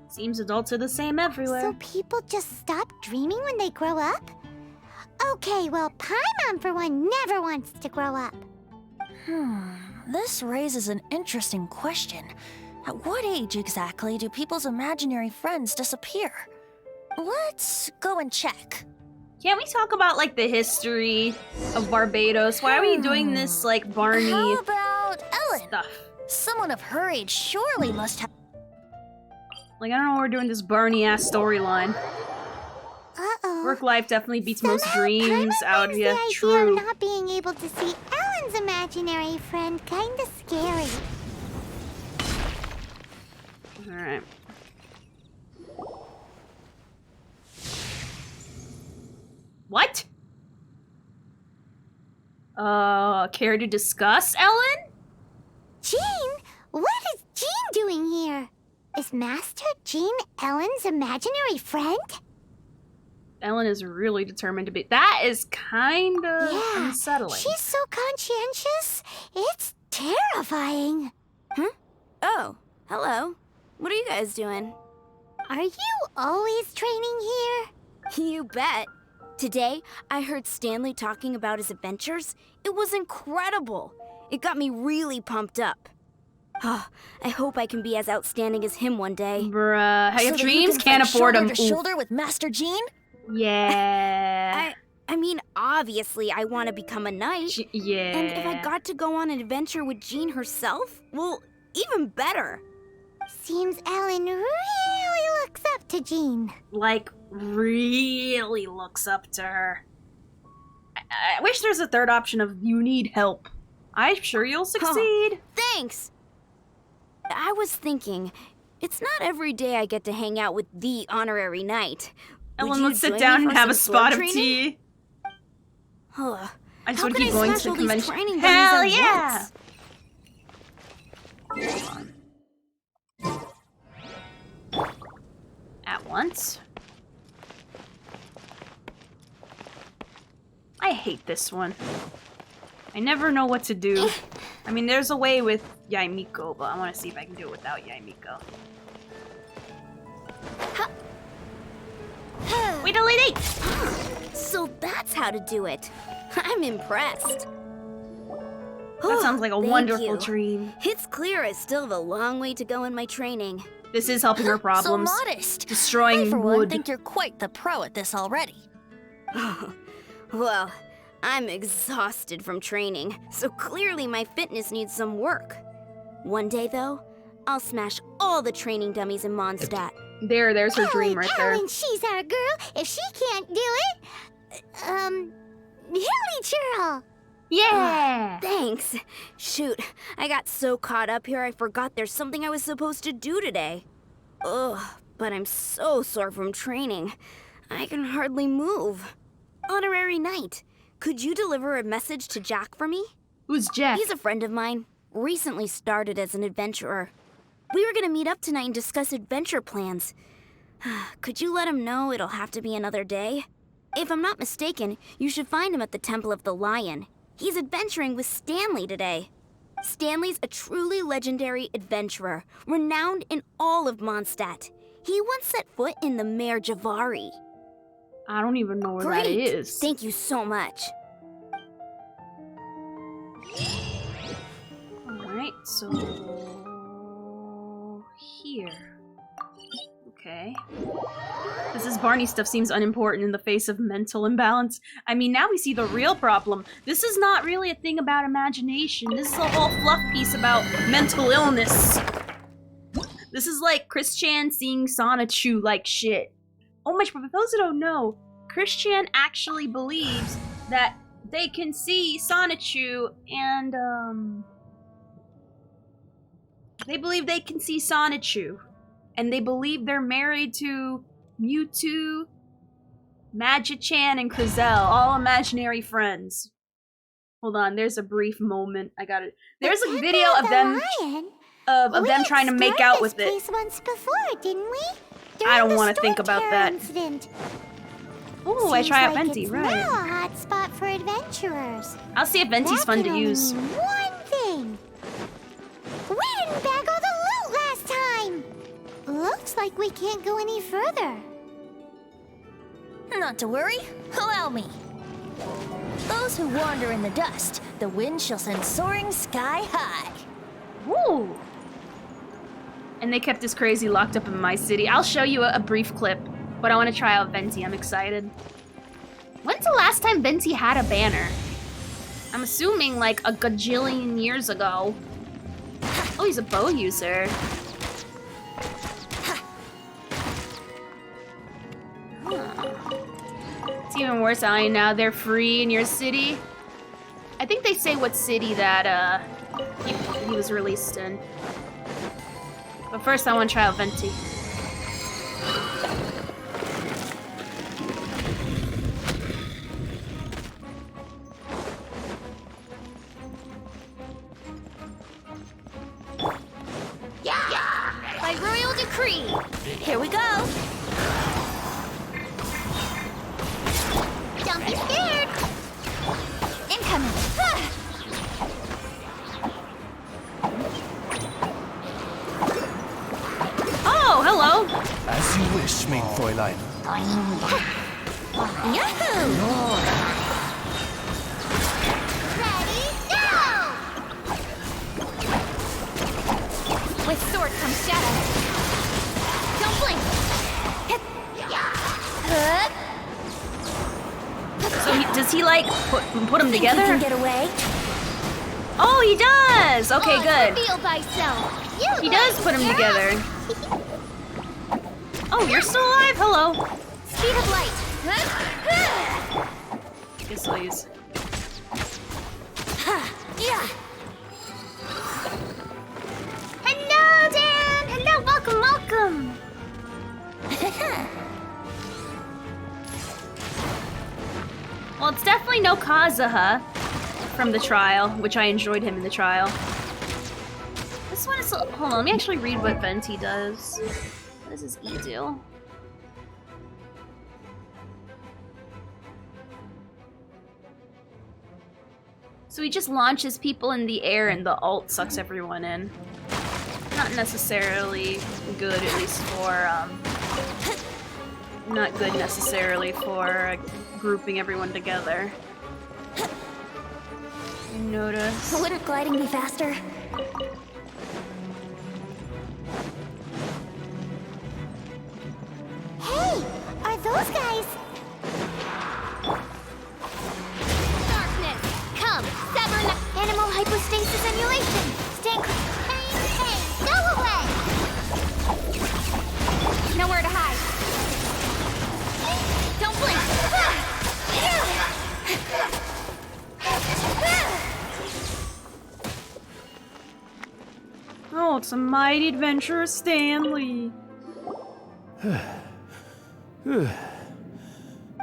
Seems adults are the same everywhere. So people just stop dreaming when they grow up? Okay, well, Paimon for one never wants to grow up. This raises an interesting question. At what age exactly do people's imaginary friends disappear? Let's go and check. Can't we talk about, like, the history of Barbados? Why are we doing this, like, Barney How about Ellen? stuff? Someone of her age surely must have... Like, I don't know why we're doing this Barney-ass storyline. Uh-oh. Work life definitely beats most dreams Paimon out finds here. the idea True. of not being able to see Ellen's imaginary friend kinda scary. Alright. What? Care to discuss, Ellen? Jean? What is Jean doing here? Is Master Jean Ellen's imaginary friend? Ellen is really determined to be. That is kind of unsettling. She's so conscientious. It's terrifying. Oh, hello. What are you guys doing? Are you always training here? You bet. Today, I heard Stanley talking about his adventures. It was incredible. It got me really pumped up. I hope I can be as outstanding as him one day. Bruh, how your So that you dreams can can't fight afford them. shoulder to shoulder with Master Jean? Yeah. I mean, obviously, I want to become a knight. Yeah. And if I got to go on an adventure with Jean herself, well, even better. Seems Ellen really looks up to Jean. Like, really looks up to her. I wish there's a third option of you need help. I'm sure you'll succeed. Thanks. I was thinking, it's not every day I get to hang out with the honorary knight. Ellen, let's sit down and have a spot of tea. I just want to keep going to the convention. Hell yeah! At once. I hate this one. I never know what to do. I mean, there's a way with Yaimiko, but I want to see if I can do it without Yaimiko. Wait a lady! So that's how to do it. I'm impressed. That sounds like a Thank wonderful you. dream. It's clear I still have a long way to go in my training. This is helping her problems. So modest. Destroying I, for one, wood. think you're quite the pro at this already. Well, I'm exhausted from training, so clearly my fitness needs some work. One day, though, I'll smash all the training dummies in Mondstadt. There's her dream right there. Ellen, she's our girl. If she can't do it, Hilly Churl. Yeah! Thanks. Shoot, I got so caught up here I forgot there's something I was supposed to do today. Ugh, but I'm so sore from training. I can hardly move. Honorary Knight, could you deliver a message to Jack for me? Who's Jack? He's a friend of mine. Recently started as an adventurer. We were gonna meet up tonight and discuss adventure plans. Could you let him know it'll have to be another day? If I'm not mistaken, you should find him at the Temple of the Lion. He's adventuring with Stanley today. Stanley's a truly legendary adventurer, renowned in all of Mondstadt. He once set foot in the Mare Javari. I don't even know where Great. that is. Thank you so much. Alright, so... here. Okay. This Barney stuff seems unimportant in the face of mental imbalance. I mean, now we see the real problem. This is not really a thing about imagination. This is a whole fluff piece about mental illness. This is like Chris Chan seeing Sonichu like shit. Oh my, for those who don't know, Chris Chan actually believes that they can see Sonichu and, they believe they can see Sonichu. And they believe they're married to Mewtwo, Magichan, and Krizel, all imaginary friends. Hold on, there's a brief moment. I got it. There's a video of them of them trying to make out with it. Once before, didn't we? I don't want to think about that. Incident. Oh, I try out Seems like Venti, it's right. now a hot spot for adventurers. I'll see if Venti's That fun can to only use. mean one thing. We didn't bag all the loot last time. Looks like we can't go any further. Not to worry, allow me. Those who wander in the dust, the wind shall send soaring sky high. Woo! And they kept this crazy locked up in my city. I'll show you a brief clip, but I want to try out Venti. I'm excited. When's the last time Venti had a banner? I'm assuming like a gajillion years ago. Oh, he's a bow user. It's even worse I now they're free in your city. I think they say what city that he was released in. But first I want to try out Venti. By royal decree, here we go. Don't be scared. Incoming. Oh, hello. As you wish, mein Fräulein. Yahoo! Ready, go! With sword comes shadow. Don't blink. So does he like put them Think together? you can get away? Oh, he does. Okay, good. Reveal thyself. He does put them together. Oh, you're still alive. Hello. Speed of light. Guess I'll use. Yeah. Hello, Dan. Hello, welcome, welcome. Well, it's definitely no Kazuha from the trial, which I enjoyed him in the trial. This one is... Hold on, let me actually read what Venti does. What does his E do? So he just launches people in the air and the ult sucks everyone in. Not necessarily good, at least for, not good necessarily for grouping everyone together. You notice? Wouldn't gliding be faster? Hey, are those guys? Darkness, come, sever Animal hypostasis emulation. Stand hey, go away! nowhere to hide. Don't blink. Oh, it's a mighty adventurous Stanley.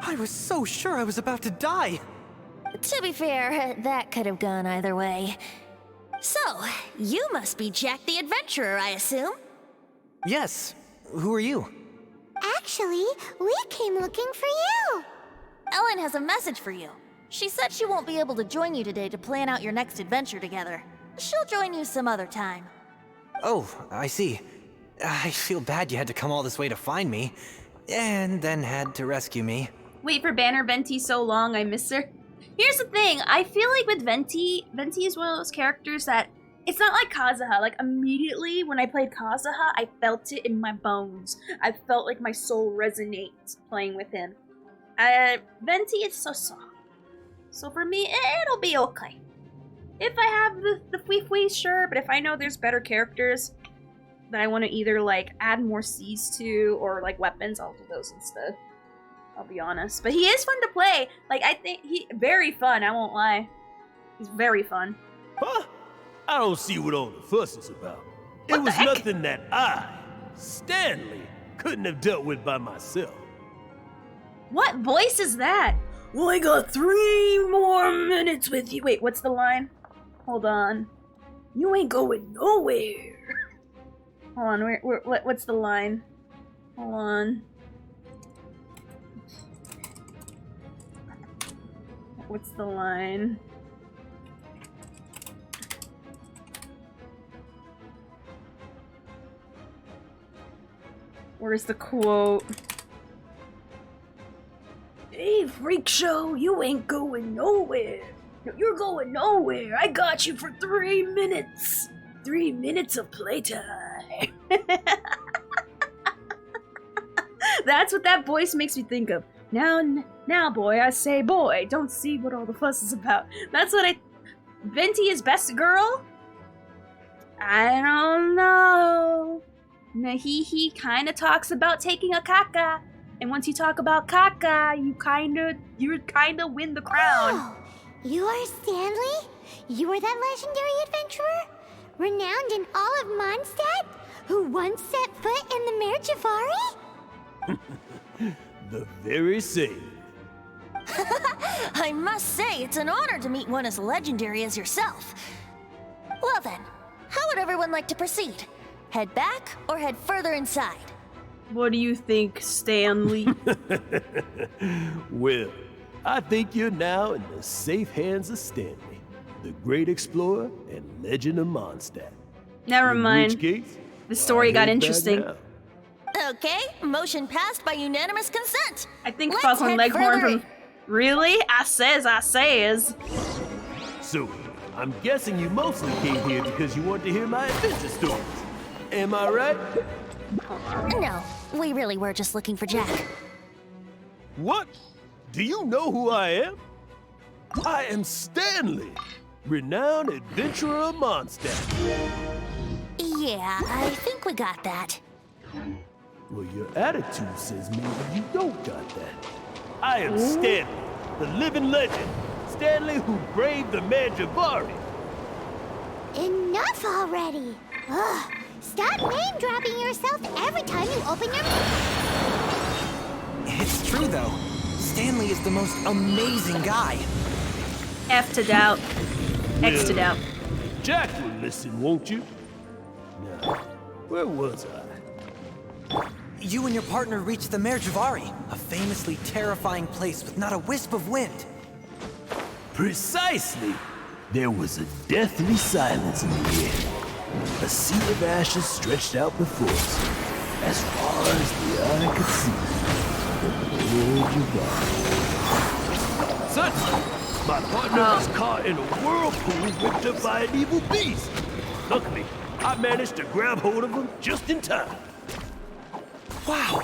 I was so sure I was about to die. To be fair, that could have gone either way. So, you must be Jack the Adventurer, I assume? Yes. Who are you? Actually, we came looking for you. Ellen has a message for you. She said she won't be able to join you today to plan out your next adventure together. She'll join you some other time. Oh, I see. I feel bad you had to come all this way to find me, and then had to rescue me. Wait for Banner Venti so long, I miss her. Here's the thing, I feel like with Venti is one of those characters that, it's not like Kazuha. Like, immediately when I played Kazuha, I felt it in my bones. I felt like my soul resonates playing with him. Venti is so soft. So for me, it'll be okay. If I have the Fui, sure, but if I know there's better characters that I want to either, like, add more C's to, or, like, weapons, I'll do those instead. I'll be honest. But he is fun to play. Like, I think very fun, I won't lie. He's very fun. Huh? I don't see what all the fuss is about. It was nothing that I, Stanley, couldn't have dealt with by myself. What voice is that? Well, I got 3 more minutes with you. Wait, what's the line? Hold on. You ain't going nowhere. Hold on, what's the line? Hold on. What's the line? Where's the quote? Hey, freak show, you ain't going nowhere. No, you're going nowhere. I got you for 3 minutes. 3 minutes of playtime. That's what that voice makes me think of. Now, boy, I say boy. Don't see what all the fuss is about. That's what I... Venti is best girl? I don't know. Now, he kind of talks about taking a caca. And once you talk about caca, you kind of win the crown. Oh, you are Stanley? You are that legendary adventurer? Renowned in all of Mondstadt? Who once set foot in the Mare Javari? The very same. I must say, it's an honor to meet one as legendary as yourself. Well then, how would everyone like to proceed? Head back or head further inside? What do you think, Stanley? Well, I think you're now in the safe hands of Stanley, the great explorer and legend of Mondstadt. Never In mind. which case, The story I'll got head back interesting. now. Okay, motion passed by unanimous consent. I think Let's Foghorn head Leghorn further from... Really? I says. So, I'm guessing you mostly came here because you want to hear my adventure stories. Am I right? No, we really were just looking for Jack. What? Do you know who I am? I am Stanley, renowned adventurer of Mondstadt. Yeah, I think we got that. Well, your attitude says maybe you don't got that. I am Stanley, the living legend. Stanley who braved the Mare Javari. Enough already! Ugh, stop name-dropping yourself every time you open your mouth! It's true, though. Stanley is the most amazing guy. F to doubt. X to doubt. Jack will listen, won't you? Now, where was I? You and your partner reached the Mare Javari, a famously terrifying place with not a wisp of wind. Precisely. There was a deathly silence in the air. A sea of ashes stretched out before us, as far as the eye could see. The Mare Javari. Suddenly, my partner was caught in a whirlpool ripped up by an evil beast. Luckily, I managed to grab hold of him just in time. Wow.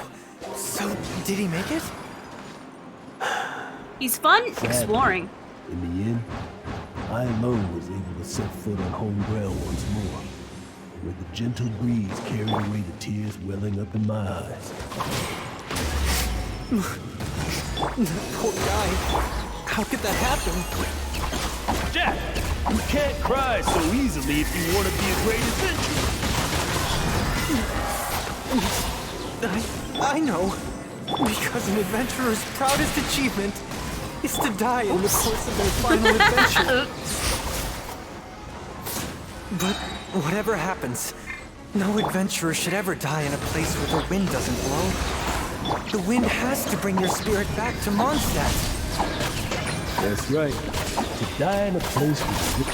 So, did he make it? He's fun Sadly, exploring. In the end, I alone was able to set foot on home ground once more, where the gentle breeze carried away the tears welling up in my eyes. Poor guy. How could that happen? Jack, you can't cry so easily if you want to be a great adventurer. I know. Because an adventurer's proudest achievement is to die in the course of their final adventure. But whatever happens, no adventurer should ever die in a place where the wind doesn't blow. The wind has to bring your spirit back to Mondstadt. That's right. To die in a place with...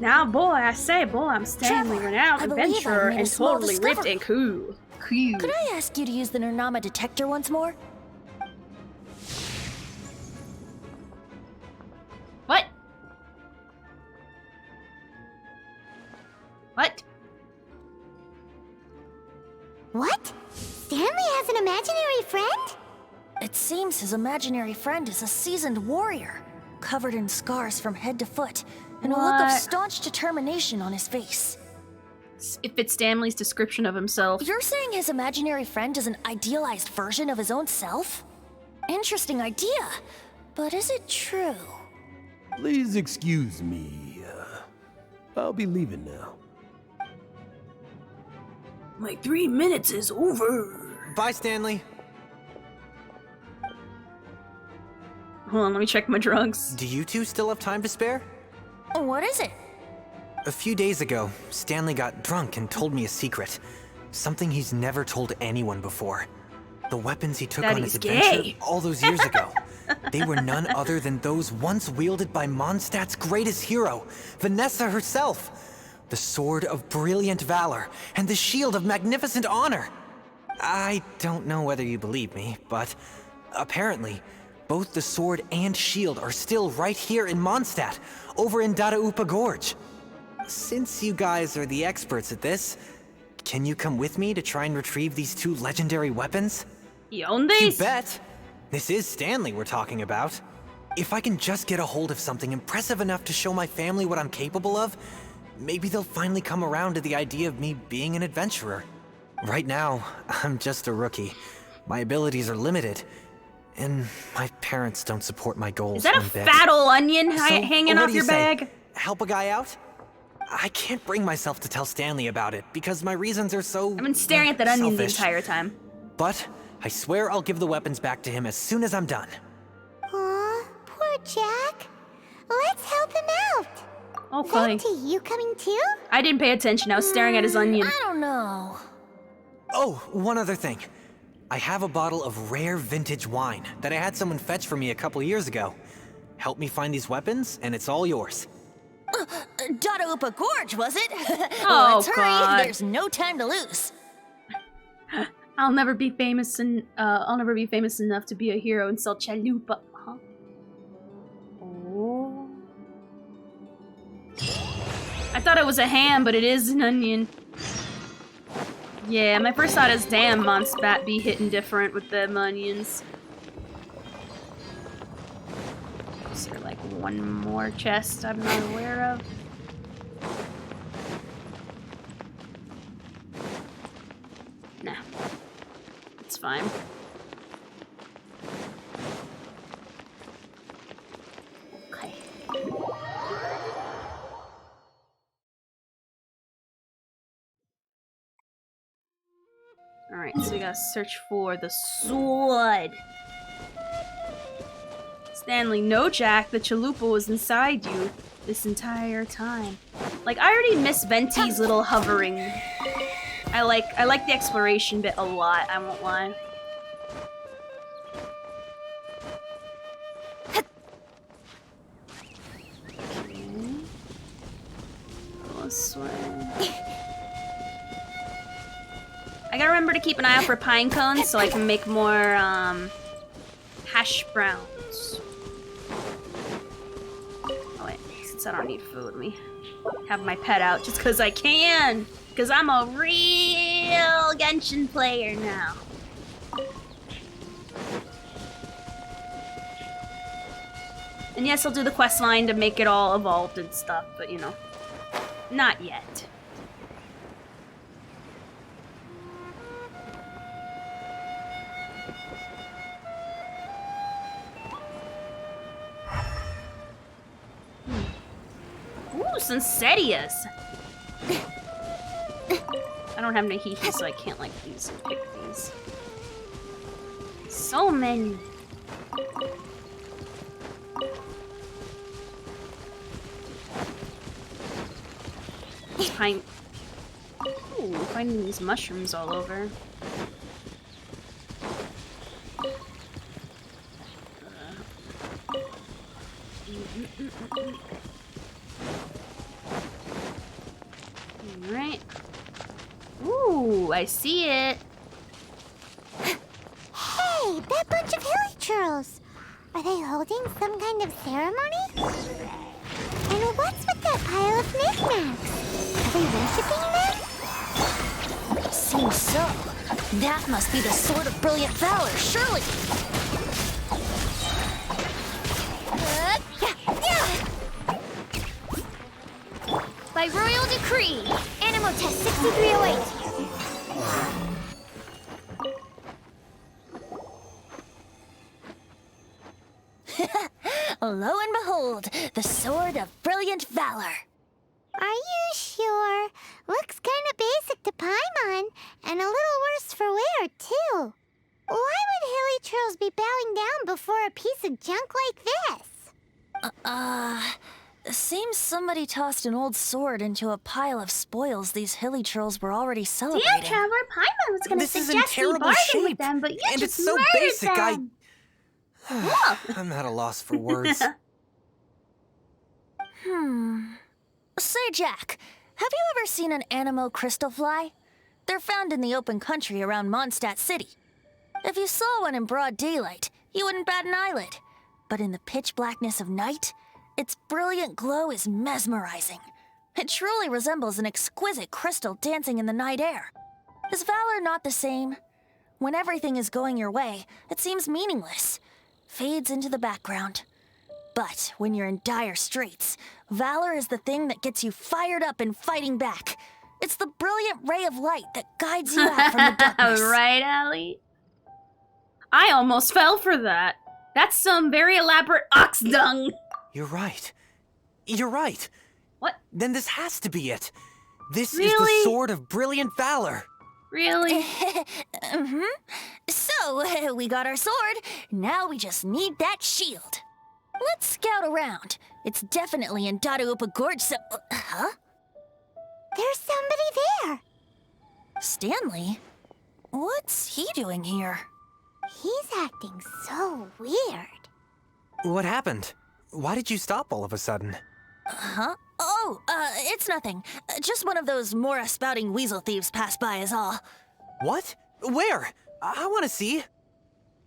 Now, boy, I say, boy, I'm Stanley, renowned I believe I adventurer made a and small totally ripped discovery. and cool. Cool. Could I ask you to use the Nernama detector once more? What? What? What? Stanley has an imaginary friend? It seems his imaginary friend is a seasoned warrior, covered in scars from head to foot, and a look of What? staunch determination on his face. It fits Stanley's description of himself. You're saying his imaginary friend is an idealized version of his own self? Interesting idea, but is it true? Please excuse me. I'll be leaving now. My 3 minutes is over. Bye, Stanley. Hold on, let me check my drugs. Do you two still have time to spare? What is it? A few days ago, Stanley got drunk and told me a secret. Something he's never told anyone before. The weapons he took That on his he's adventure gay. all those years ago. They were none other than those once wielded by Mondstadt's greatest hero, Vanessa herself. The sword of brilliant valor and the shield of magnificent honor. I don't know whether you believe me, but apparently, both the sword and shield are still right here in Mondstadt, over in Dadaupa Gorge. Since you guys are the experts at this, can you come with me to try and retrieve these two legendary weapons? You own You these? bet! This is Stanley we're talking about. If I can just get a hold of something impressive enough to show my family what I'm capable of, maybe they'll finally come around to the idea of me being an adventurer. Right now, I'm just a rookie. My abilities are limited, and my parents don't support my goals. Is that a one bit. fat ol' onion So, hanging what off do you your say? bag? Help a guy out? I can't bring myself to tell Stanley about it because my reasons are so. I've been staring at that onion the selfish. entire time. But I swear I'll give the weapons back to him as soon as I'm done. Aw, poor Jack. Let's help him out. Okay. Venti, you coming too? I didn't pay attention. I was staring at his onion. I don't know. Oh, one other thing. I have a bottle of rare vintage wine that I had someone fetch for me a couple years ago. Help me find these weapons, and it's all yours. Dadaupa Gorge, was it? Oh, Let's hurry. God. There's no time to lose. I'll never be famous enough to be a hero and sell chalupa. Huh? Oh. I thought it was a ham, but it is an onion. Yeah, my first thought is, damn, Mondstadt be hitting different with them onions. Is there like one more chest I'm not aware of? Nah. It's fine. Okay. Alright, so we gotta search for the sword. Stanley, no, Jack, the chalupa was inside you this entire time. Like, I already miss Venti's little hovering. I like the exploration bit a lot, I won't lie. Okay. This way. I gotta remember to keep an eye out for pine cones so I can make more, hash browns. Oh wait, since I don't need food, let me have my pet out just because I can! Because I'm a real Genshin player now. And yes, I'll do the quest line to make it all evolved and stuff, but you know, not yet. Ooh, Sincerias! I don't have Nahihi, so I can't like pick these. So many. Pine. Ooh, finding these mushrooms all over. Alright. Ooh, I see it. Hey, that bunch of hilly churls. Are they holding some kind of ceremony? And what's with that pile of knickknacks? Are they worshipping them? Seems so. That must be the Sword of Brilliant Valor, surely. By royal decree, Animal Test 6308. Lo and behold, the Sword of Brilliant Valor. Are you sure? Looks kind of basic to Paimon, and a little worse for wear, too. Why would hilly churls be bowing down before a piece of junk like this? Seems somebody tossed an old sword into a pile of spoils these hilly trolls were already celebrating. Damn, Traveler, Paimon was gonna This is in suggest we terrible bargain with shape, them, but you and just it's so murdered basic, them. I'm at a loss for words. Say, Jack, have you ever seen an Animo crystal fly? They're found in the open country around Mondstadt City. If you saw one in broad daylight, you wouldn't bat an eyelid. But in the pitch blackness of night, its brilliant glow is mesmerizing. It truly resembles an exquisite crystal dancing in the night air. Is valor not the same? When everything is going your way, it seems meaningless, fades into the background. But when you're in dire straits, valor is the thing that gets you fired up and fighting back. It's the brilliant ray of light that guides you out from the darkness. Right, Allie? I almost fell for that. That's some very elaborate ox dung. You're right. You're right. What? Then this has to be it. This is the Really? sword of brilliant valor. Really? So, we got our sword. Now we just need that shield. Let's scout around. It's definitely in Dadaupa Gorge, so... huh? There's somebody there. Stanley? What's he doing here? He's acting so weird. What happened? Why did you stop all of a sudden? Huh? Oh, it's nothing. Just one of those Mora spouting weasel thieves passed by is all. What? Where? I want to see.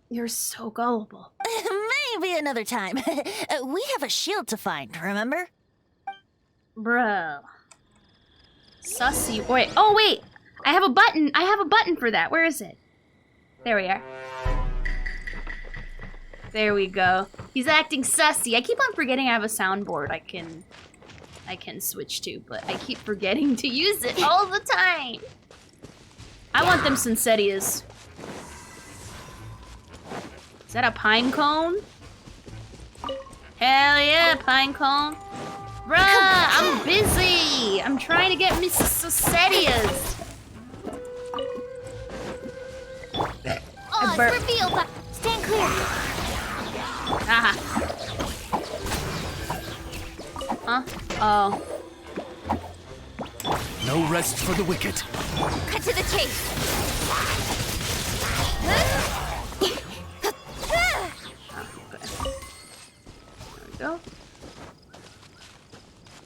You're so gullible. Maybe another time. We have a shield to find, remember? Bro. Sussy. Wait. Oh, wait. I have a button. I have a button for that. Where is it? There we are. There we go. He's acting sussy. I keep on forgetting I have a soundboard I can switch to, but I keep forgetting to use it all the time. I want them Sincetias. Is that a pine cone? Hell yeah, pine cone. Bruh, I'm busy. I'm trying to get Mrs. Sincetias. Oh, it's revealed. Stand clear. Haha. Huh? Oh. No rest for the wicked. Cut to the chase. There we go.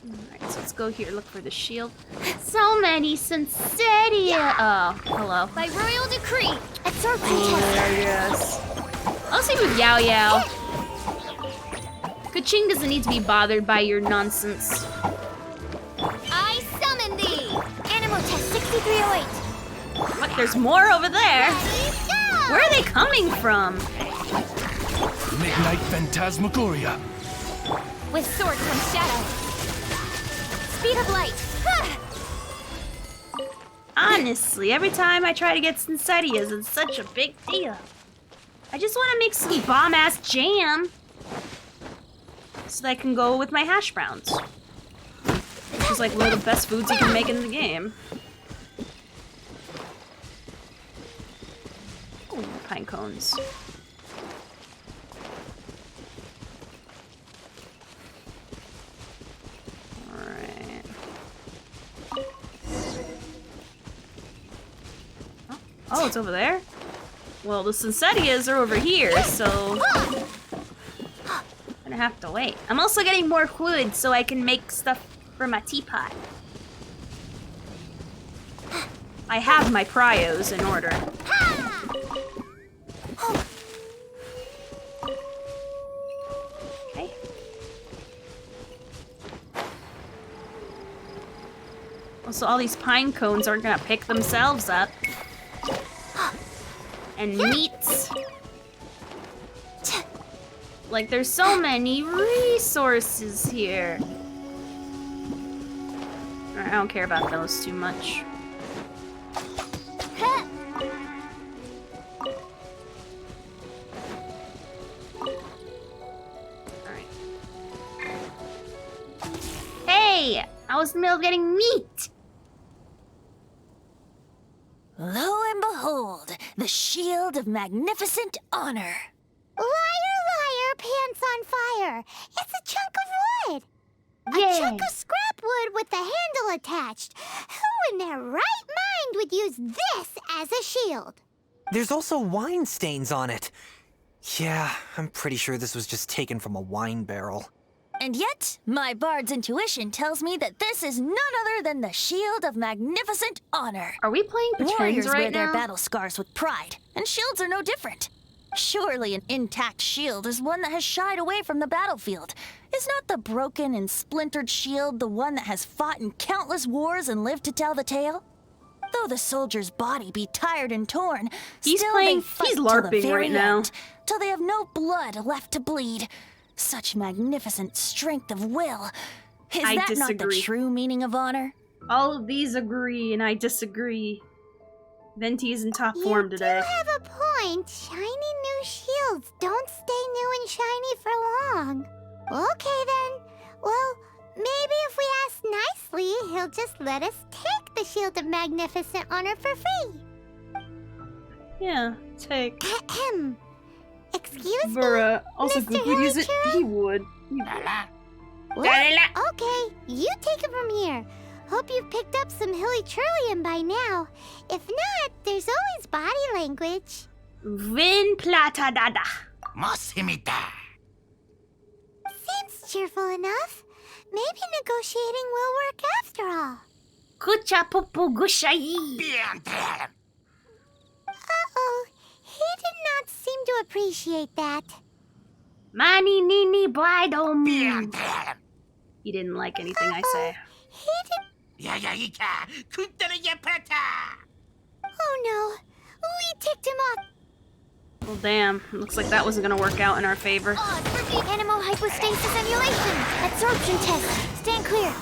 Alright, so let's go here, look for the shield. So many Sincetia! Oh, hello. By royal decree, at Sword Yes. I'll see with Yao Yao. Kaching doesn't need to be bothered by your nonsense. I summon thee! Animal test 6308. What? There's more over there? Where are they coming from? Midnight Phantasmagoria. With sword comes shadow. Speed of light. Honestly, every time I try to get Sincetias, it's such a big deal. I just want to make some bomb-ass jam so that I can go with my hash browns. Which is like one of the best foods you can make in the game. Ooh, pine cones. Alright. Oh, it's over there? Well, the Sincetias are over here, so I'm gonna have to wait. I'm also getting more wood so I can make stuff for my teapot. I have my pryos in order. Okay. Also, all these pine cones aren't gonna pick themselves up. And meats. Like, there's so many resources here. I don't care about those too much. Alright. Hey! I was in the middle of getting meat! Lo and behold, the shield of magnificent honor. Liar, liar, pants on fire. It's a chunk of wood. A chunk of scrap wood with the handle attached. Who in their right mind would use this as a shield? There's also wine stains on it. Yeah, I'm pretty sure this was just taken from a wine barrel. And yet, my bard's intuition tells me that this is none other than the Shield of Magnificent Honor. Are we playing pretend Warriors right wear their now? battle scars with pride, and shields are no different. Surely an intact shield is one that has shied away from the battlefield. Is not the broken and splintered shield the one that has fought in countless wars and lived to tell the tale? Though the soldier's body be tired and torn, He's still playing- they fight he's till the LARPing very right now. end, till they have no blood left to bleed. Such magnificent strength of will. Is I that not the disagree. true meaning of honor? All of these agree, and I disagree. Venti is in top form today. You have a point. Shiny new shields don't stay new and shiny for long. Okay then. Well, maybe if we ask nicely, he'll just let us take the Shield of Magnificent Honor for free. Yeah, take. Ahem. Excuse me, Bruh. Also, Mr. Goop would use it. Hilichurl? He would. What? Okay, you take it from here. Hope you've picked up some Hilichurlian by now. If not, there's always body language. Vin plata dada. Seems cheerful enough. Maybe negotiating will work after all. Kucha pupu gushai. Uh-oh, he did not seem to appreciate that. Mani nini bridom. He didn't like anything I say. He did... Oh no, we ticked him off. Well, damn. Looks like that wasn't gonna work out in our favor. Animal hypostasis emulation. Absorption test. Stand clear.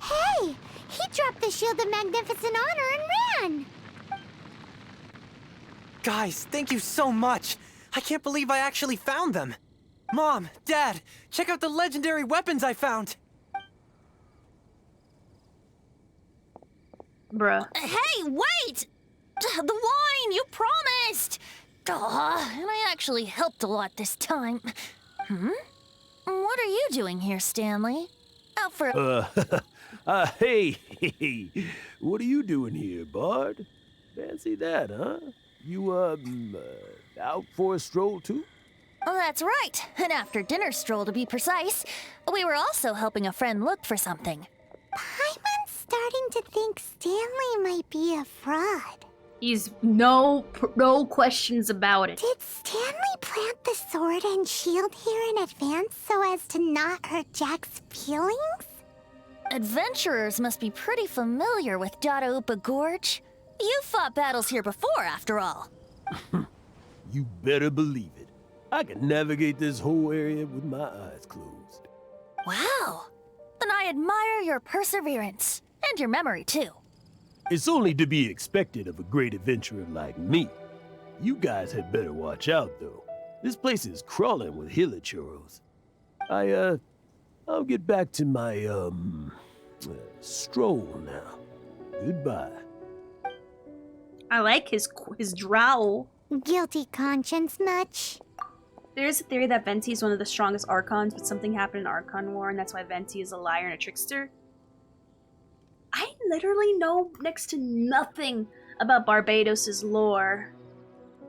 Hey, he dropped the Shield of Magnificent Honor and ran. Guys, thank you so much. I can't believe I actually found them. Mom, Dad, check out the legendary weapons I found. Bruh. Hey, wait! The wine, you promised! And I actually helped a lot this time. What are you doing here, Stanley? Out for Hey, what are you doing here, Bard? Fancy that, huh? You, out for a stroll too? Oh, that's right. An after-dinner stroll, to be precise. We were also helping a friend look for something. Paimon's starting to think Stanley might be a fraud. He's no questions about it. Did Stanley plant the sword and shield here in advance so as to not hurt Jack's feelings? Adventurers must be pretty familiar with Dada Upa Gorge. You fought battles here before, after all. You better believe it. I can navigate this whole area with my eyes closed. Wow. Then I admire your perseverance. And your memory, too. It's only to be expected of a great adventurer like me. You guys had better watch out, though. This place is crawling with hilichurls. I'll get back to my, stroll now. Goodbye. I like his drowl. Guilty conscience much? There's a theory that Venti is one of the strongest Archons, but something happened in Archon War, and that's why Venti is a liar and a trickster. I literally know next to nothing about Barbados's lore.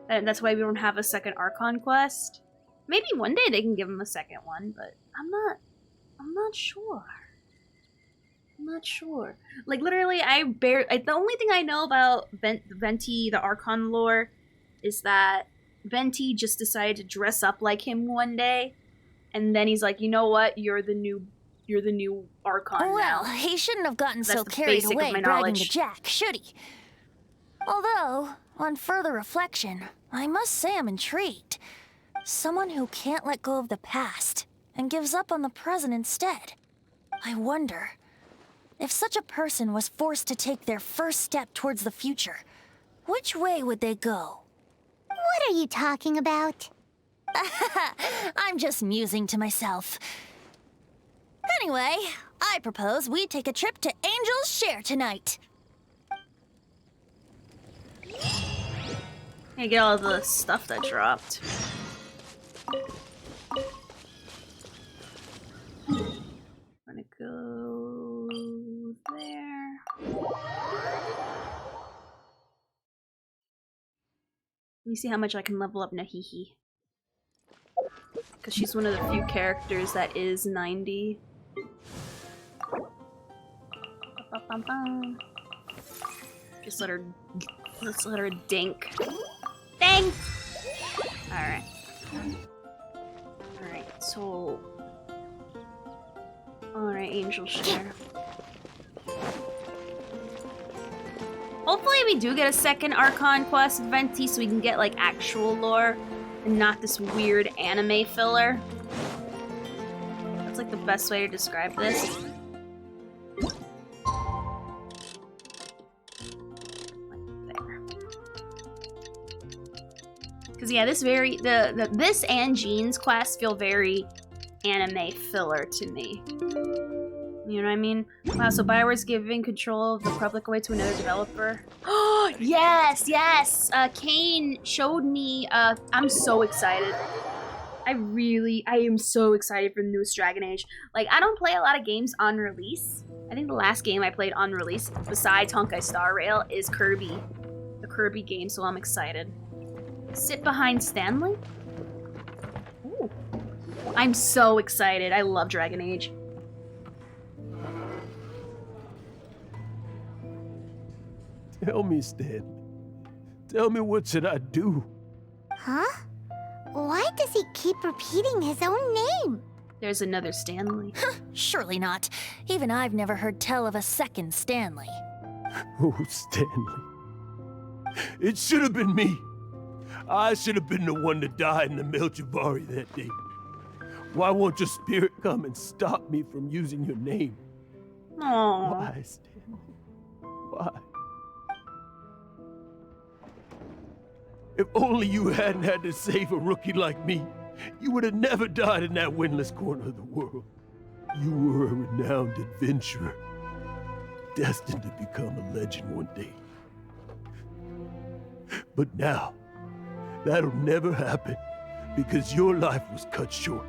And that's why we don't have a second Archon quest. Maybe one day they can give him a second one, but I'm not sure. I'm not sure. Like, literally, the only thing I know about Venti, the Archon lore, is that Venti just decided to dress up like him one day, and then he's like, you know what, you're the new Archon well, now. He shouldn't have gotten That's so the carried basic of away my bragging knowledge. to Jack, should he? Although, on further reflection, I must say I'm intrigued. Someone who can't let go of the past and gives up on the present instead. I wonder, if such a person was forced to take their first step towards the future, which way would they go? What are you talking about? I'm just musing to myself. Anyway, I propose we take a trip to Angel's Share tonight. I get all the stuff that dropped. I'm gonna go there. Let me see how much I can level up Nahihi. Because she's one of the few characters that is 90. Just let's let her dink. Dang! Alright. Alright, so... Alright, Angel Share. Hopefully we do get a second Archon quest with Venti so we can get like actual lore and not this weird anime filler. That's like the best way to describe this. Because yeah, this this and Jean's quest feel very anime filler to me. You know what I mean? Wow, so Bioware's giving control of the public away to another developer. Oh, yes, yes! Kane showed me, I'm so excited. I am so excited for the newest Dragon Age. Like, I don't play a lot of games on release. I think the last game I played on release, besides Honkai Star Rail, is Kirby. The Kirby game, so I'm excited. Sit behind Stanley? Ooh. I'm so excited. I love Dragon Age. Tell me, Stan. Tell me, what should I do? Huh? Why does he keep repeating his own name? There's another Stanley. Surely not. Even I've never heard tell of a second Stanley. Oh, Stanley. It should have been me. I should have been the one to die in the Melchivari that day. Why won't your spirit come and stop me from using your name? Aww. Why, Stanley? Why? If only you hadn't had to save a rookie like me, you would have never died in that windless corner of the world. You were a renowned adventurer, destined to become a legend one day. But now, that'll never happen, because your life was cut short.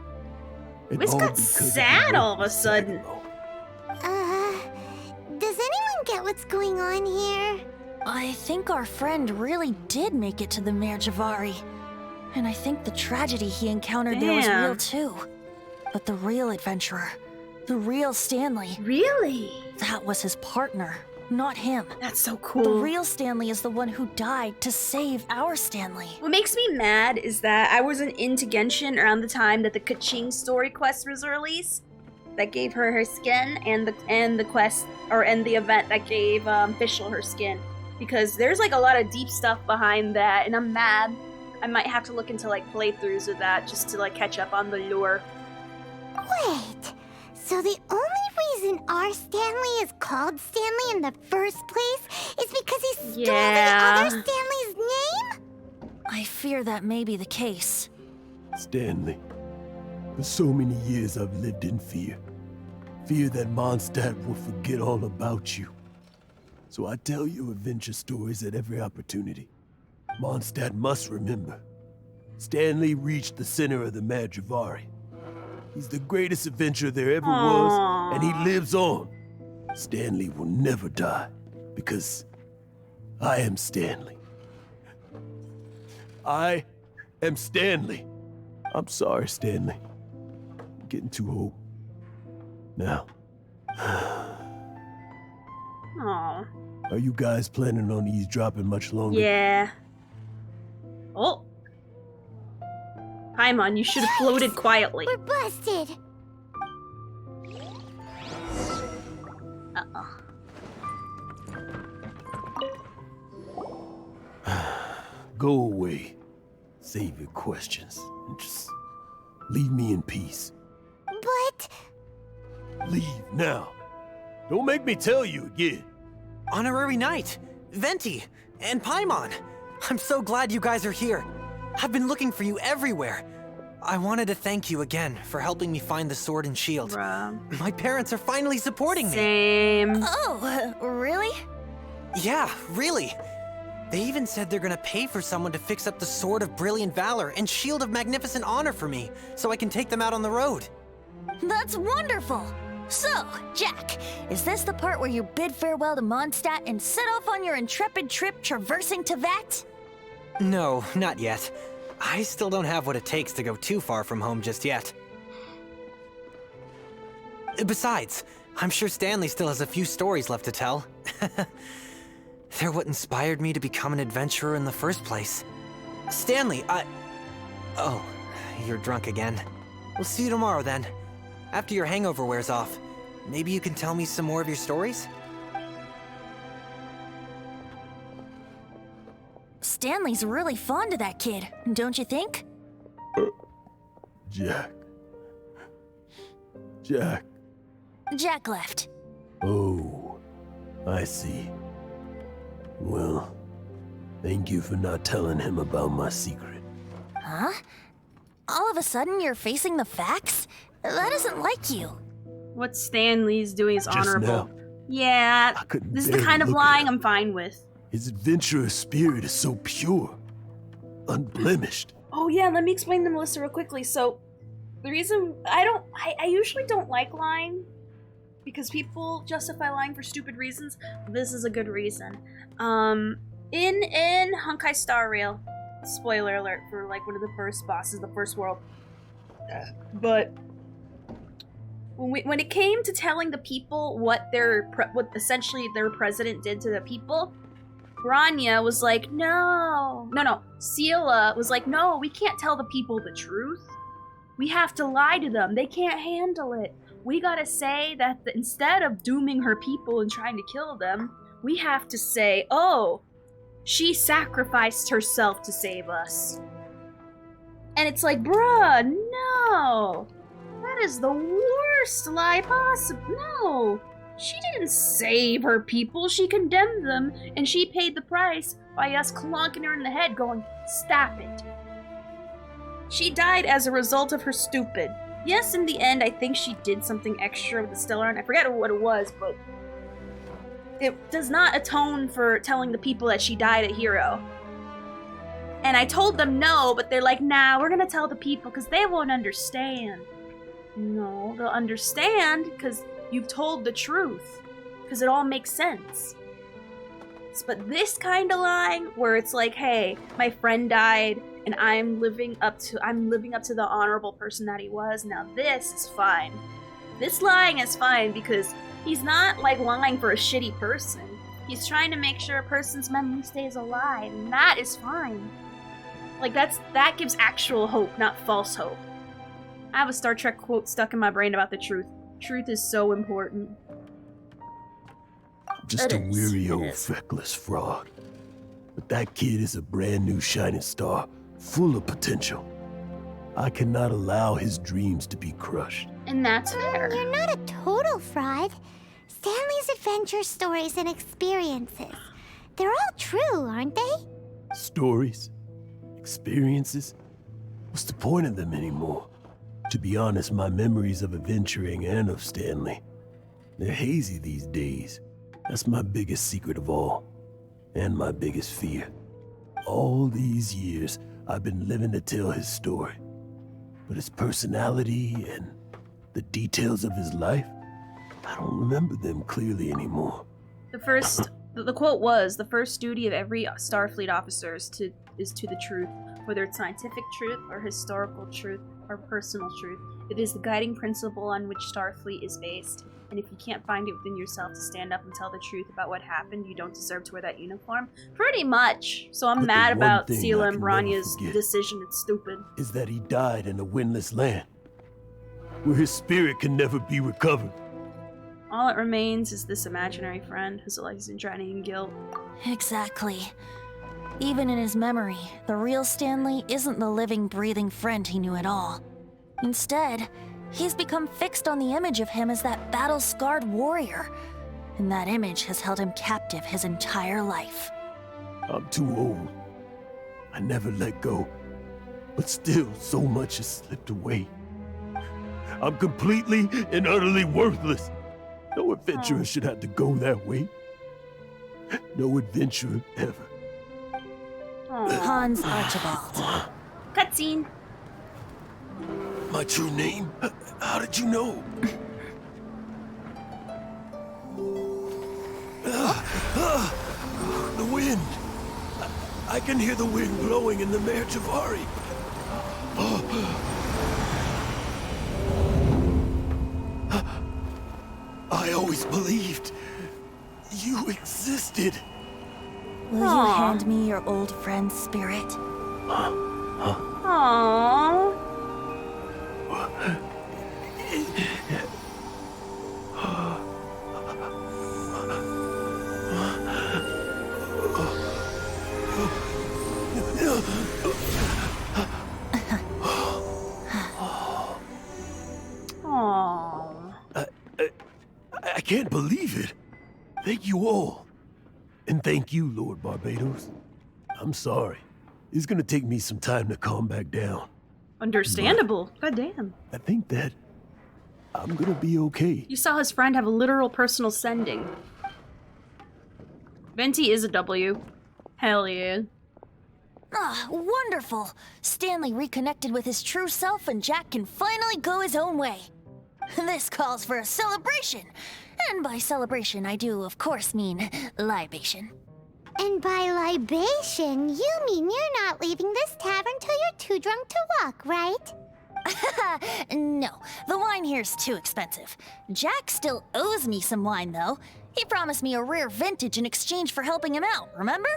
And This all got because sad all of a sudden. Does anyone get what's going on here? I think our friend really did make it to the Merjavari. And I think the tragedy he encountered there was real too. But the real adventurer, the real Stanley. Really? That was his partner, not him. That's so cool. The real Stanley is the one who died to save our Stanley. What makes me mad is that I wasn't into Genshin around the time that the Kaching story quest was released. That gave her skin, and the quest and the event that gave Fischl her skin. Because there's like a lot of deep stuff behind that, and I'm mad. I might have to look into like playthroughs of that just to like catch up on the lore. Wait, so the only reason our Stanley is called Stanley in the first place is because he stole the other Stanley's name? I fear that may be the case. Stanley, for so many years I've lived in fear. Fear that Mondstadt will forget all about you. So I tell you adventure stories at every opportunity. Mondstadt must remember. Stanley reached the center of the Madrivari. He's the greatest adventurer there ever was, and he lives on. Stanley will never die, because I am Stanley. I am Stanley. I'm sorry, Stanley. I'm getting too old. Now. Aww. Are you guys planning on eavesdropping much longer? Yeah. Oh. Paimon, you should have floated quietly. We're busted. Uh-oh. Go away. Save your questions. And just leave me in peace. But... Leave now. Don't make me tell you again. Honorary Knight, Venti, and Paimon. I'm so glad you guys are here. I've been looking for you everywhere. I wanted to thank you again for helping me find the sword and shield. Bruh. My parents are finally supporting me. Same. Oh, really? Yeah, really. They even said they're gonna pay for someone to fix up the Sword of Brilliant Valor and Shield of Magnificent Honor for me, so I can take them out on the road. That's wonderful! So, Jack, is this the part where you bid farewell to Mondstadt and set off on your intrepid trip traversing Tevat? No, not yet. I still don't have what it takes to go too far from home just yet. Besides, I'm sure Stanley still has a few stories left to tell. They're what inspired me to become an adventurer in the first place. Stanley, Oh, you're drunk again. We'll see you tomorrow then. After your hangover wears off. Maybe you can tell me some more of your stories? Stanley's really fond of that kid, don't you think? Jack. Jack. Jack left. Oh, I see. Well, thank you for not telling him about my secret. Huh? All of a sudden you're facing the facts? That isn't like you. What Stanley's doing is Just honorable. now, Yeah, this is the kind of lying I'm fine with. His adventurous spirit is so pure, unblemished. Oh yeah, let me explain to Melissa real quickly. So, the reason I usually don't like lying because people justify lying for stupid reasons. This is a good reason. In Honkai Star Rail, spoiler alert for like one of the first bosses, the first world. But when it came to telling the people what essentially their president did to the people, Grania was like, no. Sela was like, no, we can't tell the people the truth. We have to lie to them. They can't handle it. We gotta say that instead of dooming her people and trying to kill them, we have to say, oh, she sacrificed herself to save us. And it's like, bruh, no. That is the worst lie possible. No. She didn't save her people. She condemned them, and she paid the price by us clonking her in the head going, stop it. She died as a result of her stupid. Yes, in the end, I think she did something extra with the Stellar, I forget what it was, but it does not atone for telling the people that she died at Hero. And I told them no, but they're like, nah, we're gonna tell the people because they won't understand. No, they'll understand because you've told the truth. Because it all makes sense. But this kind of lying, where it's like, hey, my friend died, and I'm living up to the honorable person that he was. Now this is fine. This lying is fine because he's not like lying for a shitty person. He's trying to make sure a person's memory stays alive, and that is fine. Like that gives actual hope, not false hope. I have a Star Trek quote stuck in my brain about the truth. Truth is so important. Just a weary old feckless fraud. But that kid is a brand new shining star, full of potential. I cannot allow his dreams to be crushed. And that's fair. You're not a total fraud. Stanley's adventure stories and experiences. They're all true, aren't they? Stories? Experiences? What's the point of them anymore? To be honest, my memories of adventuring and of Stanley, they're hazy these days. That's my biggest secret of all, and my biggest fear. All these years, I've been living to tell his story. But his personality and the details of his life, I don't remember them clearly anymore. The quote was, the first duty of every Starfleet officer is to the truth, whether it's scientific truth or historical truth or personal truth. It is the guiding principle on which Starfleet is based, and if you can't find it within yourself to stand up and tell the truth about what happened, you don't deserve to wear that uniform. Pretty much. So I'm mad about Sela and Brania's decision. It's stupid. Is that he died in a windless land, where his spirit can never be recovered. All it remains is this imaginary friend who's lies in drowning in guilt. Exactly. Even in his memory, the real Stanley isn't the living, breathing friend he knew at all. Instead, he's become fixed on the image of him as that battle-scarred warrior, and that image has held him captive his entire life. I'm too old. I never let go, but still so much has slipped away. I'm completely and utterly worthless. No adventurer should have to go that way. No adventurer ever. Hans Archibald. Cutscene. My true name? How did you know? The wind. I can hear the wind blowing in the Mare Javari. I always believed you existed. Will you hand me your old friend's spirit? Aww. I can't believe it. Thank you all. And thank you, Lord Barbados. I'm sorry. It's gonna take me some time to calm back down. Understandable. God damn. I think that I'm gonna be okay. You saw his friend have a literal personal sending. Venti is a W. Hell yeah. Ah, wonderful! Stanley reconnected with his true self and Jack can finally go his own way. This calls for a celebration. And by celebration, I do, of course, mean libation. And by libation, you mean you're not leaving this tavern till you're too drunk to walk, right? No, the wine here's too expensive. Jack still owes me some wine, though. He promised me a rare vintage in exchange for helping him out, remember?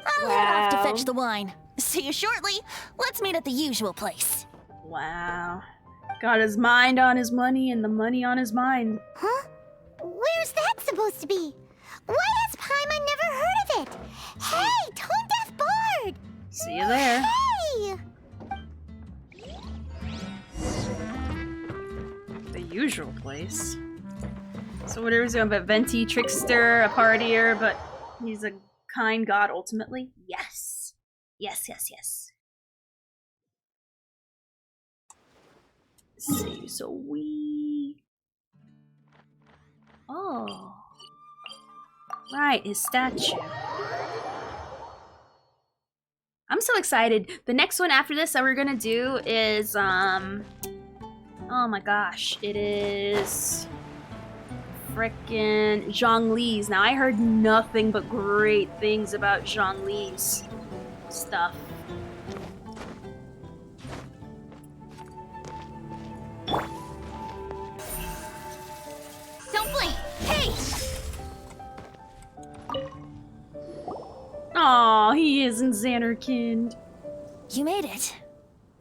I'll head off to fetch the wine. See you shortly. Let's meet at the usual place. Wow. Got his mind on his money and the money on his mind. Huh? Where's that supposed to be? Why has Paimon never heard of it? Hey, Tone Deaf Bard! See you there. Hey! The usual place. So whatever he's doing, but Venti, trickster, a partier, but he's a kind god ultimately? Yes. Yes, yes, yes. Let's see, so we... Oh. Right, his statue. I'm so excited. The next one after this that we're gonna do is, oh my gosh, it is frickin' Zhongli's. Now, I heard nothing but great things about Zhongli's stuff. Don't blink! Hey! Aw, he isn't Xanarkand. You made it.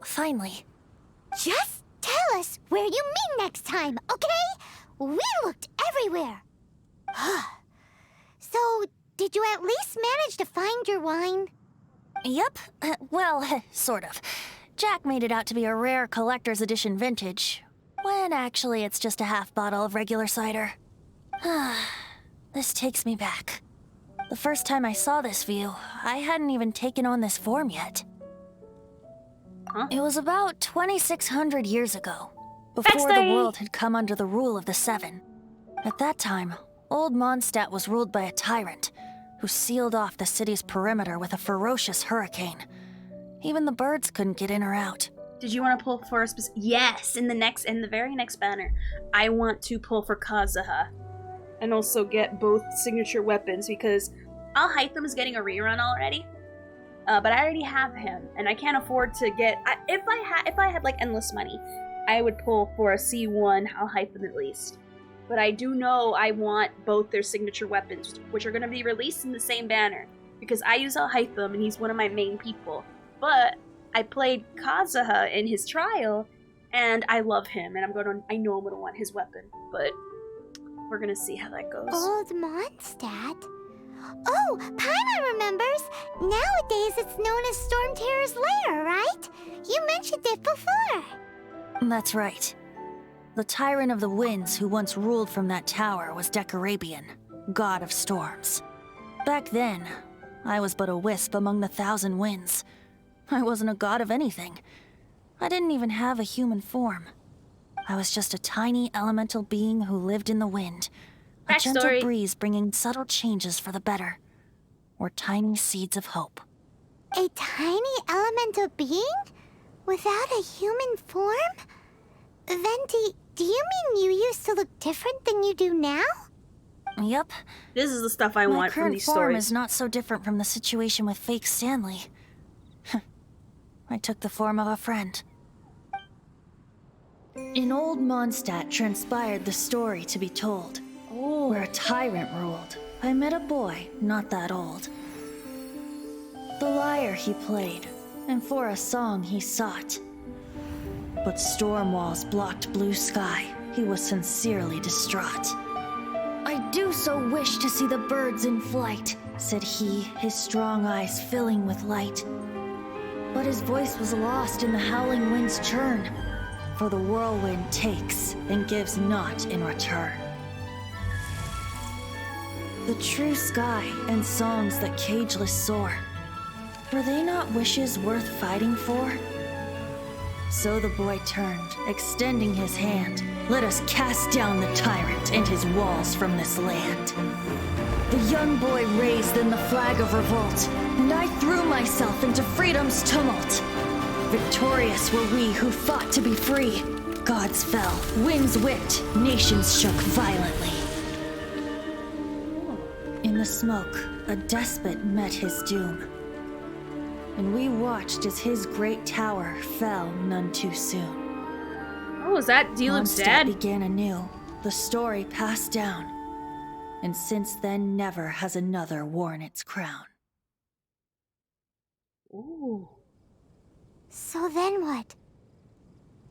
Finally. Just tell us where you meet next time, okay? We looked everywhere. So, did you at least manage to find your wine? Yep. Well, sort of. Jack made it out to be a rare collector's edition vintage, when actually it's just a half bottle of regular cider. This takes me back. The first time I saw this view, I hadn't even taken on this form yet. Huh? It was about 2,600 years ago, before the world had come under the rule of the Seven. At that time, old Mondstadt was ruled by a tyrant, who sealed off the city's perimeter with a ferocious hurricane. Even the birds couldn't get in or out. Did you want to pull for a specific... Yes, in the very next banner, I want to pull for Kazuha. And also get both signature weapons, because Al-Haytham is getting a rerun already. But I already have him, and I can't afford to get... If I had like endless money, I would pull for a C1 Al-Haytham at least. But I do know I want both their signature weapons, which are going to be released in the same banner. Because I use Al-Haytham, and he's one of my main people. But I played Kazuha in his trial, and I love him, and I know I'm gonna want his weapon. But we're gonna see how that goes. Old Mondstadt? Oh, Paimon remembers! Nowadays it's known as Storm Terror's lair, right? You mentioned it before. That's right. The Tyrant of the Winds who once ruled from that tower was Decarabian, god of storms. Back then, I was but a wisp among the thousand winds. I wasn't a god of anything. I didn't even have a human form. I was just a tiny elemental being who lived in the wind. A gentle breeze bringing subtle changes for the better. Or tiny seeds of hope. A tiny elemental being? Without a human form? Venti, do you mean you used to look different than you do now? Yep. This is the stuff I want from these My current form stories. is not so different from the situation with fake Stanley. I took the form of a friend. In old Mondstadt transpired the story to be told, where a tyrant ruled. I met a boy not that old. The lyre he played, and for a song he sought. But storm walls blocked blue sky. He was sincerely distraught. I do so wish to see the birds in flight, said he, his strong eyes filling with light. But his voice was lost in the howling wind's churn, for the whirlwind takes and gives not in return. The true sky and songs that cageless soar, were they not wishes worth fighting for? So the boy turned, extending his hand. Let us cast down the tyrant and his walls from this land. The young boy raised then the flag of revolt, and I threw myself into freedom's tumult. Victorious were we who fought to be free. Gods fell, winds whipped, nations shook violently. In the smoke, a despot met his doom. And we watched as his great tower fell none too soon. Oh, is that D-Loop's dad? Began anew. The story passed down. And since then, never has another worn its crown. Ooh. So then what?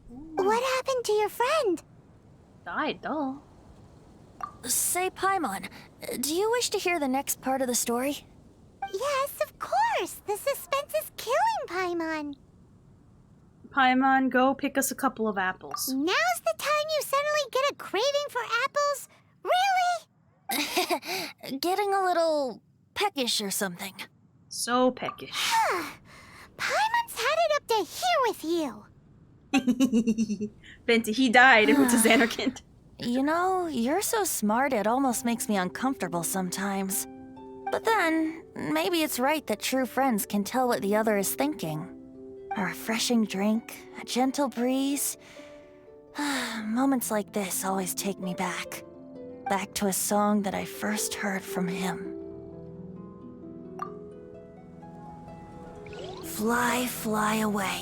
What happened to your friend? Died, though. Say, Paimon, do you wish to hear the next part of the story? Yes, of course. The suspense is killing Paimon. Paimon, go pick us a couple of apples. Now's the time you suddenly get a craving for apples? Really? Getting a little peckish or something. So peckish. Paimon's had it up to here with you. Venti, he died and went to Xanarkand. You know, you're so smart it almost makes me uncomfortable sometimes. But then, maybe it's right that true friends can tell what the other is thinking. A refreshing drink, a gentle breeze. Moments like this always take me back. Back to a song that I first heard from him. Fly, fly away.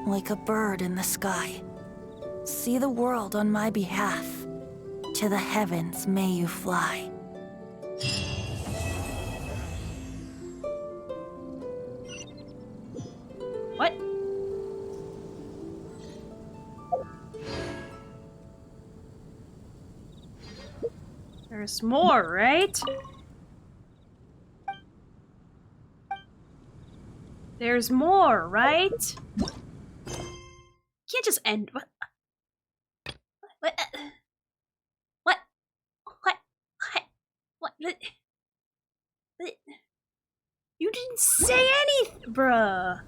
Like a bird in the sky. See the world on my behalf. To the heavens may you fly. What? There's more, right? There's more, right? Can't just end. What? What? What? What? What? What? You didn't say anything, bruh.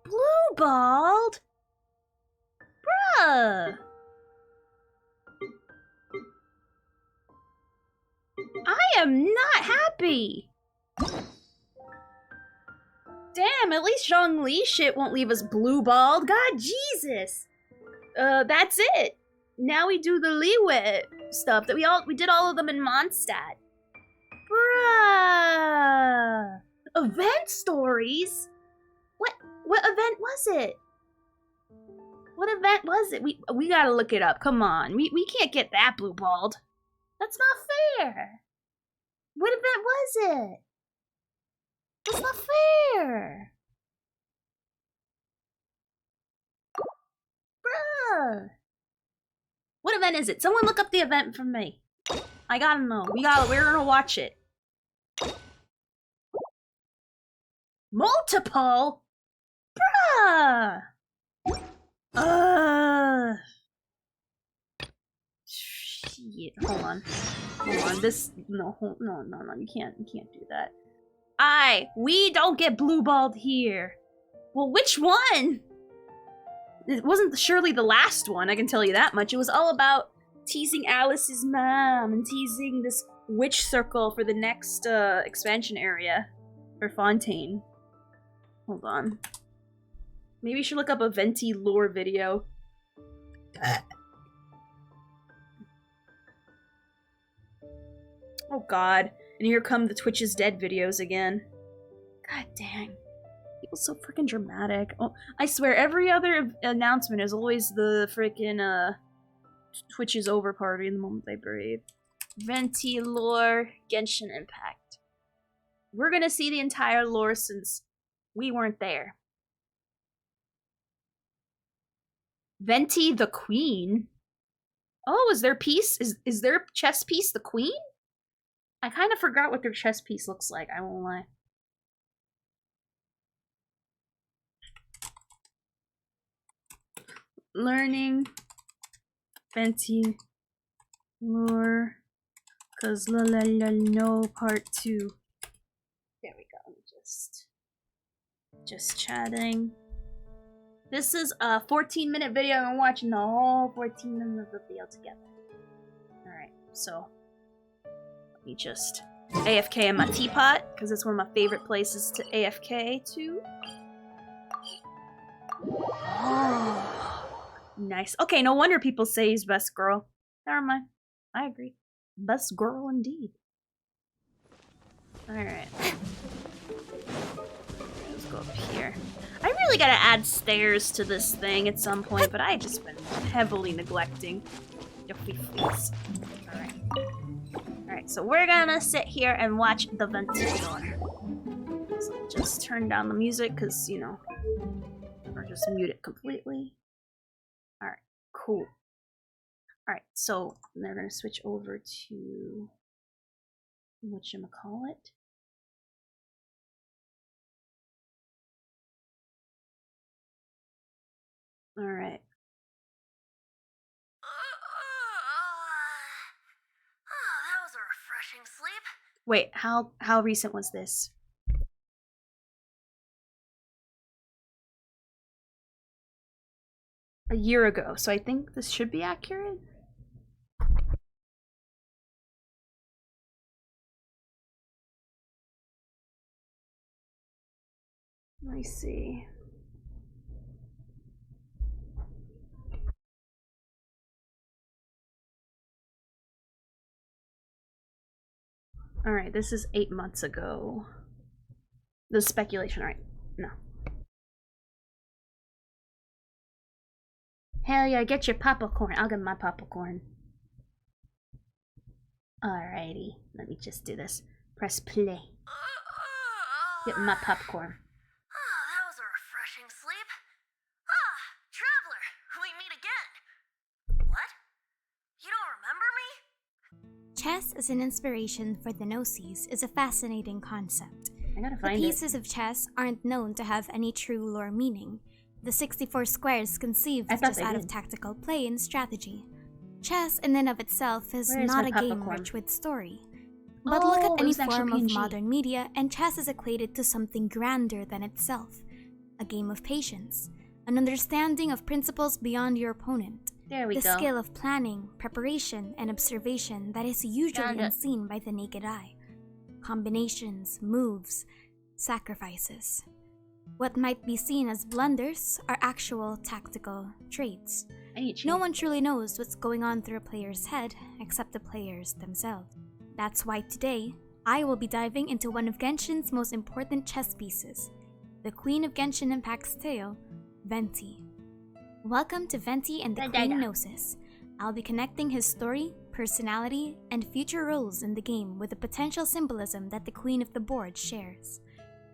Blue balled? Bruh. I am not happy. Damn, at least Zhongli shit won't leave us blue balled. God, Jesus. That's it. Now we do the Liyue stuff that we did all of them in Mondstadt. Bruh. Event stories? What event was it? What event was it? We gotta look it up. Come on. We can't get that blue balled. That's not fair. What event was it? That's not fair. Bruh. What event is it? Someone look up the event for me. I gotta know. We're gonna watch it. Multiple? Bruh. Shit. Hold on. This no, you can't do that. We don't get blue balled here. Well, which one? It wasn't surely the last one, I can tell you that much. It was all about teasing Alice's mom and teasing this witch circle for the next expansion area for Fontaine. Hold on. Maybe you should look up a Venti lore video. Oh god. And here come the Twitch is dead videos again. God dang. People so freaking dramatic. Oh, I swear, every other announcement is always the freaking Twitch is over party in the moment they breathe. Venti lore, Genshin Impact. We're gonna see the entire lore since we weren't there. Venti the Queen? Oh, is their piece? Is their chess piece the Queen? I kind of forgot what their chess piece looks like, I won't lie. Learning Venti lore, cause la la la no part 2. There we go. Just chatting. This is a 14-minute video. I'm watching the whole 14 minutes of the video together. Alright, so let me just AFK in my teapot, because it's one of my favorite places to AFK to. Oh, nice. Okay, no wonder people say he's best girl. Never mind. I agree. Best girl indeed. Alright. Let's go up here. I really gotta add stairs to this thing at some point, but I've just been heavily neglecting. Alright. Alright, so we're gonna sit here and watch the ventilator. So just turn down the music, because, you know, or just mute it completely. Alright, cool. Alright, so they're gonna switch over to whatchamacallit. Alright. Oh, that was a refreshing sleep. Wait, how recent was this? A year ago, so I think this should be accurate. Let me see. Alright, this is 8 months ago. The speculation, alright. No. Hell yeah, get your popcorn. I'll get my popcorn. Alrighty, let me just do this. Press play. Get my popcorn. Oh, that was a refreshing sleep. Ah, Traveler, we meet again. What? You don't remember me? Chess as an inspiration for the Gnosis is a fascinating concept. I gotta The find pieces of chess aren't known to have any true lore meaning. The 64 squares conceived just out of tactical play and strategy. Chess in and of itself is not a game rich with story. But look at any form of modern media and chess is equated to something grander than itself. A game of patience, an understanding of principles beyond your opponent. There we the go. skill of planning, preparation, and observation that is usually unseen by the naked eye. Combinations, moves, sacrifices. What might be seen as blunders are actual tactical traits. No one truly knows what's going on through a player's head except the players themselves. That's why today, I will be diving into one of Genshin's most important chess pieces, the Queen of Genshin Impact's tale, Venti. Welcome to Venti and the Queen Gnosis. I'll be connecting his story, personality, and future roles in the game with the potential symbolism that the Queen of the board shares.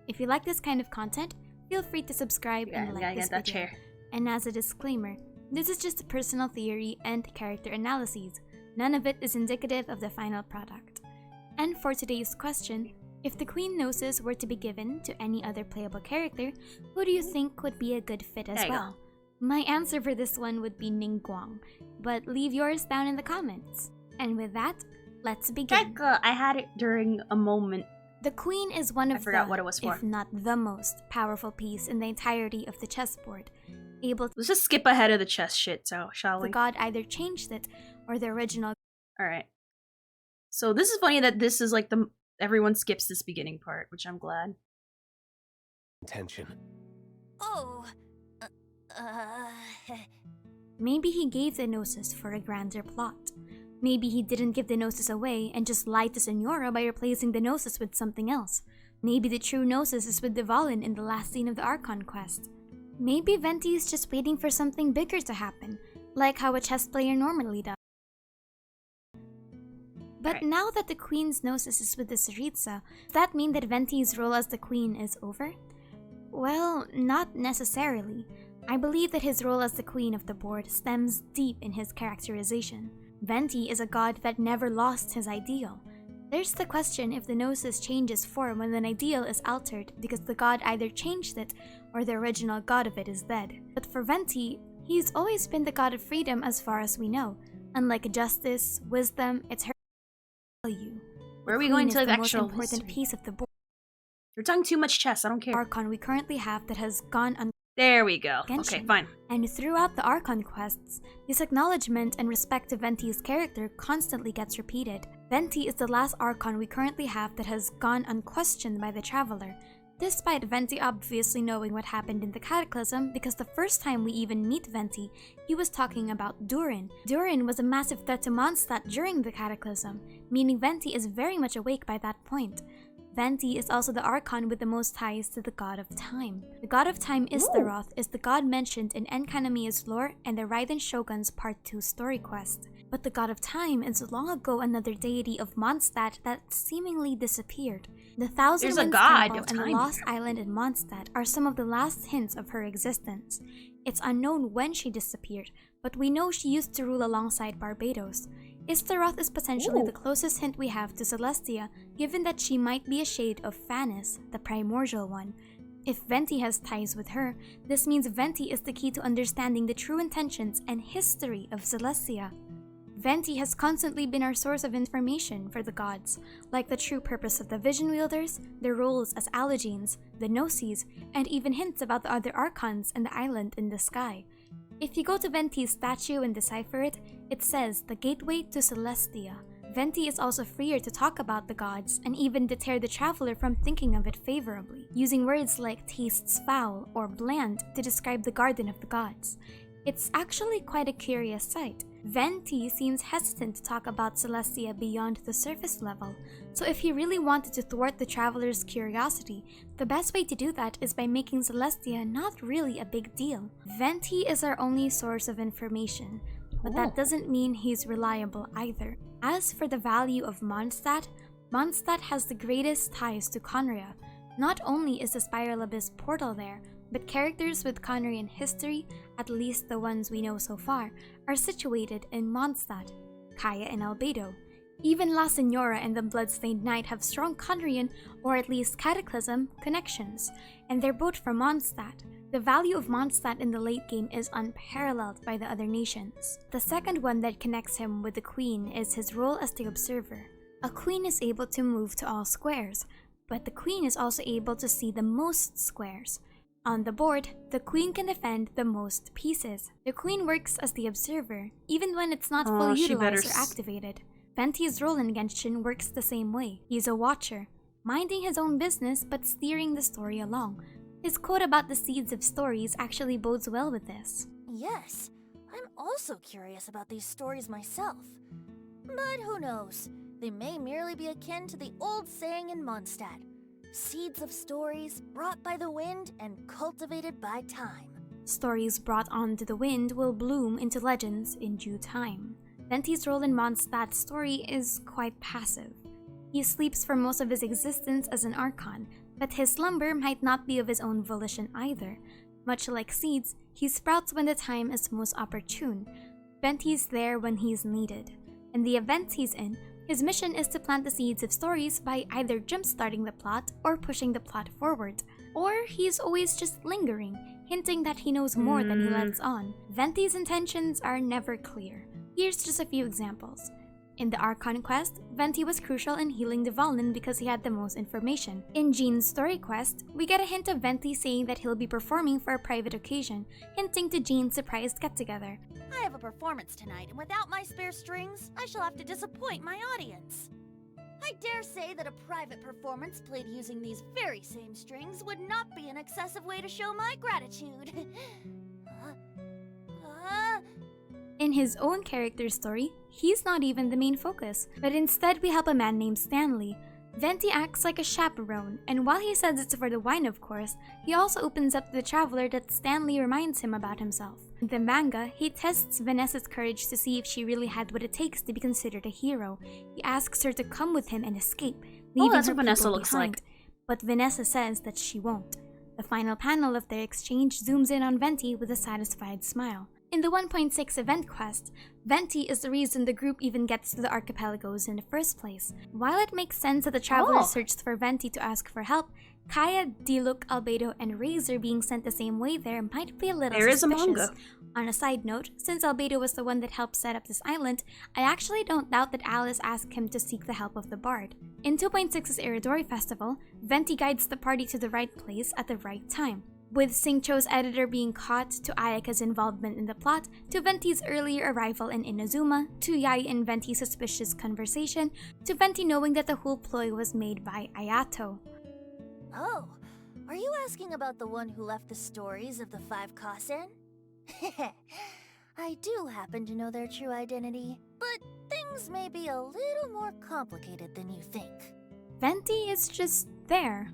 If you like this kind of content, feel free to subscribe and like this video. And as a disclaimer, this is just a personal theory and character analyses. None of it is indicative of the final product. And for today's question, if the Queen Gnosis were to be given to any other playable character, who do you think would be a good fit as well? My answer for this one would be Ningguang, but leave yours down in the comments. And with that, let's begin. I had it during a moment. The Queen is one of what it was for. if not the most powerful piece in the entirety of the chessboard. Let's just skip ahead of the chess shit, so shall we? The god either changed it or the original. Alright. So this is funny that this is like everyone skips this beginning part, which I'm glad. Intention. Oh. Maybe he gave the Gnosis for a grander plot. Maybe he didn't give the Gnosis away and just lied to Senora by replacing the Gnosis with something else. Maybe the true Gnosis is with Devalin in the last scene of the Archon quest. Maybe Venti is just waiting for something bigger to happen, like how a chess player normally does. But now that the Queen's Gnosis is with the Tsaritsa, does that mean that Venti's role as the Queen is over? Well, not necessarily. I believe that his role as the Queen of the board stems deep in his characterization. Venti is a god that never lost his ideal. There's the question if the Gnosis changes form when an ideal is altered because the god either changed it or the original god of it is dead. But for Venti, he's always been the god of freedom as far as we know. Unlike justice, wisdom, it's her value. Where are we going to the the most actual important history? piece of the board. You're talking too much chess, I don't care. Archon we currently have that has gone There we go. Okay, fine. And throughout the Archon quests, this acknowledgement and respect to Venti's character constantly gets repeated. Venti is the last Archon we currently have that has gone unquestioned by the Traveler, despite Venti obviously knowing what happened in the Cataclysm, because the first time we even meet Venti, he was talking about Durin. Durin was a massive threat to Mondstadt during the Cataclysm, meaning Venti is very much awake by that point. Venti is also the Archon with the most ties to the God of Time. The God of Time, Istaroth, is the god mentioned in Enkanamiya's lore and the Raiden Shogun's Part 2 story quest. But the God of Time is long ago another deity of Mondstadt that seemingly disappeared. The Thousand Winds Temple and the Lost Island in Mondstadt are some of the last hints of her existence. It's unknown when she disappeared, but we know she used to rule alongside Barbados. Istaroth is potentially the closest hint we have to Celestia, given that she might be a shade of Phanis, the primordial one. If Venti has ties with her, this means Venti is the key to understanding the true intentions and history of Celestia. Venti has constantly been our source of information for the gods, like the true purpose of the Vision Wielders, their roles as Allogenes, the Gnosis, and even hints about the other Archons and the island in the sky. If you go to Venti's statue and decipher it, it says the gateway to Celestia. Venti is also freer to talk about the gods and even deter the Traveler from thinking of it favorably, using words like tastes foul or bland to describe the garden of the gods. It's actually quite a curious sight. Venti seems hesitant to talk about Celestia beyond the surface level, so if he really wanted to thwart the Traveler's curiosity, the best way to do that is by making Celestia not really a big deal. Venti is our only source of information, but that doesn't mean he's reliable either. As for the value of Mondstadt, Mondstadt has the greatest ties to Conria. Not only is the Spiral Abyss portal there, but characters with Conrian history, at least the ones we know so far, are situated in Mondstadt, Kaya and Albedo. Even La Senora and the Bloodstained Knight have strong Conrian, or at least Cataclysm, connections, and they're both from Mondstadt. The value of Mondstadt in the late game is unparalleled by the other nations. The second one that connects him with the Queen is his role as the Observer. A Queen is able to move to all squares, but the Queen is also able to see the most squares. On the board, the Queen can defend the most pieces. The Queen works as the Observer, even when it's not fully utilized or activated. Venti's role in Genshin works the same way. He's a watcher, minding his own business but steering the story along. His quote about the seeds of stories actually bodes well with this. Yes, I'm also curious about these stories myself. But who knows? They may merely be akin to the old saying in Mondstadt. Seeds of stories brought by the wind and cultivated by time. Stories brought onto the wind will bloom into legends in due time. Venti's role in Mondstadt's story is quite passive. He sleeps for most of his existence as an Archon, but his slumber might not be of his own volition either. Much like seeds, he sprouts when the time is most opportune. Venti's there when he's needed. In the events he's in, his mission is to plant the seeds of stories by either jump-starting the plot or pushing the plot forward. Or he's always just lingering, hinting that he knows more than he lets on. Venti's intentions are never clear. Here's just a few examples. In the Archon quest, Venti was crucial in healing the Volnin because he had the most information. In Jean's story quest, we get a hint of Venti saying that he'll be performing for a private occasion, hinting to Jean's surprised get-together. I have a performance tonight, and without my spare strings, I shall have to disappoint my audience. I dare say that a private performance played using these very same strings would not be an excessive way to show my gratitude. In his own character story, he's not even the main focus, but instead we help a man named Stanley. Venti acts like a chaperone, and while he says it's for the wine of course, he also opens up to the traveler that Stanley reminds him about himself. In the manga, he tests Vanessa's courage to see if she really had what it takes to be considered a hero. He asks her to come with him and escape, leaving that's her what Vanessa people looks behind. like. But Vanessa says that she won't. The final panel of their exchange zooms in on Venti with a satisfied smile. In the 1.6 event quest, Venti is the reason the group even gets to the archipelagos in the first place. While it makes sense that the travelers searched for Venti to ask for help, Kaya, Diluc, Albedo, and Razor being sent the same way there might be a little There is a suspicious. manga. On a side note, since Albedo was the one that helped set up this island, I actually don't doubt that Alice asked him to seek the help of the bard. In 2.6's Iridori Festival, Venti guides the party to the right place at the right time. With Singcho's editor being caught, to Ayaka's involvement in the plot, to Venti's earlier arrival in Inazuma, to Yai and Venti's suspicious conversation, to Venti knowing that the whole ploy was made by Ayato. Oh, are you asking about the one who left the stories of the 5 Kasen? I do happen to know their true identity, but things may be a little more complicated than you think. Venti is just there.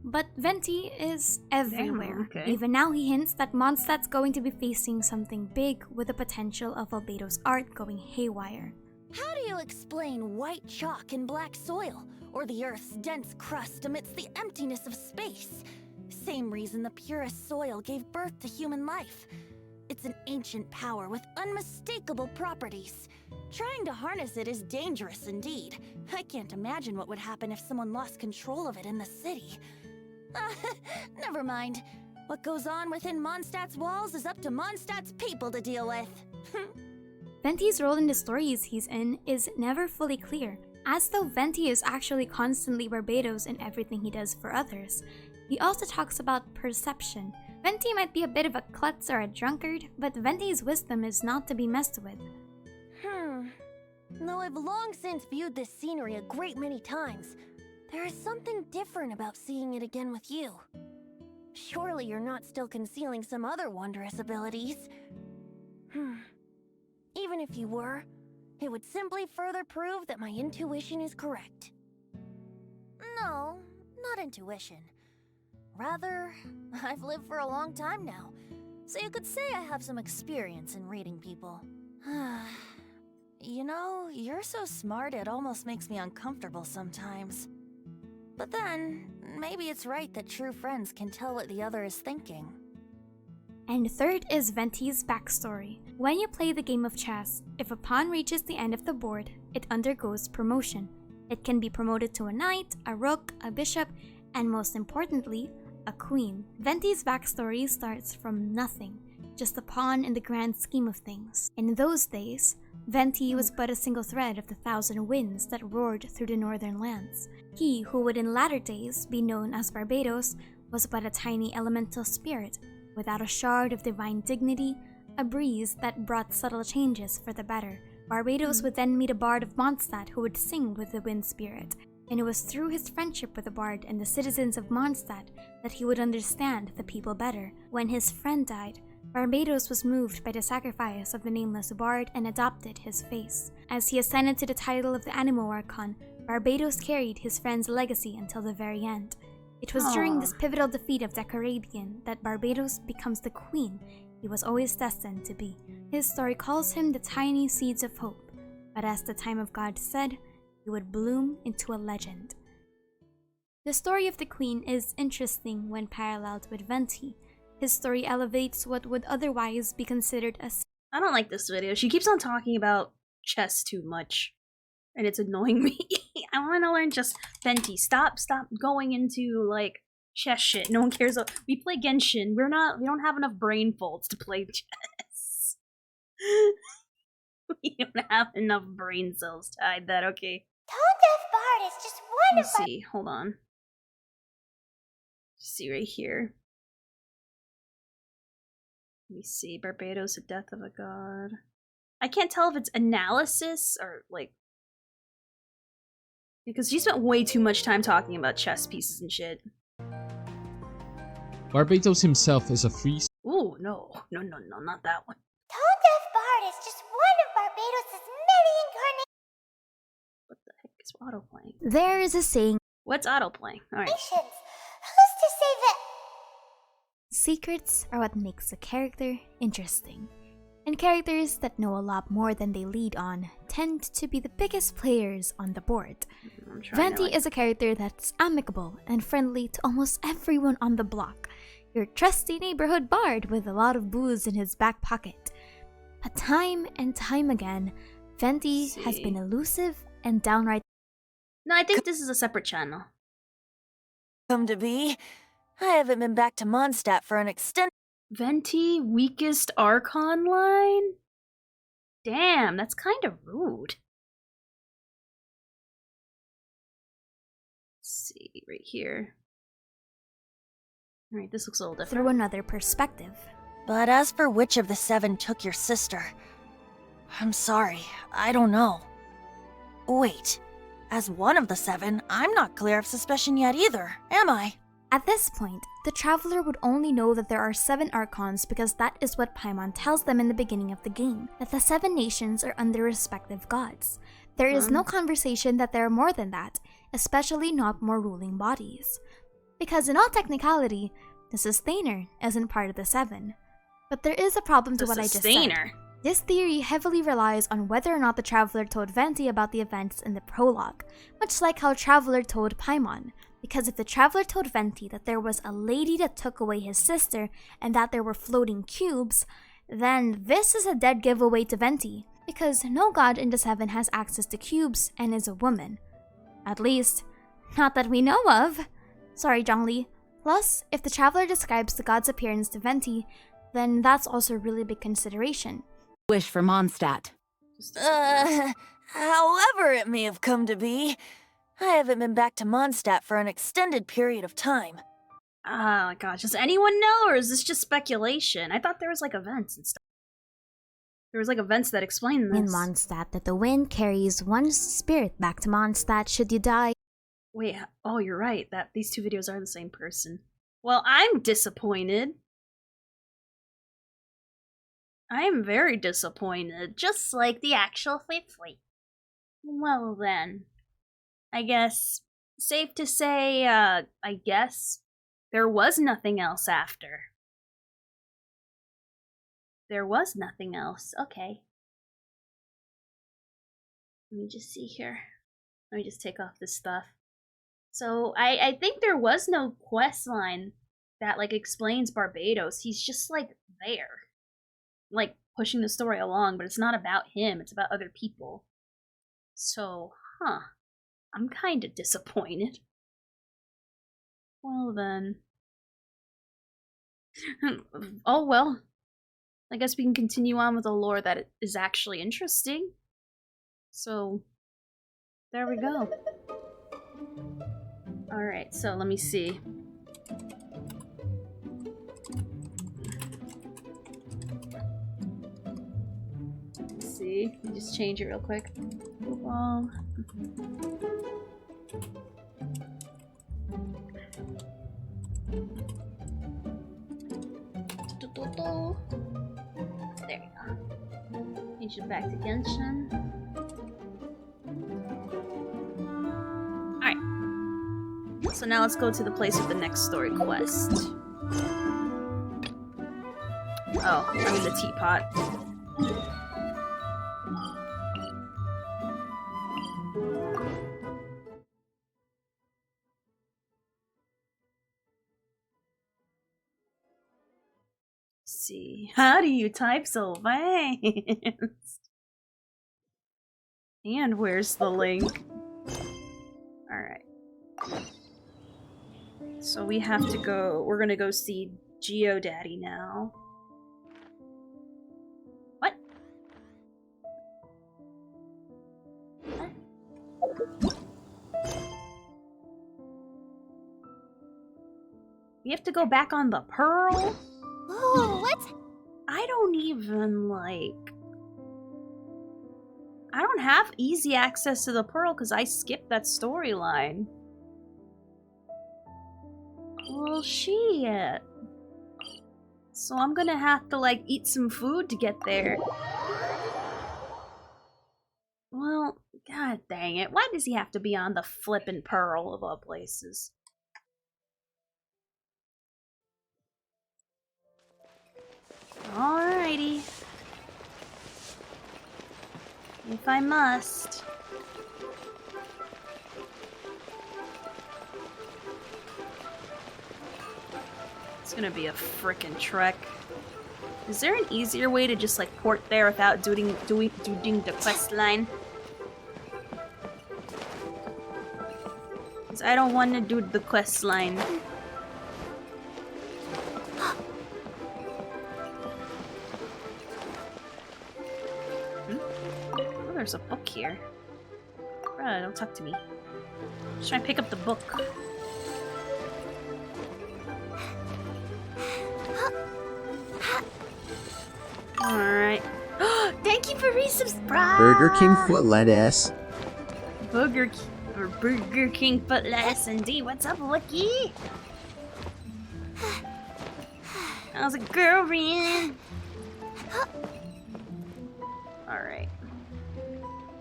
But Venti is everywhere. okay. Even now he hints that Mondstadt's going to be facing something big with the potential of Albedo's art going haywire. How do you explain white chalk and black soil, or the Earth's dense crust amidst the emptiness of space? Same reason the purest soil gave birth to human life. It's an ancient power with unmistakable properties. Trying to harness it is dangerous indeed. I can't imagine what would happen if someone lost control of it in the city. Never mind. What goes on within Mondstadt's walls is up to Mondstadt's people to deal with. Venti's role in the stories he's in is never fully clear, as though Venti is actually constantly Barbados in everything he does for others. He also talks about perception. Venti might be a bit of a klutz or a drunkard, but Venti's wisdom is not to be messed with. Though I've long since viewed this scenery a great many times, there is something different about seeing it again with you. Surely you're not still concealing some other wondrous abilities. Even if you were, it would simply further prove that my intuition is correct. No, not intuition. Rather, I've lived for a long time now, so you could say I have some experience in reading people. You know, you're so smart it almost makes me uncomfortable sometimes. But then, maybe it's right that true friends can tell what the other is thinking. And third is Venti's backstory. When you play the game of chess, if a pawn reaches the end of the board, it undergoes promotion. It can be promoted to a knight, a rook, a bishop, and most importantly, a queen. Venti's backstory starts from nothing, just a pawn in the grand scheme of things. In those days, Venti was but a single thread of the 1,000 winds that roared through the northern lands. He, who would in latter days be known as Barbados, was but a tiny elemental spirit, without a shard of divine dignity, a breeze that brought subtle changes for the better. Barbados would then meet a bard of Mondstadt who would sing with the wind spirit, and it was through his friendship with the bard and the citizens of Mondstadt that he would understand the people better. When his friend died, Barbados was moved by the sacrifice of the nameless bard and adopted his face. As he ascended to the title of the Animo Archon, Barbados carried his friend's legacy until the very end. It was during this pivotal defeat of Decoradian that Barbados becomes the queen he was always destined to be. His story calls him the tiny seeds of hope, but as the time of God said, he would bloom into a legend. The story of the queen is interesting when paralleled with Venti. His story elevates what would otherwise be considered a... I don't like this video. She keeps on talking about chess too much, and it's annoying me. I want to learn just Venti. Stop going into like chess shit. No one cares. We play Genshin. We don't have enough brain folds to play chess. We don't have enough brain cells to hide that, okay. Tone Deaf Bard is just Let me wonderful. see, hold on. See right here. Let me see, Barbados, the death of a god. I can't tell if it's analysis or like... Because she spent way too much time talking about chess pieces and shit. Barbados himself is a free. Ooh, no, not that one. Tone Deaf Bard is just one of Barbados' many incarnations. What the heck is auto-playing? There is a saying. What's auto-playing? Alright. Who's to say that? Secrets are what makes a character interesting. And characters that know a lot more than they lead on tend to be the biggest players on the board. Venti is a character that's amicable and friendly to almost everyone on the block. Your trusty neighborhood bard with a lot of booze in his back pocket. But time and time again, Venti has been elusive and downright... No, I think this is a separate channel. Come to be, I haven't been back to Mondstadt for an extended... Venti, weakest Archon line? Damn, that's kind of rude. Let's see, right here. Alright, this looks a little different. Through another perspective. But as for which of the 7 took your sister, I'm sorry, I don't know. Wait, as one of the 7, I'm not clear of suspicion yet either, am I? At this point, the Traveler would only know that there are 7 Archons because that is what Paimon tells them in the beginning of the game, that the 7 nations are under respective gods. There is no conversation that there are more than that, especially not more ruling bodies. Because in all technicality, the Sustainer isn't part of the 7. But there is a problem to what I just said. This theory heavily relies on whether or not the Traveler told Venti about the events in the prologue, much like how Traveler told Paimon. Because if the Traveler told Venti that there was a lady that took away his sister and that there were floating cubes, then this is a dead giveaway to Venti, because no god in the 7 has access to cubes and is a woman. At least, not that we know of. Sorry, Zhongli. Plus, if the Traveler describes the god's appearance to Venti, then that's also a really big consideration. Wish for Mondstadt. However it may have come to be, I haven't been back to Mondstadt for an extended period of time. Oh my gosh, does anyone know, or is this just speculation? I thought there was like events and stuff. There was like events that explain this. In Mondstadt, that the wind carries one's spirit back to Mondstadt should you die. Wait, oh, you're right, that these 2 videos are the same person. Well, I'm disappointed. I'm very disappointed, just like the actual Flip-Flip. Well then, I guess, safe to say, I guess, there was nothing else after. There was nothing else, okay. Let me just see here. Let me just take off this stuff. So, I think there was no quest line that, like, explains Barbados. He's just, like, there. Like, pushing the story along, but it's not about him, it's about other people. So, I'm kinda disappointed. Well then. Oh well. I guess we can continue on with a lore that is actually interesting. So, there we go. Alright, so let me see. Let me just change it real quick. Well, there you go. Change it back to Genshin. Alright. So now let's go to the place of the next story quest. Oh, I'm in the teapot. See, how do you type so fast? And where's the link? Alright. So we have to go, we're gonna go see Geodaddy now. What? We have to go back on the Pearl? Oh, what? I don't even, like... I don't have easy access to the Pearl because I skipped that storyline. Well, shit. So I'm gonna have to, like, eat some food to get there. Well, god dang it. Why does he have to be on the flippin' Pearl of all places? Alrighty. If I must. It's gonna be a frickin' trek. Is there an easier way to just like port there without doing the quest line? Cause I don't want to do the quest line. Oh, there's a book here. Bruh, don't talk to me. Just try and pick up the book. Alright. Thank you for resubscribing! Burger King foot lettuce. Burger King foot lettuce indeed. What's up, Wookie? How's it going? Alright.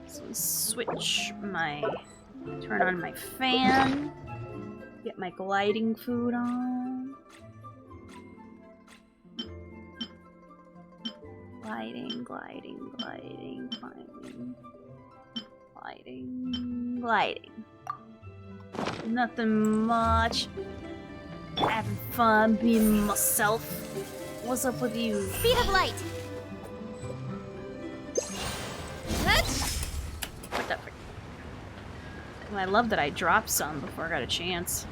So we switch my... Turn on my fan. Get my gliding food on. Gliding, gliding, gliding, gliding. Gliding, gliding. Nothing much. Having fun being myself. What's up with you? Speed of light. What the frick? Well, I love that I dropped some before I got a chance.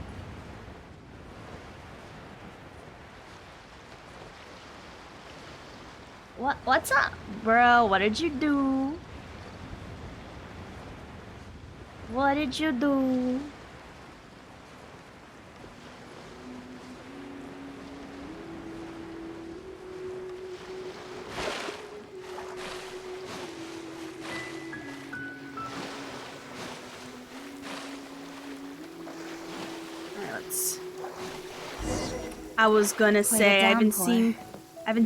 What's up, bro? What did you do? What did you do? Alright, let's... I was gonna say, I've been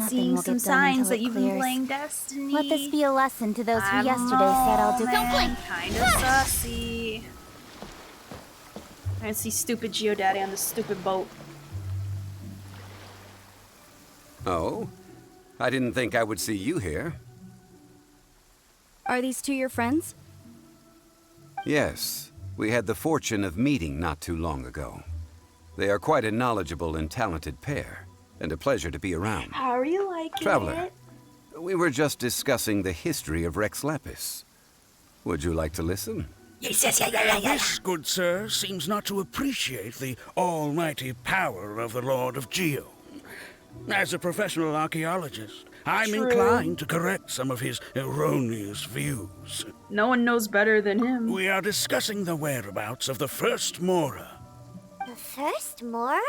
seeing some signs that you've been playing Destiny. Let this be a lesson to those who yesterday said I'll do. Don't blink! Kinda sussy. I see stupid Geodaddy on the stupid boat. Oh? I didn't think I would see you here. Are these two your friends? Yes. We had the fortune of meeting not too long ago. They are quite a knowledgeable and talented pair, and a pleasure to be around. How are you liking Traveler, it? we were just discussing the history of Rex Lapis. Would you like to listen? Yes. This, good sir, seems not to appreciate the almighty power of the Lord of Geo. As a professional archaeologist, I'm inclined to correct some of his erroneous views. No one knows better than him. We are discussing the whereabouts of the first Mora. The first Mora?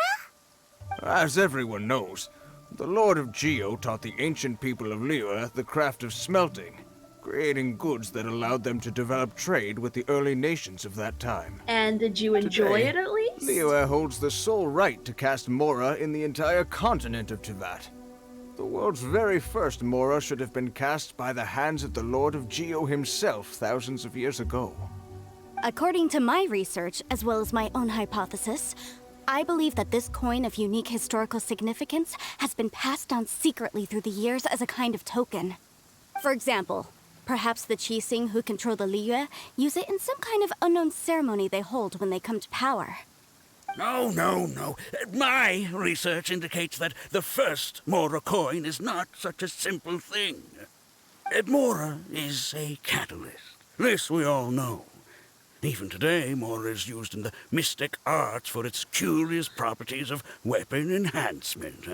As everyone knows, the Lord of Geo taught the ancient people of Liyue the craft of smelting, creating goods that allowed them to develop trade with the early nations of that time. And did you enjoy it at least? Liyue holds the sole right to cast Mora in the entire continent of Teyvat. The world's very first Mora should have been cast by the hands of the Lord of Geo himself thousands of years ago. According to my research, as well as my own hypothesis, I believe that this coin of unique historical significance has been passed down secretly through the years as a kind of token. For example, perhaps the Qixing who control the Liyue use it in some kind of unknown ceremony they hold when they come to power. No. My research indicates that the first Mora coin is not such a simple thing. Mora is a catalyst. This we all know. Even today, Mora is used in the mystic arts for its curious properties of weapon enhancement.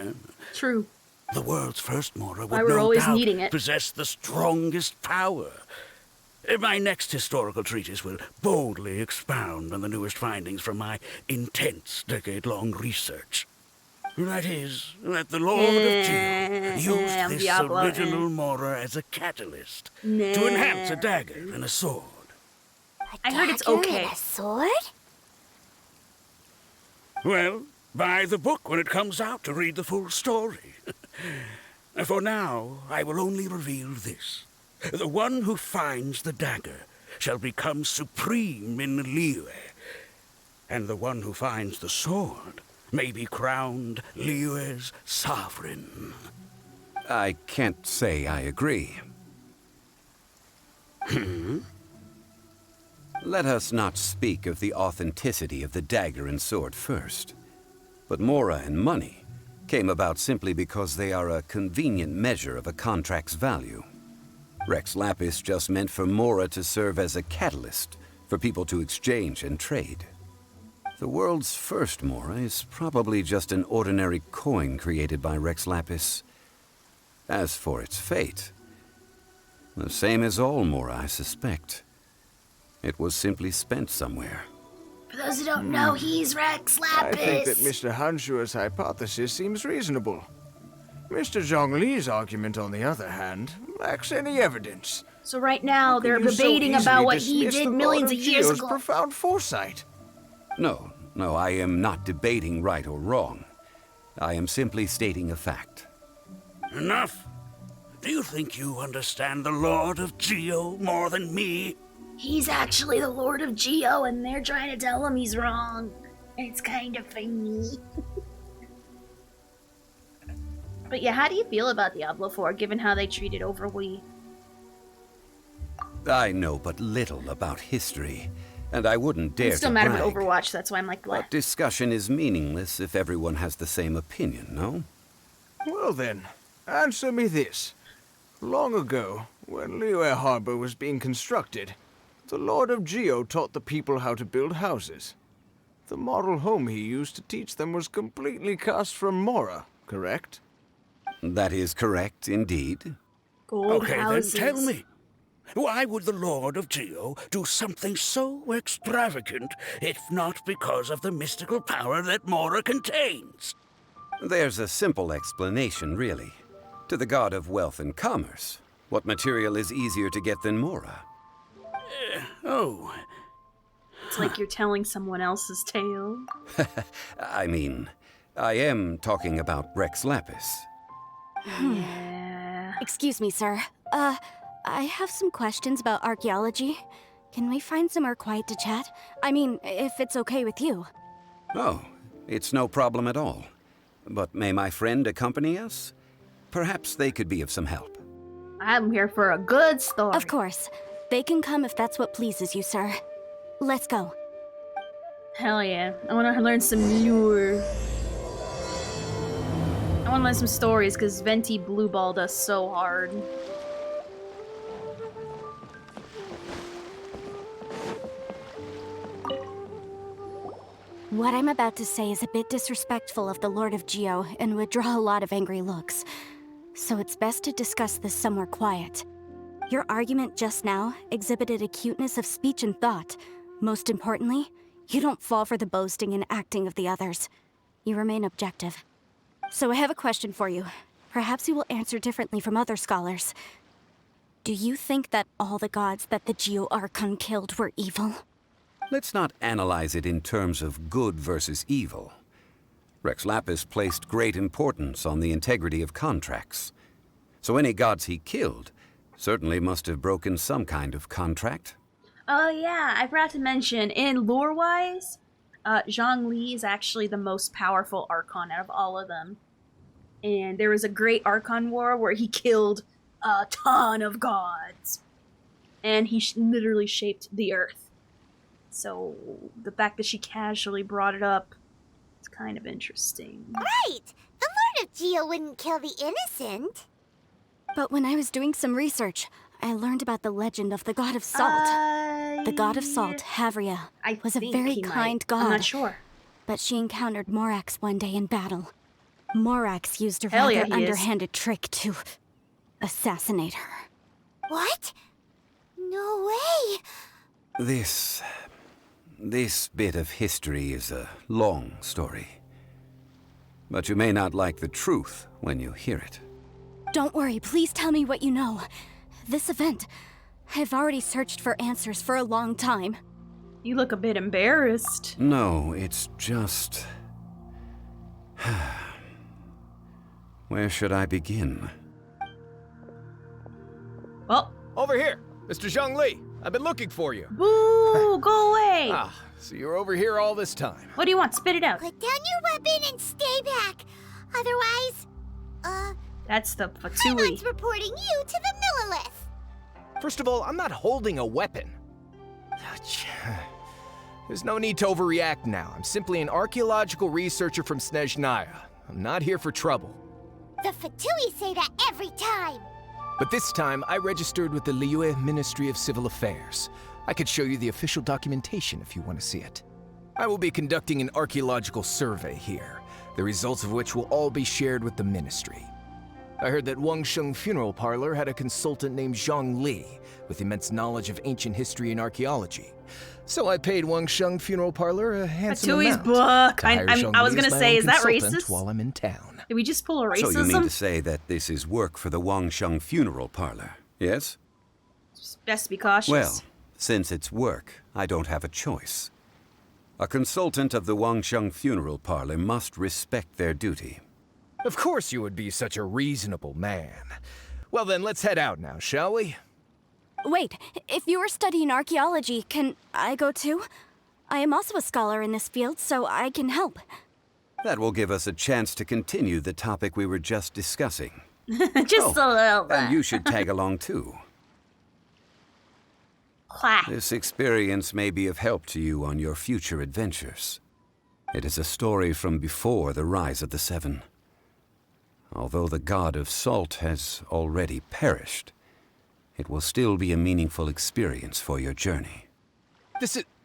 True. The world's first Mora would we're no always doubt needing it. possess the strongest power. My next historical treatise will boldly expound on the newest findings from my intense decade-long research. That is, that the Lord of Geo used this Diablo, original Mora as a catalyst to enhance a dagger and a sword. I heard it's Dagger okay. and a sword? Well, buy the book when it comes out to read the full story. For now, I will only reveal this. The one who finds the dagger shall become supreme in Liyue, and the one who finds the sword may be crowned Liyue's sovereign. I can't say I agree. Let us not speak of the authenticity of the dagger and sword first. But Mora and money came about simply because they are a convenient measure of a contract's value. Rex Lapis just meant for Mora to serve as a catalyst for people to exchange and trade. The world's first Mora is probably just an ordinary coin created by Rex Lapis. As for its fate, the same as all Mora, I suspect. It was simply spent somewhere. For those who don't know, he's Rex Lapis. I think that Mr. Hanshua's hypothesis seems reasonable. Mr. Zhongli's argument, on the other hand, lacks any evidence. So right now, they're You so debating easily about what he dismiss did the millions Lord of years Geo's ago. profound foresight. No, I am not debating right or wrong. I am simply stating a fact. Enough? Do you think you understand the Lord of Geo more than me? He's actually the Lord of Geo, and they're trying to tell him he's wrong. It's kind of funny. But yeah, how do you feel about Diablo 4, given how they treated Overwee? I know but little about history, and I wouldn't dare I'm still to mad brag. about Overwatch, that's why I'm like, blah. But discussion is meaningless if everyone has the same opinion, no? Well then, answer me this. Long ago, when Liyue Harbor was being constructed, the Lord of Geo taught the people how to build houses. The model home he used to teach them was completely cast from Mora, correct? That is correct, indeed. Gold Okay, houses. then tell me. Why would the Lord of Geo do something so extravagant if not because of the mystical power that Mora contains? There's a simple explanation, really. To the god of wealth and commerce, what material is easier to get than Mora? Oh. It's like you're telling someone else's tale. I mean, I am talking about Rex Lapis. Yeah. Excuse me, sir. I have some questions about archaeology. Can we find somewhere quiet to chat? I mean, if it's okay with you. Oh, it's no problem at all. But may my friend accompany us? Perhaps they could be of some help. I'm here for a good story. Of course. They can come if that's what pleases you, sir. Let's go. Hell yeah. I want to learn some lore. I want to learn some stories because Venti blueballed us so hard. What I'm about to say is a bit disrespectful of the Lord of Geo and would draw a lot of angry looks. So it's best to discuss this somewhere quiet. Your argument just now exhibited acuteness of speech and thought. Most importantly, you don't fall for the boasting and acting of the others. You remain objective. So I have a question for you. Perhaps you will answer differently from other scholars. Do you think that all the gods that the Geo Archon killed were evil? Let's not analyze it in terms of good versus evil. Rex Lapis placed great importance on the integrity of contracts. So any gods he killed certainly must have broken some kind of contract. Oh yeah, I forgot to mention, in lore-wise, Zhongli is actually the most powerful Archon out of all of them. And there was a great Archon war where he killed a ton of gods. And he literally shaped the earth. So the fact that she casually brought it up is kind of interesting. Right! The Lord of Geo wouldn't kill the innocent. But when I was doing some research, I learned about the legend of the god of salt. The god of salt, Havria, was a very kind god. I'm not sure. But she encountered Morax one day in battle. Morax used a Hell yeah, rather he is. underhanded trick to assassinate her. What? No way! This bit of history is a long story. But you may not like the truth when you hear it. Don't worry, please tell me what you know. This event, I've already searched for answers for a long time. You look a bit embarrassed. No, it's just... Where should I begin? Well. Over here, Mr. Zhongli. I've been looking for you. Boo! Go away! Ah, so you're over here all this time. What do you want? Spit it out. Put down your weapon and stay back. Otherwise, That's the Paimon's reporting you to the Millilith. First of all, I'm not holding a weapon. There's no need to overreact now. I'm simply an archaeological researcher from Snezhnaya. I'm not here for trouble. The Fatui say that every time. But this time, I registered with the Liyue Ministry of Civil Affairs. I could show you the official documentation if you want to see it. I will be conducting an archaeological survey here, the results of which will all be shared with the ministry. I heard that Wangsheng Funeral Parlor had a consultant named Zhang Li, with immense knowledge of ancient history and archaeology. So I paid Wangsheng Funeral Parlor a handsome Fatui's amount. book. I was gonna say, is that racist? While I'm in town. Did we just pull a racism? So you mean to say that this is work for the Wangsheng Funeral Parlor, yes? Just best be cautious. Well, since it's work, I don't have a choice. A consultant of the Wangsheng Funeral Parlor must respect their duty. Of course you would be such a reasonable man. Well then, let's head out now, shall we? Wait, if you are studying archaeology, can I go too? I am also a scholar in this field, so I can help. That will give us a chance to continue the topic we were just discussing. Just a little bit. And you should tag along too. This experience may be of help to you on your future adventures. It is a story from before the rise of the Seven. Although the god of salt has already perished, it will still be a meaningful experience for your journey.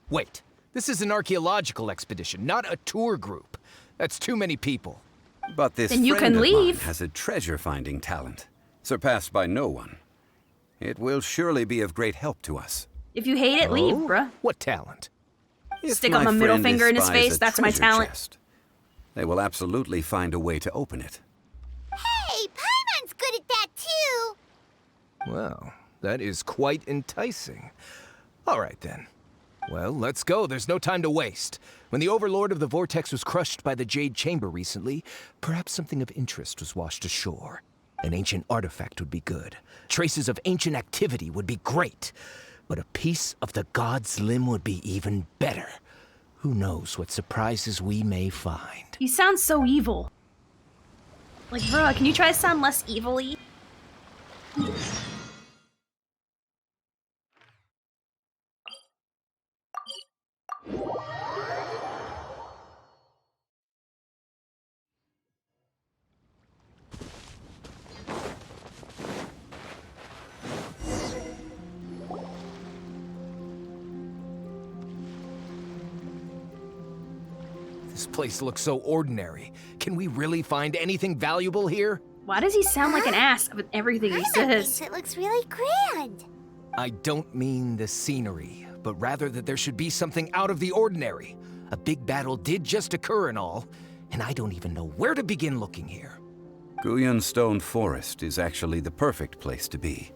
Wait. This is an archaeological expedition, not a tour group. That's too many people. But this Then you friend can of leave. mine has a treasure-finding talent, surpassed by no one. It will surely be of great help to us. If you hate it, leave, bruh. What talent? Stick up a middle finger in his spies face, a that's my treasure talent. chest, they will absolutely find a way to open it. Hey, Paimon's good at that too. Well, that is quite enticing. All right then. Well, let's go. There's no time to waste. When the Overlord of the Vortex was crushed by the Jade Chamber recently, perhaps something of interest was washed ashore. An ancient artifact would be good. Traces of ancient activity would be great. But a piece of the god's limb would be even better. Who knows what surprises we may find. He sounds so evil. Like, bruh, can you try to sound less evil-y? This place looks so ordinary. Can we really find anything valuable here? Why does he sound like an ass with everything he says? It looks really grand. I don't mean the scenery, but rather that there should be something out of the ordinary. A big battle did just occur and all, and I don't even know where to begin looking here. Guyan Stone Forest is actually the perfect place to be,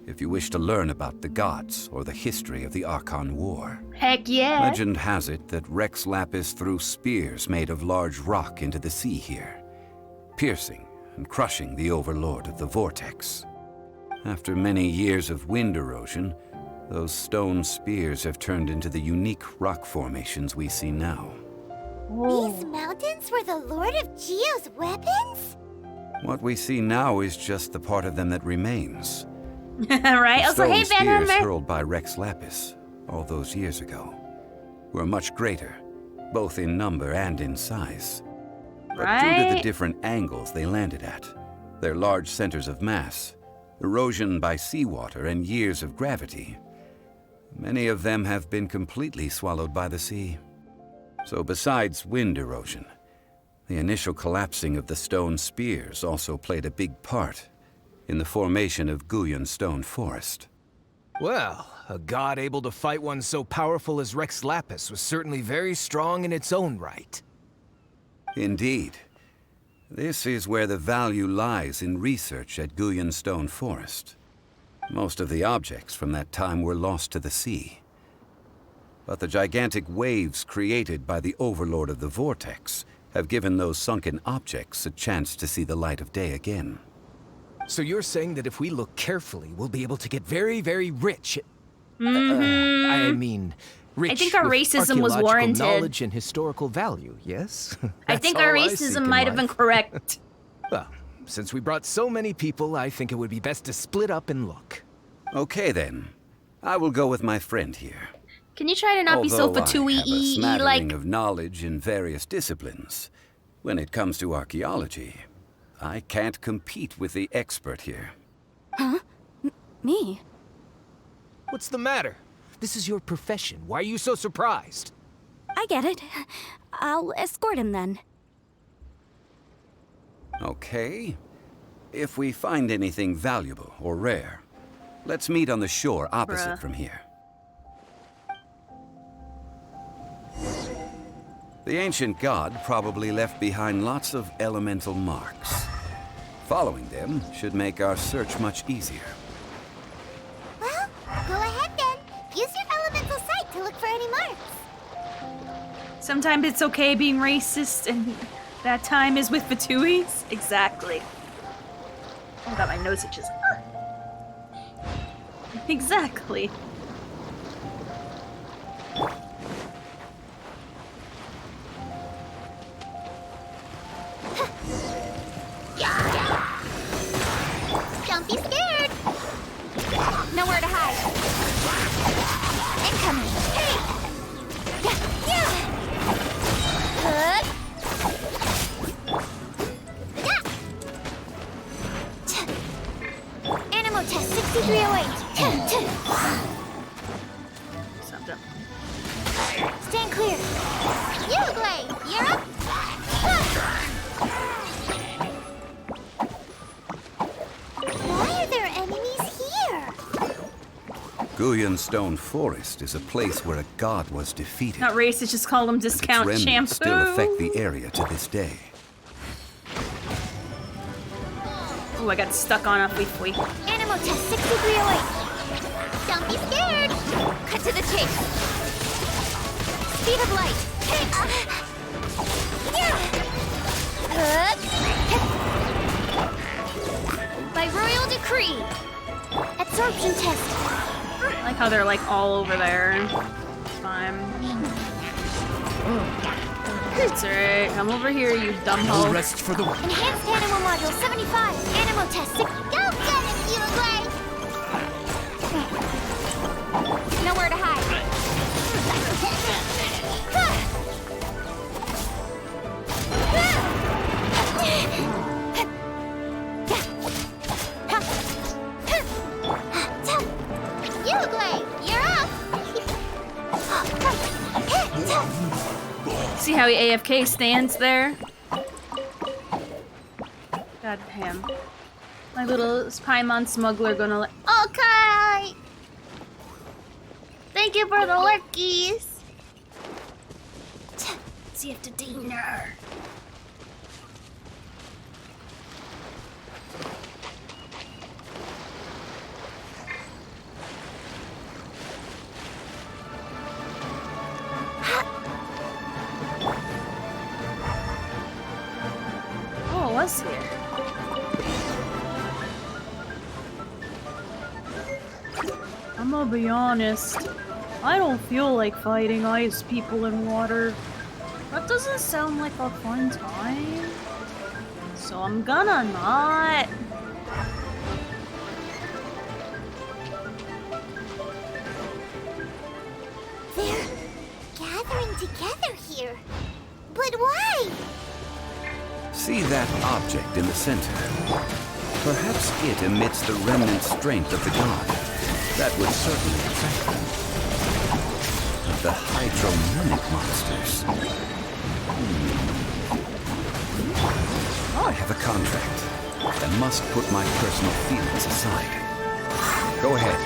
if you wish to learn about the gods or the history of the Archon War. Heck yeah! Legend has it that Rex Lapis threw spears made of large rock into the sea here, piercing and crushing the Overlord of the Vortex. After many years of wind erosion, those stone spears have turned into the unique rock formations we see now. These mountains were the Lord of Geo's weapons? What we see now is just the part of them that remains. Right? The Also, hey, stone Van spears Hammer! hurled by Rex Lapis all those years ago were much greater, both in number and in size. But due to the Right? different angles they landed at, their large centers of mass, erosion by seawater, and years of gravity, many of them have been completely swallowed by the sea. So besides wind erosion, the initial collapsing of the stone spears also played a big part in the formation of Guyan Stone Forest. Well, a god able to fight one so powerful as Rex Lapis was certainly very strong in its own right. Indeed. This is where the value lies in research at Stone Forest. Most of the objects from that time were lost to the sea. But the gigantic waves created by the Overlord of the Vortex have given those sunken objects a chance to see the light of day again. So you're saying that if we look carefully, we'll be able to get very, very rich. Mm-hmm. I mean, rich I think our with racism was archaeological warranted. knowledge and historical value, yes? I think That's our all I seek racism in might have been life. correct. Well, since we brought so many people, I think it would be best to split up and look. Okay then. I will go with my friend here. Can you try to not be so Although I have a fatui-y, smattering like... of knowledge in various disciplines, when it comes to archaeology, I can't compete with the expert here. Huh? Me? What's the matter? This is your profession. Why are you so surprised? I get it. I'll escort him then. Okay. If we find anything valuable or rare, let's meet on the shore opposite Bruh. from here. The ancient god probably left behind lots of elemental marks. Following them should make our search much easier. Well, go ahead then. Use your elemental sight to look for any marks. Sometimes it's okay being racist, and that time is with fatuis? Exactly. Oh god, my nose itches. Exactly. Don't be scared. Nowhere to hide. Incoming. Animal test 6308. Something. Stand clear. Uruguay, you're up. Why are there enemies here? Stone Forest is a place where a god was defeated. Not racist, just call them Its discount remnants shampoo. still affect the area to this day. Oh, I got stuck on a fui. Animal test 6308. Don't be scared. Cut to the chase. Speed of light. By royal decree. Absorption test. I like how they're like all over there. It's fine. It's alright. Come over here, you dumb hoe. Rest for the Enhanced animal module 75. Animal test 6. Go get it, Uruguay. Nowhere to hide. Uruguay, you're up. See how he AFK stands there? God damn. My little Paimon smuggler gonna like. Okay. Thank you for the lurkies. See if the dinner. Oh, it was here. I'm gonna be honest. I don't feel like fighting ice people in water. That doesn't sound like a fun time. So I'm gonna not. They're gathering together here. But why? See that object in the center? Perhaps it emits the remnant strength of the god. That would certainly attract them. The hydromimic monsters. I have a contract. I must put my personal feelings aside. Go ahead.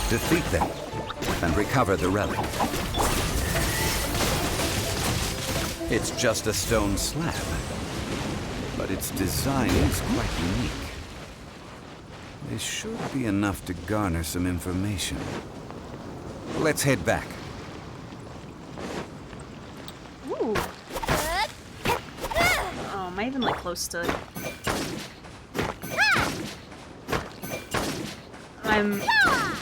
Defeat them and recover the relic. It's just a stone slab, but its design is quite unique. This should be enough to garner some information. Let's head back. Ooh. Oh, am I even like close to it?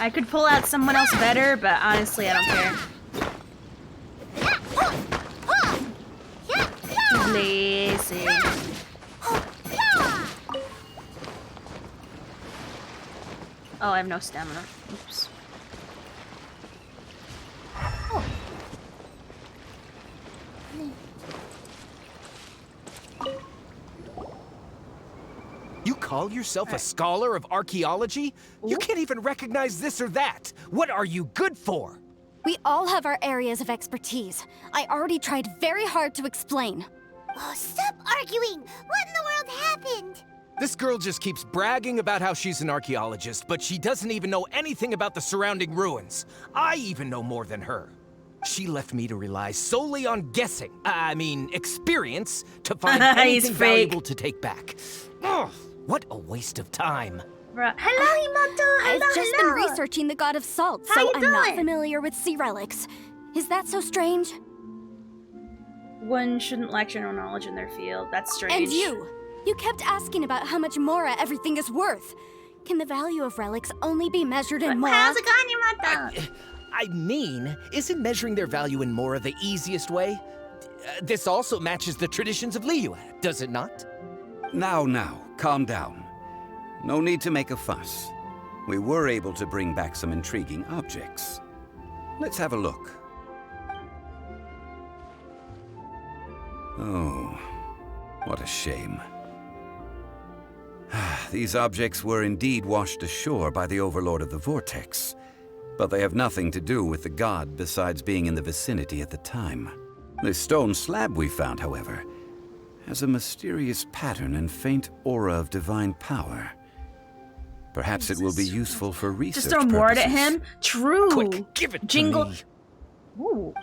I could pull out someone else better, but honestly, I don't care. Lazy. Oh, I have no stamina. Oops. Oh. You call yourself a scholar of archaeology? You can't even recognize this or that. What are you good for? We all have our areas of expertise. I already tried very hard to explain. Oh, stop arguing! What in the world happened? This girl just keeps bragging about how she's an archaeologist, but she doesn't even know anything about the surrounding ruins. I even know more than her. She left me to rely solely on guessing, experience, to find anything valuable to take back. Ugh, what a waste of time. Hello, Himoto! I've just been researching the god of salt, so I'm not familiar with sea relics. Is that so strange? One shouldn't lack general knowledge in their field. That's strange. And you kept asking about how much Mora everything is worth. Can the value of relics only be measured in Mora? How's it going, Himoto? Isn't measuring their value in Mora the easiest way? This also matches the traditions of Liyue, does it not? Now, calm down. No need to make a fuss. We were able to bring back some intriguing objects. Let's have a look. Oh, what a shame. These objects were indeed washed ashore by the Overlord of the Vortex, but they have nothing to do with the god besides being in the vicinity at the time. The stone slab we found, however, has a mysterious pattern and faint aura of divine power. Perhaps it will be useful for research Just throw more purposes. at him? True. Quick, give it Jingle. to me. Ooh.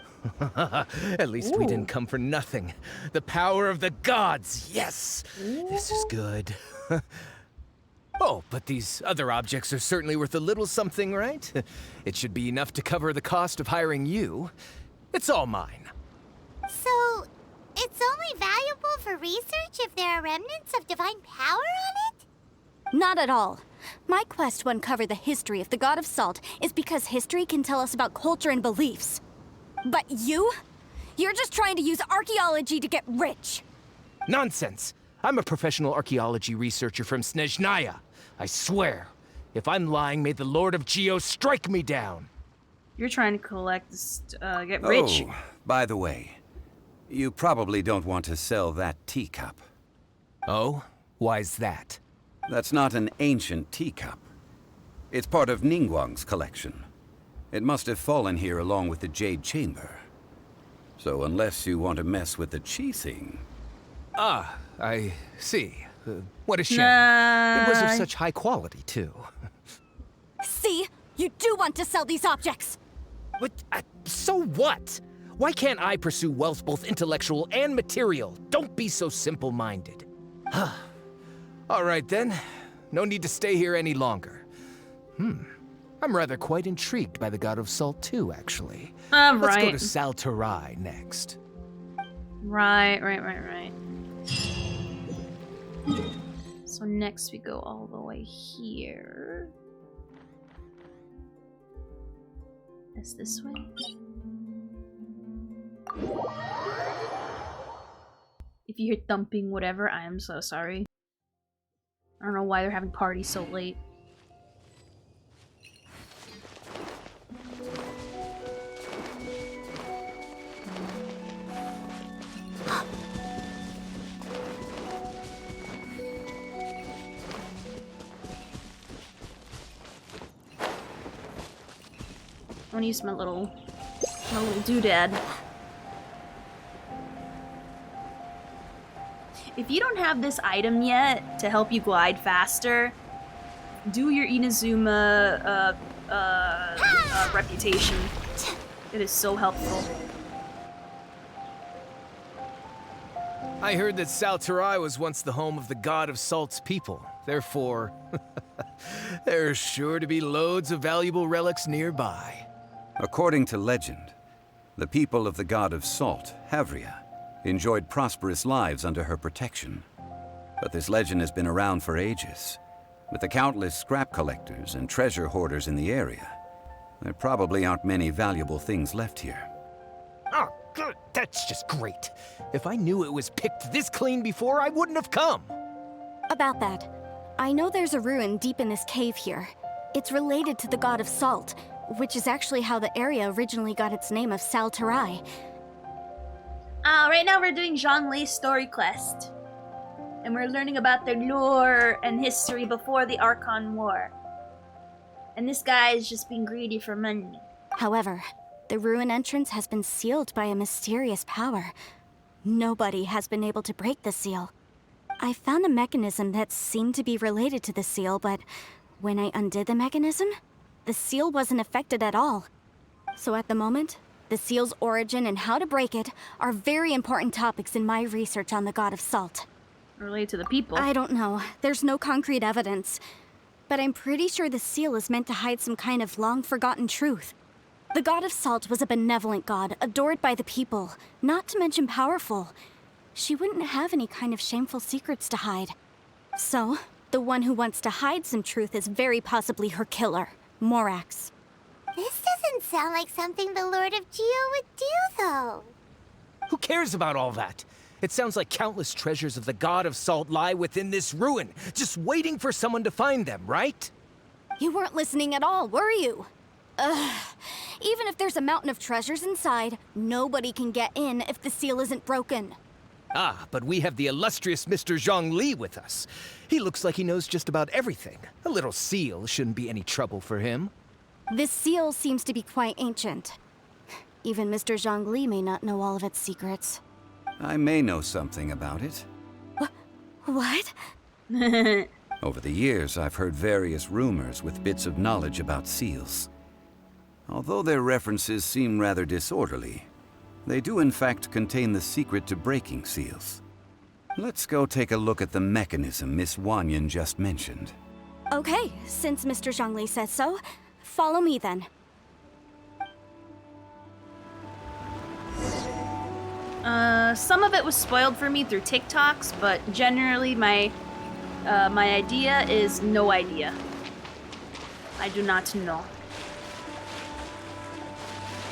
At least we didn't come for nothing. The power of the gods, yes! This is good. Oh, but these other objects are certainly worth a little something, right? It should be enough to cover the cost of hiring you. It's all mine. So, it's only valuable for research if there are remnants of divine power on it? Not at all. My quest to uncover the history of the god of salt is because history can tell us about culture and beliefs. But you're just trying to use archaeology to get rich. Nonsense! I'm a professional archaeology researcher from Snezhnaya. I swear, if I'm lying, may the Lord of Geo strike me down. You're trying to collect this, get rich. Oh, by the way, you probably don't want to sell that teacup. Oh? Why's that? That's not an ancient teacup. It's part of Ningguang's collection. It must have fallen here along with the Jade Chamber. So unless you want to mess with the Qixing... Ah, I see. What a shame. It was of such high quality, too. See? You do want to sell these objects! But, so what? Why can't I pursue wealth both intellectual and material? Don't be so simple-minded. All right, then. No need to stay here any longer. I'm rather quite intrigued by the God of Salt, too, actually. Let's go to Sal Tarai next. Right. So next we go all the way here. Is this way? If you hear thumping, whatever, I am so sorry. I don't know why they're having parties so late. I'm gonna use my little doodad. If you don't have this item yet to help you glide faster, do your Inazuma reputation. It is so helpful. I heard that Salterai was once the home of the god of Salt's people. Therefore, there's sure to be loads of valuable relics nearby. According to legend, the people of the god of Salt, Havria, enjoyed prosperous lives under her protection. But this legend has been around for ages. With the countless scrap collectors and treasure hoarders in the area, there probably aren't many valuable things left here. Oh, good. That's just great. If I knew it was picked this clean before, I wouldn't have come. About that, I know there's a ruin deep in this cave here. It's related to the god of Salt, which is actually how the area originally got its name of Salterai. Right now we're doing Zhongli's story quest. And we're learning about the lore and history before the Archon War. And this guy is just being greedy for money. However, the ruin entrance has been sealed by a mysterious power. Nobody has been able to break the seal. I found a mechanism that seemed to be related to the seal, but when I undid the mechanism, the seal wasn't affected at all. So at the moment, the seal's origin and how to break it are very important topics in my research on the god of Salt. Related to the people? I don't know. There's no concrete evidence. But I'm pretty sure the seal is meant to hide some kind of long-forgotten truth. The god of Salt was a benevolent god, adored by the people, not to mention powerful. She wouldn't have any kind of shameful secrets to hide. So, the one who wants to hide some truth is very possibly her killer, Morax. This doesn't sound like something the Lord of Geo would do, though. Who cares about all that? It sounds like countless treasures of the god of Salt lie within this ruin, just waiting for someone to find them, right? You weren't listening at all, were you? Ugh. Even if there's a mountain of treasures inside, nobody can get in if the seal isn't broken. Ah, but we have the illustrious Mr. Zhongli with us. He looks like he knows just about everything. A little seal shouldn't be any trouble for him. This seal seems to be quite ancient. Even Mr. Zhongli may not know all of its secrets. I may know something about it. What? Over the years, I've heard various rumors with bits of knowledge about seals. Although their references seem rather disorderly, they do in fact contain the secret to breaking seals. Let's go take a look at the mechanism Miss Wanyan just mentioned. Okay, since Mr. Zhongli says so, follow me then. Some of it was spoiled for me through TikToks, but generally my idea is no idea. I do not know.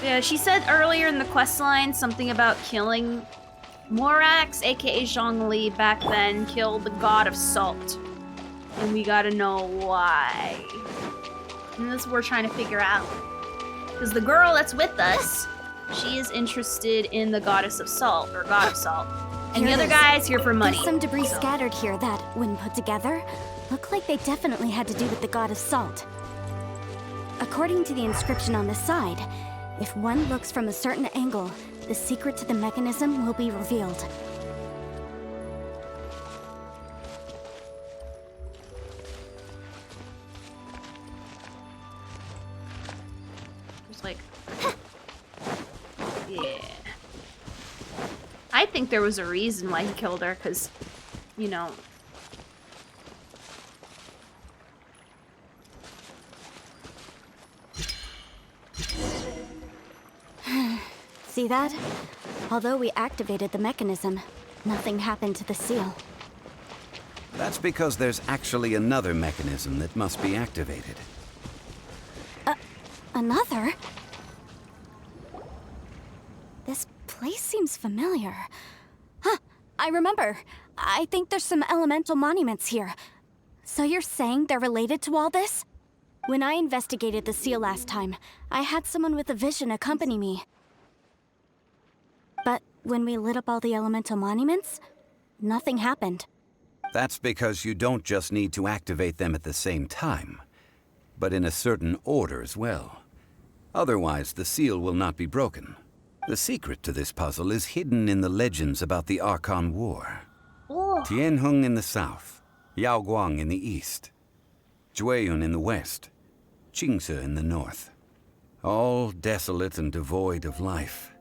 Yeah, she said earlier in the questline something about killing Morax, aka Zhongli, back then killed the god of Salt. And we gotta know why. And that's what we're trying to figure out. Because the girl that's with us, she is interested in the goddess of Salt, or god of Salt. And the other guy's here for money. There's some debris scattered here that, when put together, look like they definitely had to do with the god of Salt. According to the inscription on the side, if one looks from a certain angle, the secret to the mechanism will be revealed. There's like... yeah. I think there was a reason why he killed her, because, you know... See that? Although we activated the mechanism, nothing happened to the seal. That's because there's actually another mechanism that must be activated. Another? This place seems familiar. Huh, I remember. I think there's some elemental monuments here. So you're saying they're related to all this? When I investigated the seal last time, I had someone with a vision accompany me. But when we lit up all the elemental monuments, nothing happened. That's because you don't just need to activate them at the same time, but in a certain order as well. Otherwise, the seal will not be broken. The secret to this puzzle is hidden in the legends about the Archon War. Tianheng in the south, Yaoguang in the east, Jueyun in the west, Jingse in the north. All desolate and devoid of life.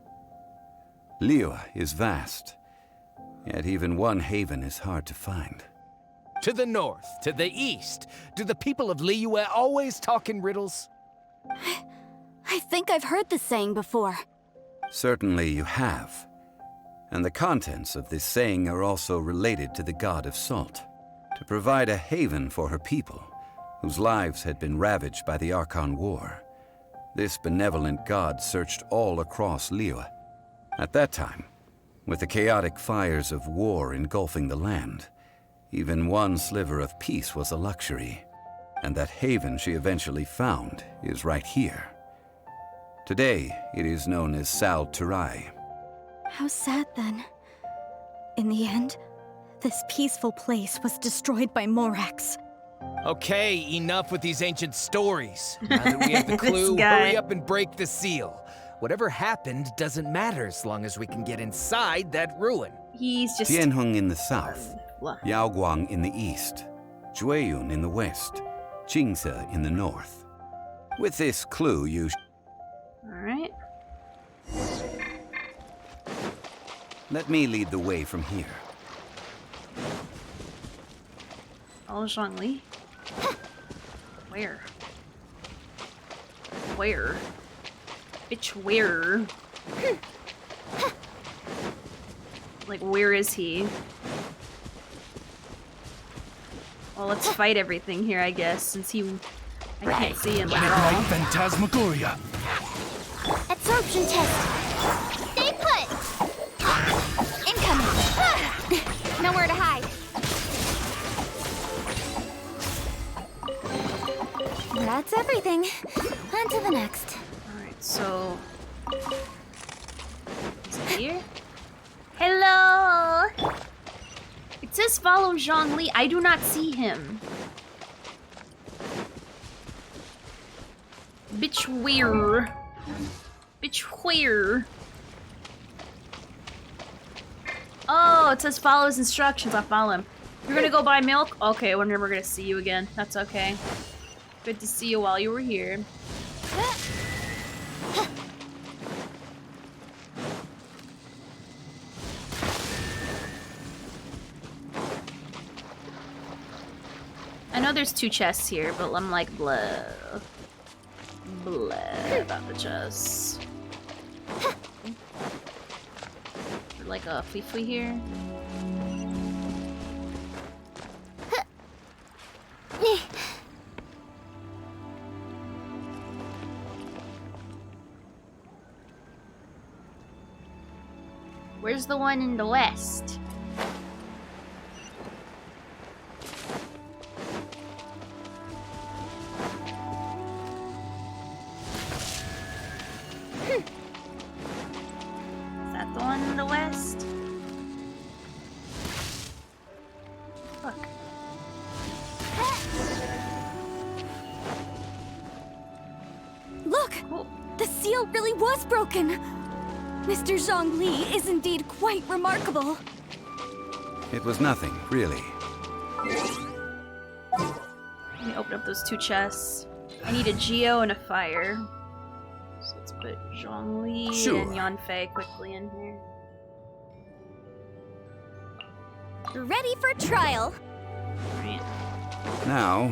Liyue is vast, yet even one haven is hard to find. To the north, to the east. Do the people of Liyue always talk in riddles? I think I've heard this saying before. Certainly you have. And the contents of this saying are also related to the god of salt. To provide a haven for her people, whose lives had been ravaged by the Archon War, this benevolent god searched all across Liyue. At that time, with the chaotic fires of war engulfing the land, even one sliver of peace was a luxury. And that haven she eventually found is right here. Today, it is known as Sal Turai. How sad then. In the end, this peaceful place was destroyed by Morax. Okay, enough with these ancient stories. Now that we have the clue, guy. hurry up and break the seal. Whatever happened doesn't matter as long as we can get inside that ruin. He's just... Tianheng in the south, What? Yaoguang in the east, Jueyun in the west, Jingse in the north. With this clue, you... Alright. Let me lead the way from here. Oh, Zhongli. Where? Where? Bitch, where? Like, where is he? Well, let's fight everything here, I guess, since I can't see him at all. Phantasmagoria. Absorption test. Stay put. Incoming. Nowhere to hide. That's everything. On to the next. Alright, so... Is it here? Hello! It says follow Zhongli. I do not see him. Bitch, where? Bitch, where? Oh, it says follow his instructions. I'll follow him. You're gonna go buy milk? Okay, we're never gonna see you again. That's okay. Good to see you while you were here. I know there's 2 chests here, but I'm like blah. Blah about the chests. Like a fee here. Where's the one in the west? Is that the one in the west? Look. Look! Cool. The seal really was broken! Mr. Zhongli is indeed quite remarkable. It was nothing, really. Let me open up those 2 chests. I need a Geo and a fire. So let's put Zhongli Sure. and Yanfei quickly in here. Ready for trial. Right. Now,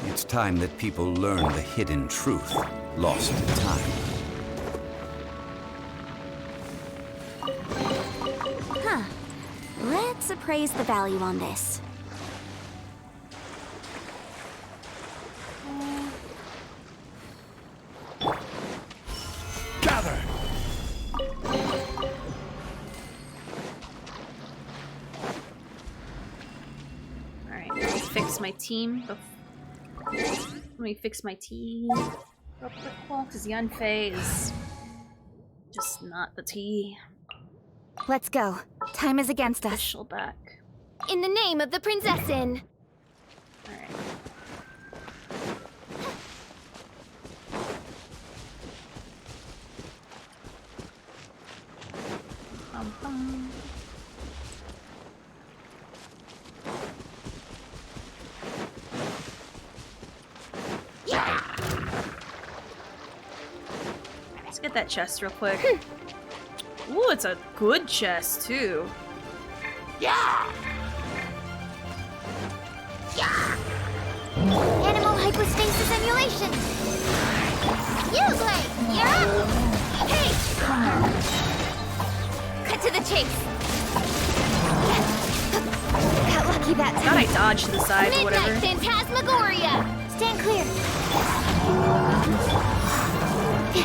it's time that people learn the hidden truth, lost in time. Huh. Let's appraise the value on this. Gather! Alright, let me fix my team. Let me fix my team real quick, because Yanfei is just not the tea. Let's go. Time is against us. Official back. In the name of the Prinzessin. Alright. Bum. Let's get that chest real quick. Ooh, it's a good chest, too. Yeah! Yeah! Animal hypostasis emulation! You, Blake! You're up! Hey! Cut to the chase! Got lucky that time. Thought I dodged to the side or whatever. Midnight Phantasmagoria! Stand clear!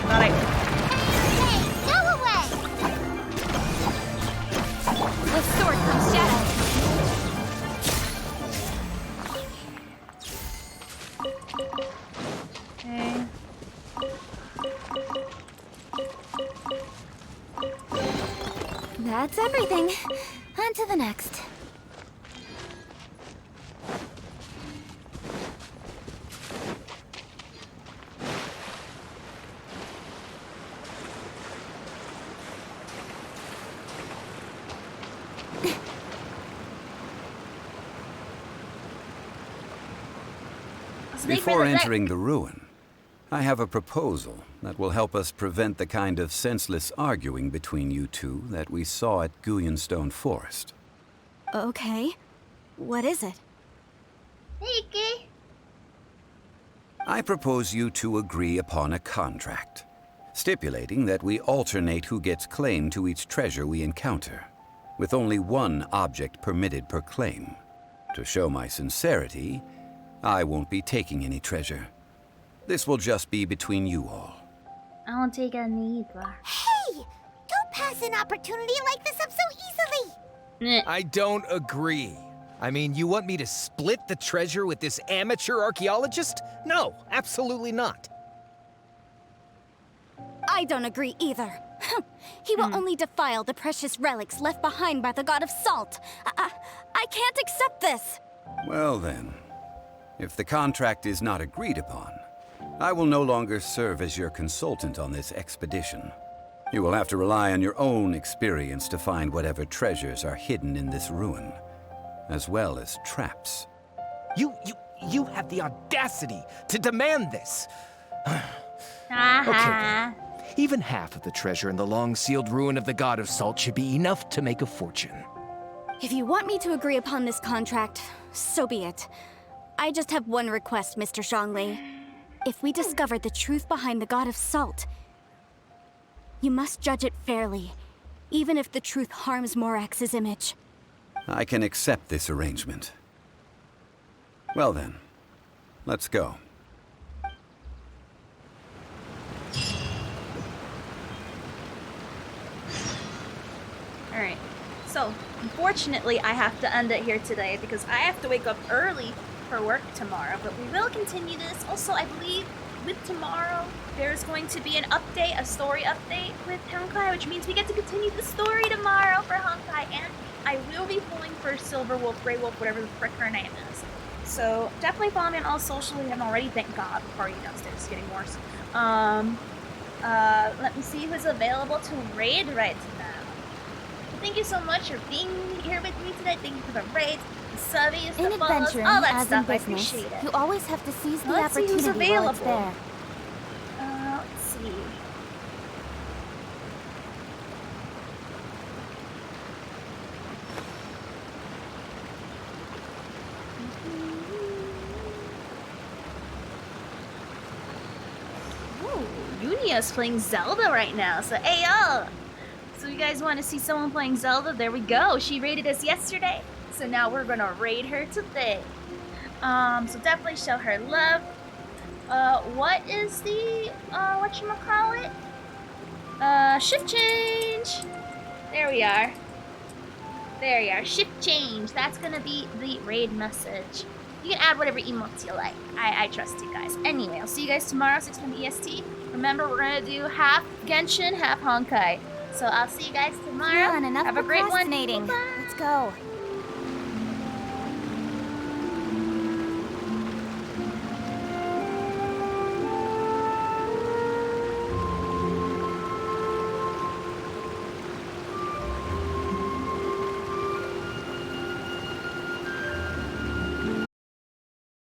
Thought I... Hey, go away! With sword comes shadow. Okay. That's everything. On to the next. Before entering the ruin, I have a proposal that will help us prevent the kind of senseless arguing between you two that we saw at Guyonstone Forest. Okay. What is it? Hey, I propose you two agree upon a contract, stipulating that we alternate who gets claim to each treasure we encounter, with only one object permitted per claim. To show my sincerity, I won't be taking any treasure. This will just be between you all. I won't take any either. Hey! Don't pass an opportunity like this up so easily! I don't agree. I mean, you want me to split the treasure with this amateur archaeologist? No, absolutely not. I don't agree either. He will only defile the precious relics left behind by the god of salt. I can't accept this. Well then, if the contract is not agreed upon, I will no longer serve as your consultant on this expedition. You will have to rely on your own experience to find whatever treasures are hidden in this ruin, as well as traps. You have the audacity to demand this. Okay, then. Even half of the treasure in the long-sealed ruin of the God of Salt should be enough to make a fortune. If you want me to agree upon this contract, so be it. I just have one request, Mr. Zhongli. If we discover the truth behind the God of Salt, you must judge it fairly, even if the truth harms Morax's image. I can accept this arrangement. Well then, let's go. Alright, so unfortunately I have to end it here today because I have to wake up early for work tomorrow, but we will continue this. Also, I believe with tomorrow there's going to be an update, a story update with Honkai, which means we get to continue the story tomorrow for Honkai, and I will be pulling for Silver Wolf, Grey Wolf, whatever the frick her name is. So definitely follow me on all social. We haven't already, thank God. The party downstairs is getting worse. Let me see who's available to raid right now. Thank you so much for being here with me today. Thank you for the raids, the subbies, the follows, all that stuff. I appreciate it. You always have to seize the Let's see opportunity who's available. while it's there. Let's see. Ooh, Unia's playing Zelda right now, so hey yo! So you guys want to see someone playing Zelda? There we go. She raided us yesterday, so now we're gonna raid her today. So definitely show her love. What is the whatchamacallit? Shift change. There we are. There you are. Shift change. That's gonna be the raid message. You can add whatever emotes you like. I trust you guys. Anyway, I'll see you guys tomorrow, 6 p.m. EST. Remember, we're gonna do half Genshin, half Honkai. So I'll see you guys tomorrow. Come on, enough Have a great one. procrastinating. Bye. Let's go.